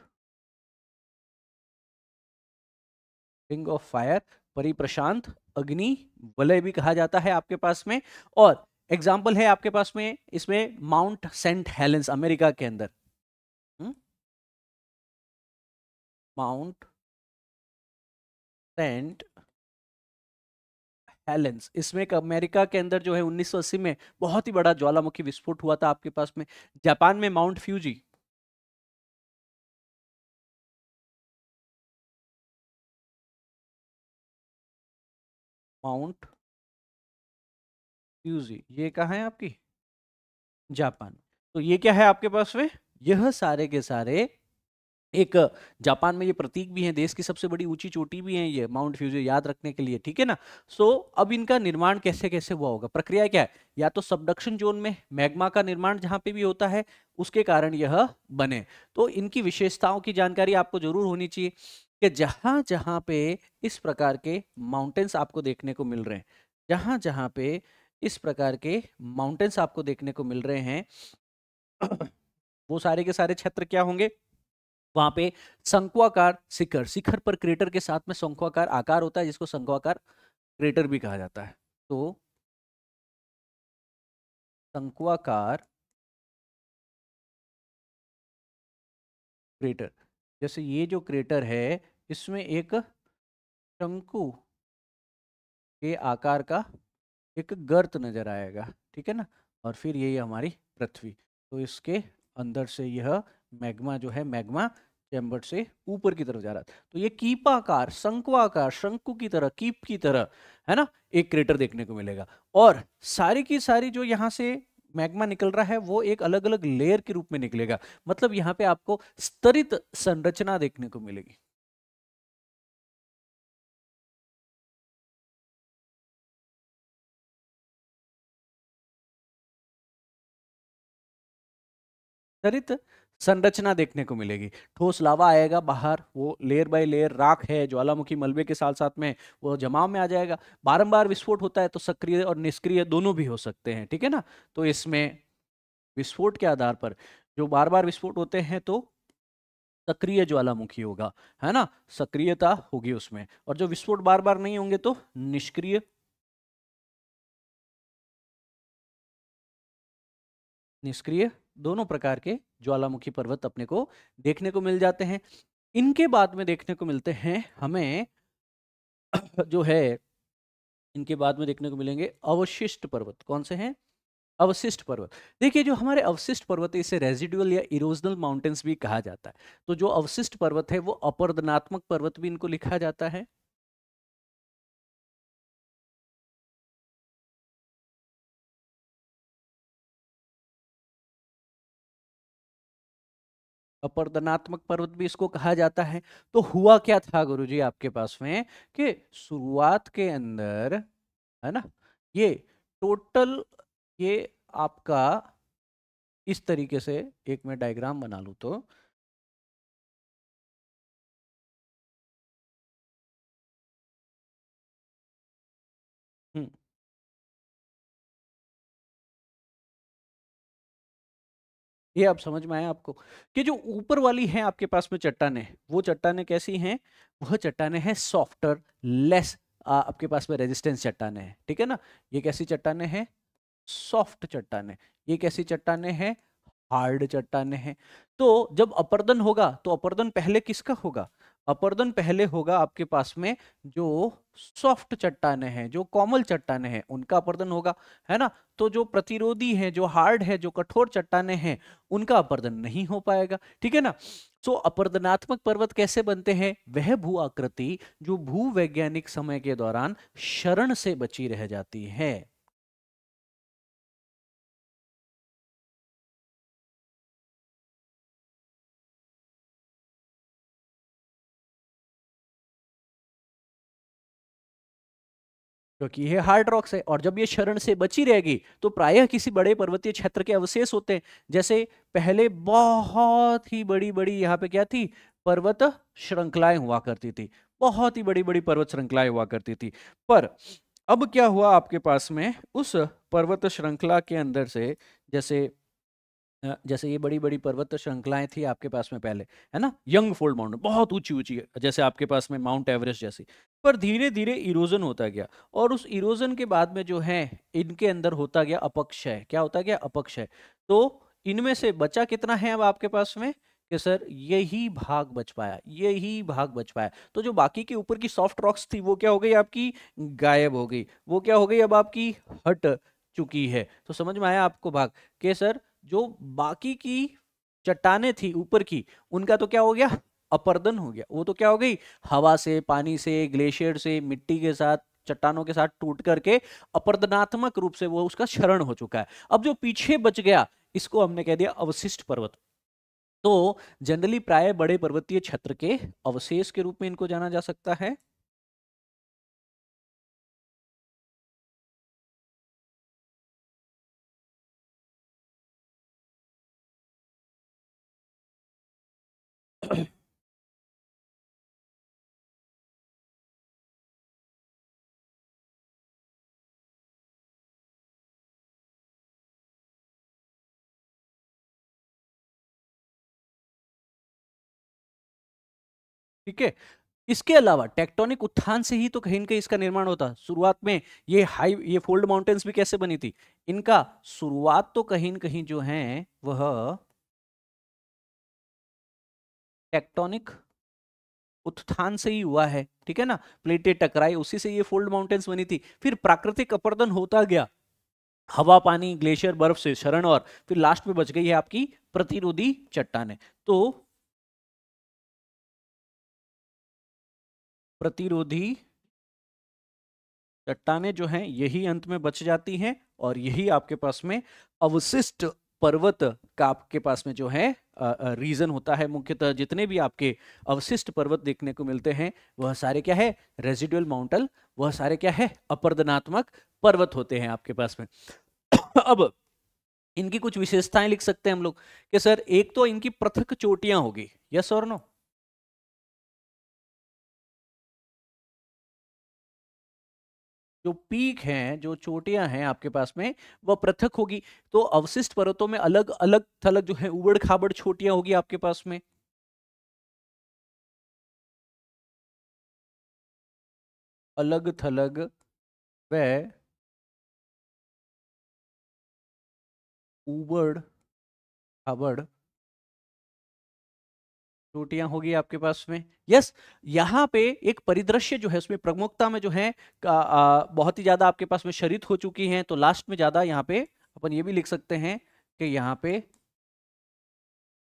रिंग ऑफ फायर, परिप्रशांत अग्नि वलय भी कहा जाता है आपके पास में। और एग्जाम्पल है आपके पास में इसमें माउंट सेंट हेलेंस अमेरिका के अंदर, माउंट सेंट हेलेंस, इसमें एक अमेरिका के अंदर जो है 1980 में बहुत ही बड़ा ज्वालामुखी विस्फोट हुआ था आपके पास में। जापान में माउंट फ्यूजी, माउंट फ्यूजी ये कहाँ है आपकी, जापान। तो ये क्या है आपके पास में, यह सारे के सारे एक जापान में ये प्रतीक भी है, देश की सबसे बड़ी ऊंची चोटी भी है ये माउंट फ्यूजी, याद रखने के लिए, ठीक है ना। सो अब इनका निर्माण कैसे कैसे हुआ होगा, प्रक्रिया क्या है, या तो सबडक्शन जोन में मैग्मा का निर्माण जहां पे भी होता है उसके कारण यह बने। तो इनकी विशेषताओं की जानकारी आपको जरूर होनी चाहिए कि जहां जहां पे इस प्रकार के माउंटेन्स आपको देखने को मिल रहे हैं, जहां जहां पे इस प्रकार के माउंटेन्स आपको देखने को मिल रहे हैं वो सारे के सारे क्षेत्र क्या होंगे, वहां पे शंक्वाकार शिखर, शिखर पर क्रेटर के साथ में शंक्वाकार आकार होता है जिसको शंक्वाकार क्रेटर भी कहा जाता है। तो शंक्वाकार क्रेटर, जैसे ये जो क्रेटर है इसमें एक शंकु के आकार का एक गर्त नजर आएगा, ठीक है ना, और फिर यही हमारी पृथ्वी। तो इसके अंदर से यह मैग्मा जो है, मैग्मा चैम्बर से ऊपर की तरफ जा रहा था। तो ये कीपाकार, शंक्वाकार, शंकु की तरह, कीप की तरह, है ना, एक क्रेटर देखने को मिलेगा। और सारी की सारी जो यहाँ से मैग्मा निकल रहा है वो एक अलग अलग लेयर के रूप में निकलेगा, मतलब यहाँ पे आपको स्तरित संरचना देखने को मिलेगी। स्तरित संरचना देखने को मिलेगी, ठोस लावा आएगा बाहर, वो लेयर बाय लेयर राख है, ज्वालामुखी मलबे के साथ साथ में वो जमाव में आ जाएगा। बारंबार विस्फोट होता है तो सक्रिय और निष्क्रिय दोनों भी हो सकते हैं, ठीक है ना। तो इसमें विस्फोट के आधार पर जो बार बार विस्फोट होते हैं तो सक्रिय ज्वालामुखी होगा, है ना, सक्रियता होगी उसमें। और जो विस्फोट बार बार नहीं होंगे तो निष्क्रिय, निष्क्रिय दोनों प्रकार के ज्वालामुखी पर्वत अपने को देखने को मिल जाते हैं। इनके बाद में देखने को मिलते हैं हमें जो है, इनके बाद में देखने को मिलेंगे अवशिष्ट पर्वत। कौन से हैं, अवशिष्ट पर्वत। देखिए जो हमारे अवशिष्ट पर्वत है इसे रेजिडुअल या इरोजनल माउंटेन्स भी कहा जाता है। तो जो अवशिष्ट पर्वत है वो अपरदनात्मक पर्वत भी इनको लिखा जाता है। अपरदनात्मक पर्वत भी इसको कहा जाता है। तो हुआ क्या था गुरुजी आपके पास में कि शुरुआत के अंदर, है ना, ये टोटल, ये आपका इस तरीके से, एक मैं डायग्राम बना लूं तो हम्म, ये आप समझ में आया आपको कि जो ऊपर वाली है आपके पास में चट्टाने, वो चट्टाने कैसी हैं, वह चट्टाने हैं सॉफ्टर, लेस आपके पास में रेजिस्टेंस चट्टाने हैं, ठीक है ना। ये कैसी चट्टाने हैं, सॉफ्ट चट्टाने। ये कैसी चट्टाने हैं, हार्ड चट्टाने हैं। तो जब अपर्दन होगा तो अपर्दन पहले किसका होगा, अपर्दन पहले होगा आपके पास में जो सॉफ्ट चट्टाने हैं, जो कोमल चट्टाने हैं उनका अपर्दन होगा, है ना। तो जो प्रतिरोधी है, जो हार्ड है, जो कठोर चट्टाने हैं उनका अपर्दन नहीं हो पाएगा, ठीक है ना। तो अपर्दनात्मक पर्वत कैसे बनते हैं, वह भू आकृति जो भूवैज्ञानिक समय के दौरान क्षरण से बची रह जाती है। क्योंकि ये हार्ड रॉक्स है, और जब ये क्षरण से बची रहेगी तो प्रायः किसी बड़े पर्वतीय क्षेत्र के अवशेष होते हैं। जैसे पहले बहुत ही बड़ी बड़ी यहाँ पे क्या थी, पर्वत श्रृंखलाएं हुआ करती थी, बहुत ही बड़ी बड़ी पर्वत श्रृंखलाएं हुआ करती थी। पर अब क्या हुआ आपके पास में, उस पर्वत श्रृंखला के अंदर से, जैसे जैसे ये बड़ी बड़ी पर्वत श्रृंखलाएं थी आपके पास में पहले, है ना, यंग फोल्ड माउंटेन बहुत ऊंची ऊंची है, जैसे आपके पास में माउंट एवरेस्ट जैसी। पर धीरे धीरे इरोजन होता गया, और उस इरोजन के बाद में जो है इनके अंदर होता गया अपक्षय। क्या होता गया, अपक्षय। तो इनमें से बचा कितना है अब आपके पास में, कि सर यही भाग बच पाया, यही भाग बच पाया। तो जो बाकी के ऊपर की सॉफ्ट रॉक्स थी वो क्या हो गई आपकी, गायब हो गई। वो क्या हो गई अब आपकी, हट चुकी है। तो समझ में आया आपको भाग, कि सर जो बाकी की चट्टाने थी ऊपर की, उनका तो क्या हो गया, अपर्दन हो गया। वो तो क्या हो गई, हवा से, पानी से, ग्लेशियर से, मिट्टी के साथ, चट्टानों के साथ टूट करके अपर्दनात्मक रूप से वो उसका क्षरण हो चुका है। अब जो पीछे बच गया, इसको हमने कह दिया अवशिष्ट पर्वत। तो जनरली प्राय बड़े पर्वतीय क्षेत्र के अवशेष के रूप में इनको जाना जा सकता है। ठीक है। इसके अलावा टेक्टोनिक उत्थान से ही तो कहीं न कहीं इसका निर्माण होता। शुरुआत में ये फोल्ड माउंटेन्स भी कैसे बनी थी, इनका शुरुआत तो कहीं न कहीं जो है वह टेक्टोनिक उत्थान से ही हुआ है। ठीक है ना, प्लेटें टकराई, उसी से ये फोल्ड माउंटेन्स बनी थी। फिर प्राकृतिक अपरदन होता गया, हवा, पानी, ग्लेशियर, बर्फ से क्षरण, और फिर लास्ट में बच गई है आपकी प्रतिरोधी चट्टाने। तो प्रतिरोधी चट्टाने जो हैं यही अंत में बच जाती हैं, और यही आपके पास में अवशिष्ट पर्वत का आपके पास में जो है रीजन होता है। मुख्यतः जितने भी आपके अवशिष्ट पर्वत देखने को मिलते हैं वह सारे क्या है, रेजिडुअल माउंटल, वह सारे क्या है, अपरदनात्मक पर्वत होते हैं आपके पास में। अब इनकी कुछ विशेषताएं लिख सकते हैं हम लोग, कि सर एक तो इनकी पृथक चोटियां होगी, यस और नो। जो पीक हैं, जो चोटियां हैं आपके पास में, वह पृथक होगी। तो अवशिष्ट पर्वतों में अलग अलग थलग जो है उबड़ खाबड़ चोटियां होगी आपके पास में। अलग थलग व उबड़ खाबड़ चोटियां होगी आपके पास में, यस। यहाँ पे एक परिदृश्य जो है उसमें प्रमुखता में जो है बहुत ही ज्यादा आपके पास में शरित हो चुकी हैं, तो लास्ट में ज्यादा यहाँ पे अपन ये भी लिख सकते हैं कि यहाँ पे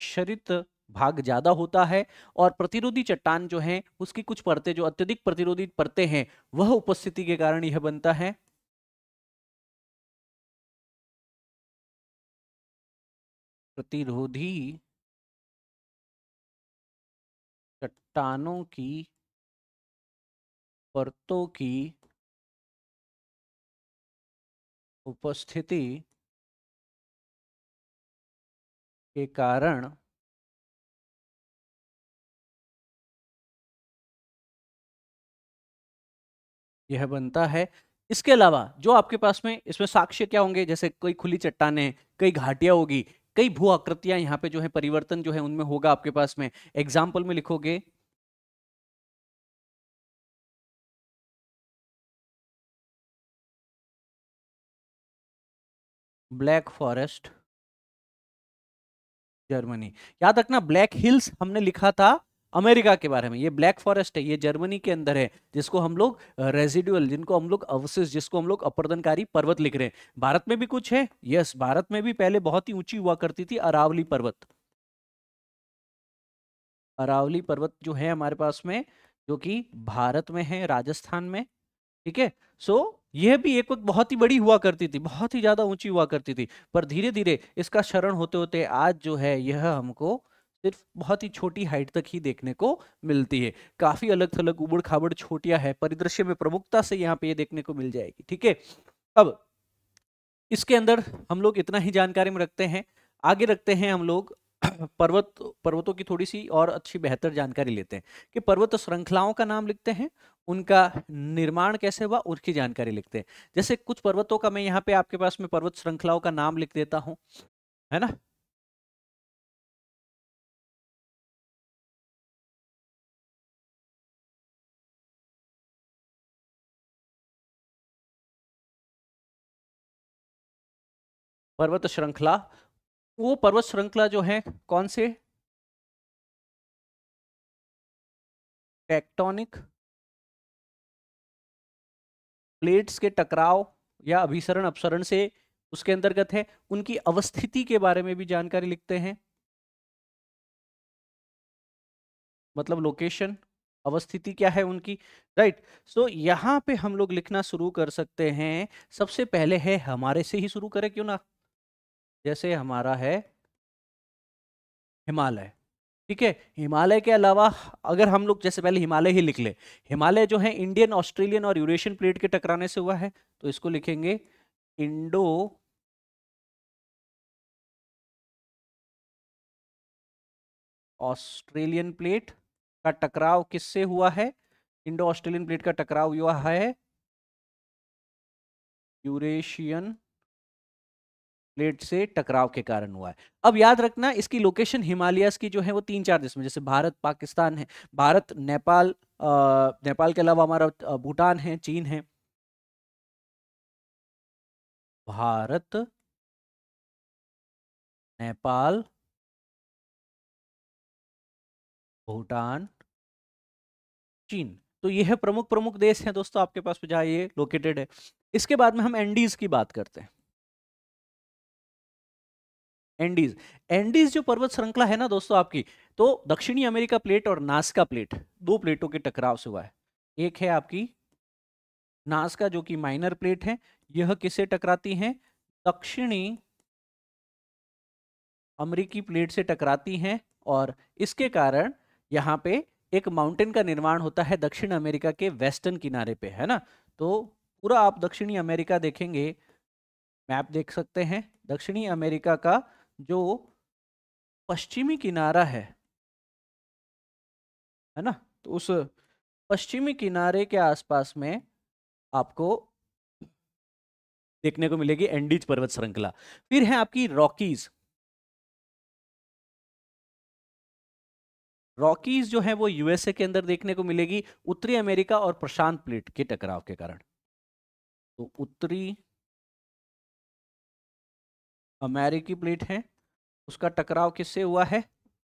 शरित भाग ज्यादा होता है। और प्रतिरोधी चट्टान जो है उसकी कुछ परतें, जो अत्यधिक प्रतिरोधी परतें हैं, वह उपस्थिति के कारण यह बनता है प्रतिरोधी चट्टानों की परतों की उपस्थिति के कारण यह बनता है। इसके अलावा जो आपके पास में इसमें साक्ष्य क्या होंगे, जैसे कोई खुली चट्टानें, कई घाटियां होगी, कई भू आकृतियां यहाँ पे जो है परिवर्तन जो है उनमें होगा आपके पास में। एग्जाम्पल में लिखोगे ब्लैक फॉरेस्ट जर्मनी। याद रखना ब्लैक हिल्स हमने लिखा था अमेरिका के बारे में, ये ब्लैक फॉरेस्ट है, ये जर्मनी के अंदर है, जिसको हम लोग रेजिडुअल, जिनको हम लोग अवशिष्ट, जिसको हम लोग अपरदनकारी पर्वत लिख रहे हैं। भारत में भी कुछ है, यस, भारत में भी पहले बहुत ही ऊंची हुआ करती थी अरावली पर्वत। अरावली पर्वत जो है हमारे पास में, जो कि भारत में है, राजस्थान में। ठीक है। सो यह भी एक वक्त बहुत ही बड़ी हुआ करती थी, बहुत ही ज्यादा ऊंची हुआ करती थी, पर धीरे धीरे इसका क्षरण होते होते आज जो है यह हमको सिर्फ बहुत ही छोटी हाइट तक ही देखने को मिलती है। काफी अलग थलग उबड़ खाबड़ छोटियां है, परिदृश्य में प्रमुखता से यहाँ पे ये देखने को मिल जाएगी। ठीक है। अब इसके अंदर हम लोग इतना ही जानकारी में रखते हैं। आगे रखते हैं हम लोग पर्वतों की थोड़ी सी और अच्छी बेहतर जानकारी लेते हैं, कि पर्वत श्रृंखलाओं का नाम लिखते हैं, उनका निर्माण कैसे हुआ उसकी जानकारी लिखते हैं। जैसे कुछ पर्वतों का मैं यहाँ पे आपके पास में पर्वत श्रृंखलाओं का नाम लिख देता हूँ, है ना। पर्वत श्रृंखला, वो पर्वत श्रृंखला जो है कौन से, टेक्टोनिक प्लेट्स के टकराव या अभिसरण अपसरण से उसके अंतर्गत है। उनकी अवस्थिति के बारे में भी जानकारी लिखते हैं, मतलब लोकेशन, अवस्थिति क्या है उनकी, राइट। सो यहां पे हम लोग लिखना शुरू कर सकते हैं। सबसे पहले है, हमारे से ही शुरू करें क्यों ना, जैसे हमारा है हिमालय, ठीक है। हिमालय के अलावा अगर हम लोग जैसे पहले हिमालय ही लिख ले, हिमालय जो है इंडियन, ऑस्ट्रेलियन और यूरेशियन प्लेट के टकराने से हुआ है, तो इसको लिखेंगे इंडो ऑस्ट्रेलियन प्लेट का टकराव किससे हुआ है, इंडो ऑस्ट्रेलियन प्लेट का टकराव हुआ है यूरेशियन प्लेट से टकराव के कारण हुआ है। अब याद रखना इसकी लोकेशन हिमालयस की जो है वो 3-4 देश में, जैसे भारत, पाकिस्तान है, भारत, नेपाल, नेपाल के अलावा हमारा भूटान है, चीन है, भारत, नेपाल, भूटान, चीन। तो ये है प्रमुख प्रमुख देश हैं दोस्तों आपके पास में जहां ये लोकेटेड है। इसके बाद में हम एंडीज की बात करते हैं। एंडीज, एंडीज जो पर्वत श्रृंखला है ना दोस्तों आपकी, तो दक्षिणी अमेरिका प्लेट और नास्का प्लेट, दो प्लेटों के टकराव से हुआ है। एक है आपकी नास्का जो कि माइनर प्लेट है, यह किससे टकराती हैं, दक्षिणी अमेरिकी प्लेट से टकराती हैं, और इसके कारण यहाँ पे एक माउंटेन का निर्माण होता है दक्षिण अमेरिका के वेस्टर्न किनारे पे, है ना। तो पूरा आप दक्षिणी अमेरिका देखेंगे, मैप देख सकते हैं, दक्षिणी अमेरिका का जो पश्चिमी किनारा है ना, तो उस पश्चिमी किनारे के आसपास में आपको देखने को मिलेगी एंडीज पर्वत श्रृंखला। फिर है आपकी रॉकीज, रॉकीज जो है वो यूएसए के अंदर देखने को मिलेगी, उत्तरी अमेरिका और प्रशांत प्लेट के टकराव के कारण। तो उत्तरी अमेरिकी प्लेट है, उसका टकराव किससे हुआ है,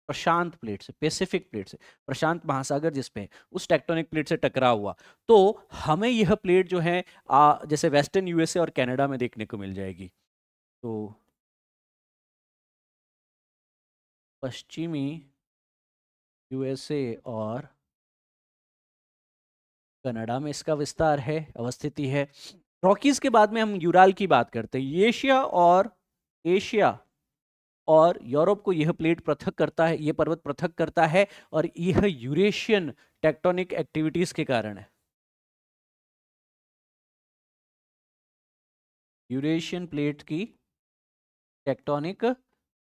प्रशांत प्लेट से, पैसिफिक प्लेट से, प्रशांत महासागर जिसपे है, उस टेक्टोनिक प्लेट से टकराव हुआ। तो हमें यह प्लेट जो है जैसे वेस्टर्न यूएसए और कनाडा में देखने को मिल जाएगी। तो पश्चिमी यूएसए और कनाडा में इसका विस्तार है, अवस्थिति है। रॉकीज के बाद में हम यूराल की बात करते हैं। एशिया और यूरोप को यह प्लेट पृथक करता है, यह पर्वत पृथक करता है, और यह यूरेशियन टेक्टोनिक एक्टिविटीज के कारण है, यूरेशियन प्लेट की टेक्टोनिक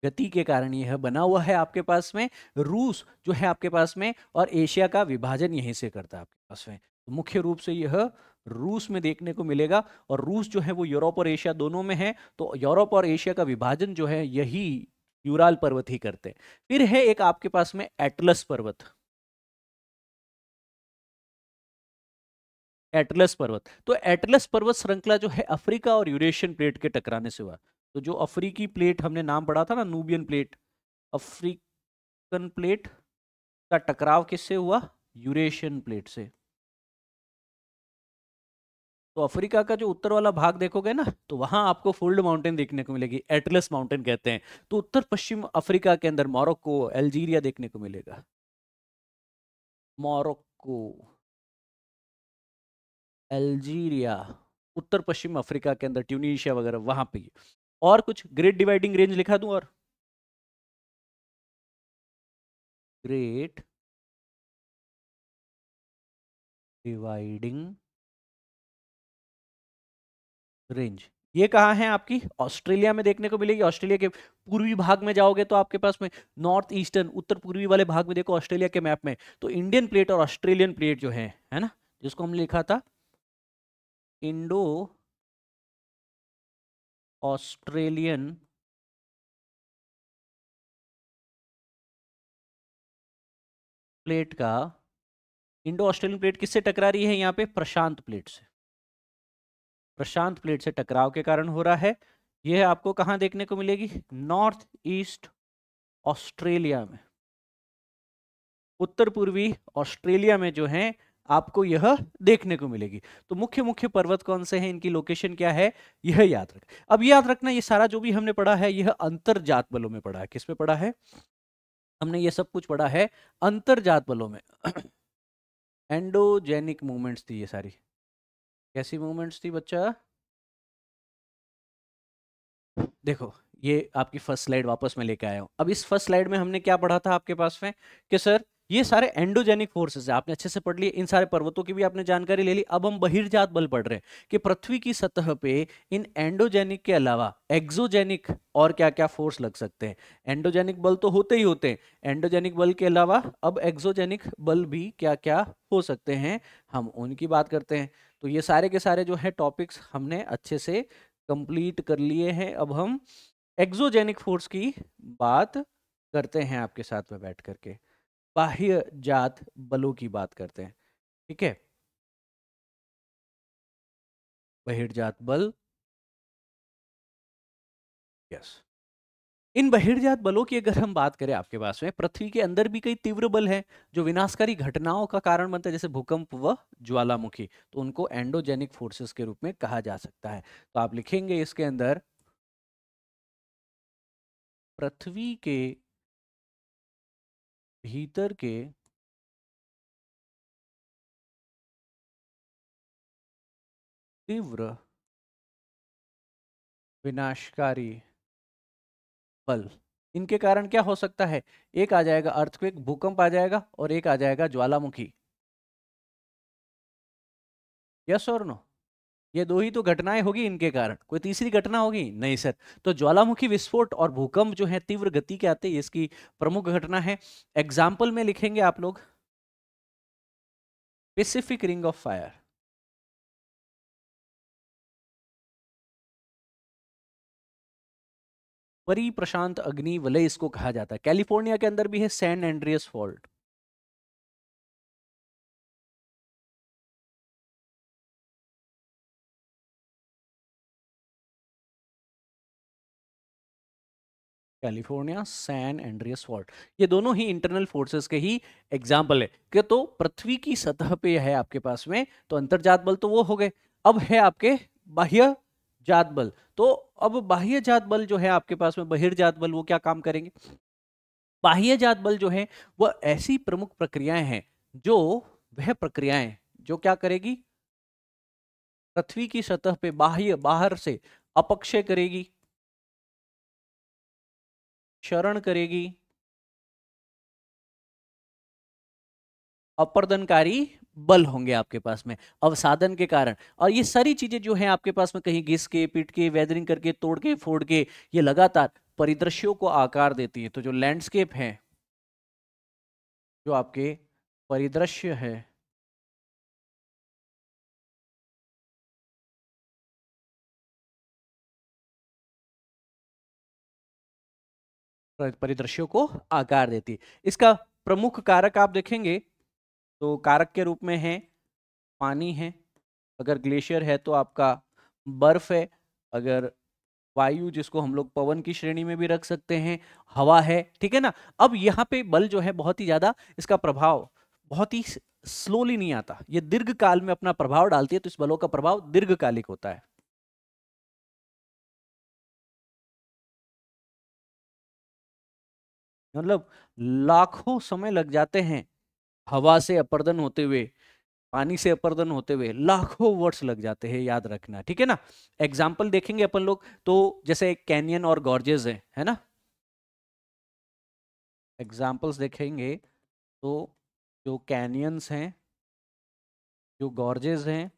गति के कारण यह बना हुआ है आपके पास में। रूस जो है आपके पास में, और एशिया का विभाजन यहीं से करता है आपके पास में, तो मुख्य रूप से यह रूस में देखने को मिलेगा। और रूस जो है वो यूरोप और एशिया दोनों में है, तो यूरोप और एशिया का विभाजन जो है यही यूराल पर्वत ही करते हैं। फिर है एक आपके पास में एटलस पर्वत, एटलस पर्वत। तो एटलस पर्वत श्रृंखला जो है अफ्रीका और यूरेशियन प्लेट के टकराने से हुआ। तो जो अफ्रीकी प्लेट हमने नाम पढ़ा था ना, नूबियन प्लेट, अफ्रीकन प्लेट का टकराव किससे हुआ, यूरेशियन प्लेट से। तो अफ्रीका का जो उत्तर वाला भाग देखोगे ना, तो वहां आपको फोल्ड माउंटेन देखने को मिलेगी, एटलस माउंटेन कहते हैं। तो उत्तर पश्चिम अफ्रीका के अंदर मोरक्को, अल्जीरिया देखने को मिलेगा, मोरक्को, अल्जीरिया, उत्तर पश्चिम अफ्रीका के अंदर ट्यूनीशिया वगैरह वहां पे। और कुछ ग्रेट डिवाइडिंग रेंज लिखा दूं, और ग्रेट डिवाइडिंग रेंज, ये कहाँ है आपकी, ऑस्ट्रेलिया में देखने को मिलेगी। ऑस्ट्रेलिया के पूर्वी भाग में जाओगे तो आपके पास में नॉर्थ ईस्टर्न, उत्तर पूर्वी वाले भाग में देखो ऑस्ट्रेलिया के मैप में, तो इंडियन प्लेट और ऑस्ट्रेलियन प्लेट जो है ना, जिसको हमने लिखा था इंडो ऑस्ट्रेलियन प्लेट का, इंडो ऑस्ट्रेलियन प्लेट किससे टकरा रही है यहाँ पे, प्रशांत प्लेट से, प्रशांत प्लेट से टकराव के कारण हो रहा है। यह आपको कहाँ देखने को मिलेगी, नॉर्थ ईस्ट ऑस्ट्रेलिया में, उत्तर पूर्वी ऑस्ट्रेलिया में जो है आपको यह देखने को मिलेगी। तो मुख्य मुख्य पर्वत कौन से हैं, इनकी लोकेशन क्या है, यह याद रख। अब याद रखना ये सारा जो भी हमने पढ़ा है यह अंतरजात बलों में पढ़ा है। किस में पढ़ा है, हमने ये सब कुछ पढ़ा है अंतरजात बलों में। एंडोजेनिक मूवमेंट्स थी ये सारी। कैसी मूवमेंट्स थी बच्चा, देखो ये आपकी फर्स्ट स्लाइड वापस मैं लेके आया हूं। अब इस फर्स्ट स्लाइड में हमने क्या पढ़ा था आपके पास में कि सर ये सारे एंडोजेनिक फोर्सेस है, आपने अच्छे से पढ़ लिए, इन सारे पर्वतों की भी आपने जानकारी ले ली। अब हम बहिर्जात बल पढ़ रहे हैं कि पृथ्वी की सतह पे इन एंडोजेनिक के अलावा एक्सोजेनिक और क्या क्या फोर्स लग सकते हैं। एंडोजेनिक बल तो होते ही होते हैं, एंडोजेनिक बल के अलावा अब एक्सोजेनिक बल भी क्या क्या हो सकते हैं, हम उनकी बात करते हैं। तो ये सारे के सारे जो है टॉपिक्स हमने अच्छे से कंप्लीट कर लिए हैं। अब हम एक्सोजेनिक फोर्स की बात करते हैं आपके साथ में बैठ करके, बाह्य जात बलों की बात करते हैं। ठीक है, बहिर्जात बल, यस। इन बहिर्जात बलों की अगर हम बात करें आपके पास में, पृथ्वी के अंदर भी कई तीव्र बल हैं जो विनाशकारी घटनाओं का कारण बनते हैं, जैसे भूकंप व ज्वालामुखी, तो उनको एंडोजेनिक फोर्सेस के रूप में कहा जा सकता है। तो आप लिखेंगे इसके अंदर, पृथ्वी के भीतर के तीव्र विनाशकारी बल, इनके कारण क्या हो सकता है, एक आ जाएगा अर्थक्वेक, भूकंप आ जाएगा, और एक आ जाएगा ज्वालामुखी। यस और नो, ये दो ही तो घटनाएं होगी इनके कारण, कोई तीसरी घटना होगी नहीं सर। तो ज्वालामुखी विस्फोट और भूकंप जो है तीव्र गति के आते हैं, इसकी प्रमुख घटना है। एग्जाम्पल में लिखेंगे आप लोग, पैसिफिक रिंग ऑफ फायर, परी प्रशांत अग्नि वलय इसको कहा जाता है। कैलिफोर्निया के अंदर भी है San Andreas fault. California San Andreas fault, ये दोनों ही इंटरनल फोर्सेस के ही एग्जाम्पल है कि तो पृथ्वी की सतह पे है आपके पास में, तो अंतर्जात बल तो वो हो गए। अब है आपके बाह्य जात बल। तो अब बाह्य जात बल जो है आपके पास में, बहिर्जात बल, वो क्या काम करेंगे। बाह्य जात बल जो है वह ऐसी प्रमुख प्रक्रियाएं हैं जो, वह प्रक्रियाएं जो क्या करेगी, पृथ्वी की सतह पे बाह्य बाहर से अपक्षय करेगी, क्षरण करेगी, अपर्दनकारी बल होंगे आपके पास में अवसादन के कारण। और ये सारी चीजें जो हैं आपके पास में, कहीं घिस के, पीट के, वेदरिंग करके, तोड़ के, फोड़ के, ये लगातार परिदृश्यों को आकार देती है। तो जो लैंडस्केप है, जो आपके परिदृश्य है, परिदृश्यों को आकार देती है। इसका प्रमुख कारक आप देखेंगे तो कारक के रूप में है पानी है, अगर ग्लेशियर है तो आपका बर्फ है, अगर वायु जिसको हम लोग पवन की श्रेणी में भी रख सकते हैं, हवा है, ठीक है ना। अब यहाँ पे बल जो है बहुत ही ज्यादा, इसका प्रभाव बहुत ही स्लोली नहीं आता, ये दीर्घ काल में अपना प्रभाव डालती है। तो इस बलों का प्रभाव दीर्घकालिक होता है। मतलब लाखों समय लग जाते हैं हवा से अपर्दन होते हुए, पानी से अपर्दन होते हुए लाखों वर्ष लग जाते हैं, याद रखना, ठीक है ना। एग्जाम्पल देखेंगे अपन लोग तो, जैसे कैनियन और गॉर्जेस है ना, एग्जाम्पल्स देखेंगे तो जो कैनियंस हैं, जो गॉर्जेस हैं,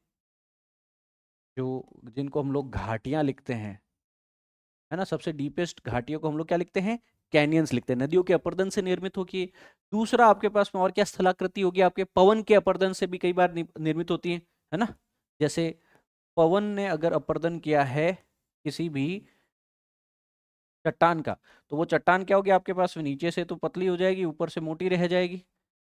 जो जिनको हम लोग घाटियां लिखते हैं, है ना, सबसे डीपेस्ट घाटियों को हम लोग क्या लिखते हैं, कैनियंस लिखते हैं, नदियों के अपर्दन से निर्मित होती है। दूसरा आपके पास में और क्या स्थलाकृति होगी, आपके पवन के अपर्दन से भी कई बार निर्मित होती है ना। जैसे पवन ने अगर अपर्दन किया है किसी भी चट्टान का, तो वो चट्टान क्या होगी आपके पास में, नीचे से तो पतली हो जाएगी, ऊपर से मोटी रह जाएगी,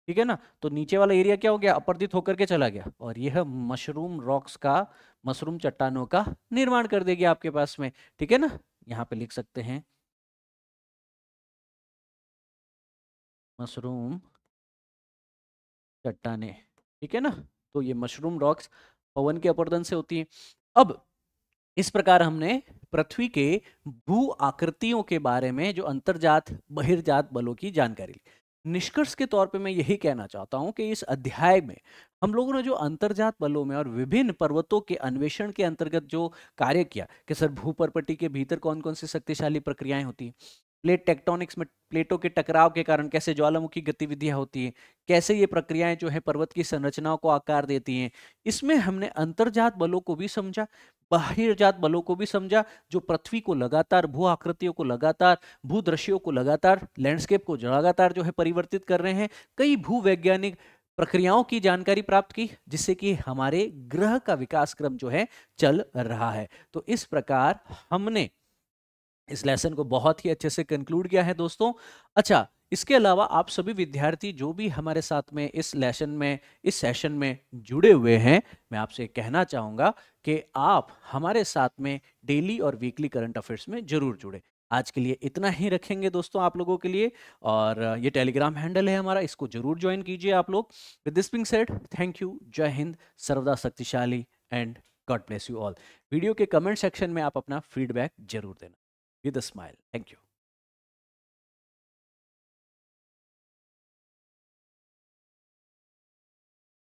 ठीक है ना। तो नीचे वाला एरिया क्या हो गया, अपर्दित होकर के चला गया, और यह मशरूम रॉक्स का, मशरूम चट्टानों का निर्माण कर देगी आपके पास में, ठीक है ना। यहाँ पे लिख सकते हैं मशरूम चट्टाने, ठीक है ना। तो ये मशरूम रॉक्स पवन के अपरदन से होती हैं। अब इस प्रकार हमने पृथ्वी के भू आकृतियों के बारे में जो अंतर्जात बहिर्जात बलों की जानकारी ली। निष्कर्ष के तौर पे मैं यही कहना चाहता हूं कि इस अध्याय में हम लोगों ने जो अंतर्जात बलों में और विभिन्न पर्वतों के अन्वेषण के अंतर्गत जो कार्य किया कि सर भूपर्पटी के भीतर कौन कौन सी शक्तिशाली प्रक्रियाएं होती हैं, प्लेट टेक्टोनिक्स में प्लेटों के टकराव के कारण कैसे ज्वालामुखी गतिविधियां होती हैं, कैसे ये प्रक्रियाएं जो है पर्वत की संरचनाओं को आकार देती हैं, इसमें हमने अंतर्जात बलों को भी समझा, बहिर्जात बलों को भी समझा, जो पृथ्वी को लगातार, भू आकृतियों को लगातार, भू दृश्यों को लगातार, लैंडस्केप को लगातार जो है परिवर्तित कर रहे हैं। कई भू वैज्ञानिक प्रक्रियाओं की जानकारी प्राप्त की, जिससे कि हमारे ग्रह का विकास क्रम जो है चल रहा है। तो इस प्रकार हमने इस लेसन को बहुत ही अच्छे से कंक्लूड किया है दोस्तों। अच्छा, इसके अलावा आप सभी विद्यार्थी जो भी हमारे साथ में इस लेसन में, इस सेशन में जुड़े हुए हैं, मैं आपसे कहना चाहूंगा कि आप हमारे साथ में डेली और वीकली करंट अफेयर्स में जरूर जुड़े। आज के लिए इतना ही रखेंगे दोस्तों आप लोगों के लिए, और ये टेलीग्राम हैंडल है हमारा, इसको जरूर ज्वाइन कीजिए आप लोग। With this being said, thank you, जय हिंद, सर्वदा शक्तिशाली, and God bless you all. Video के कमेंट सेक्शन में आप अपना फीडबैक जरूर देना। With a smile. Thank you.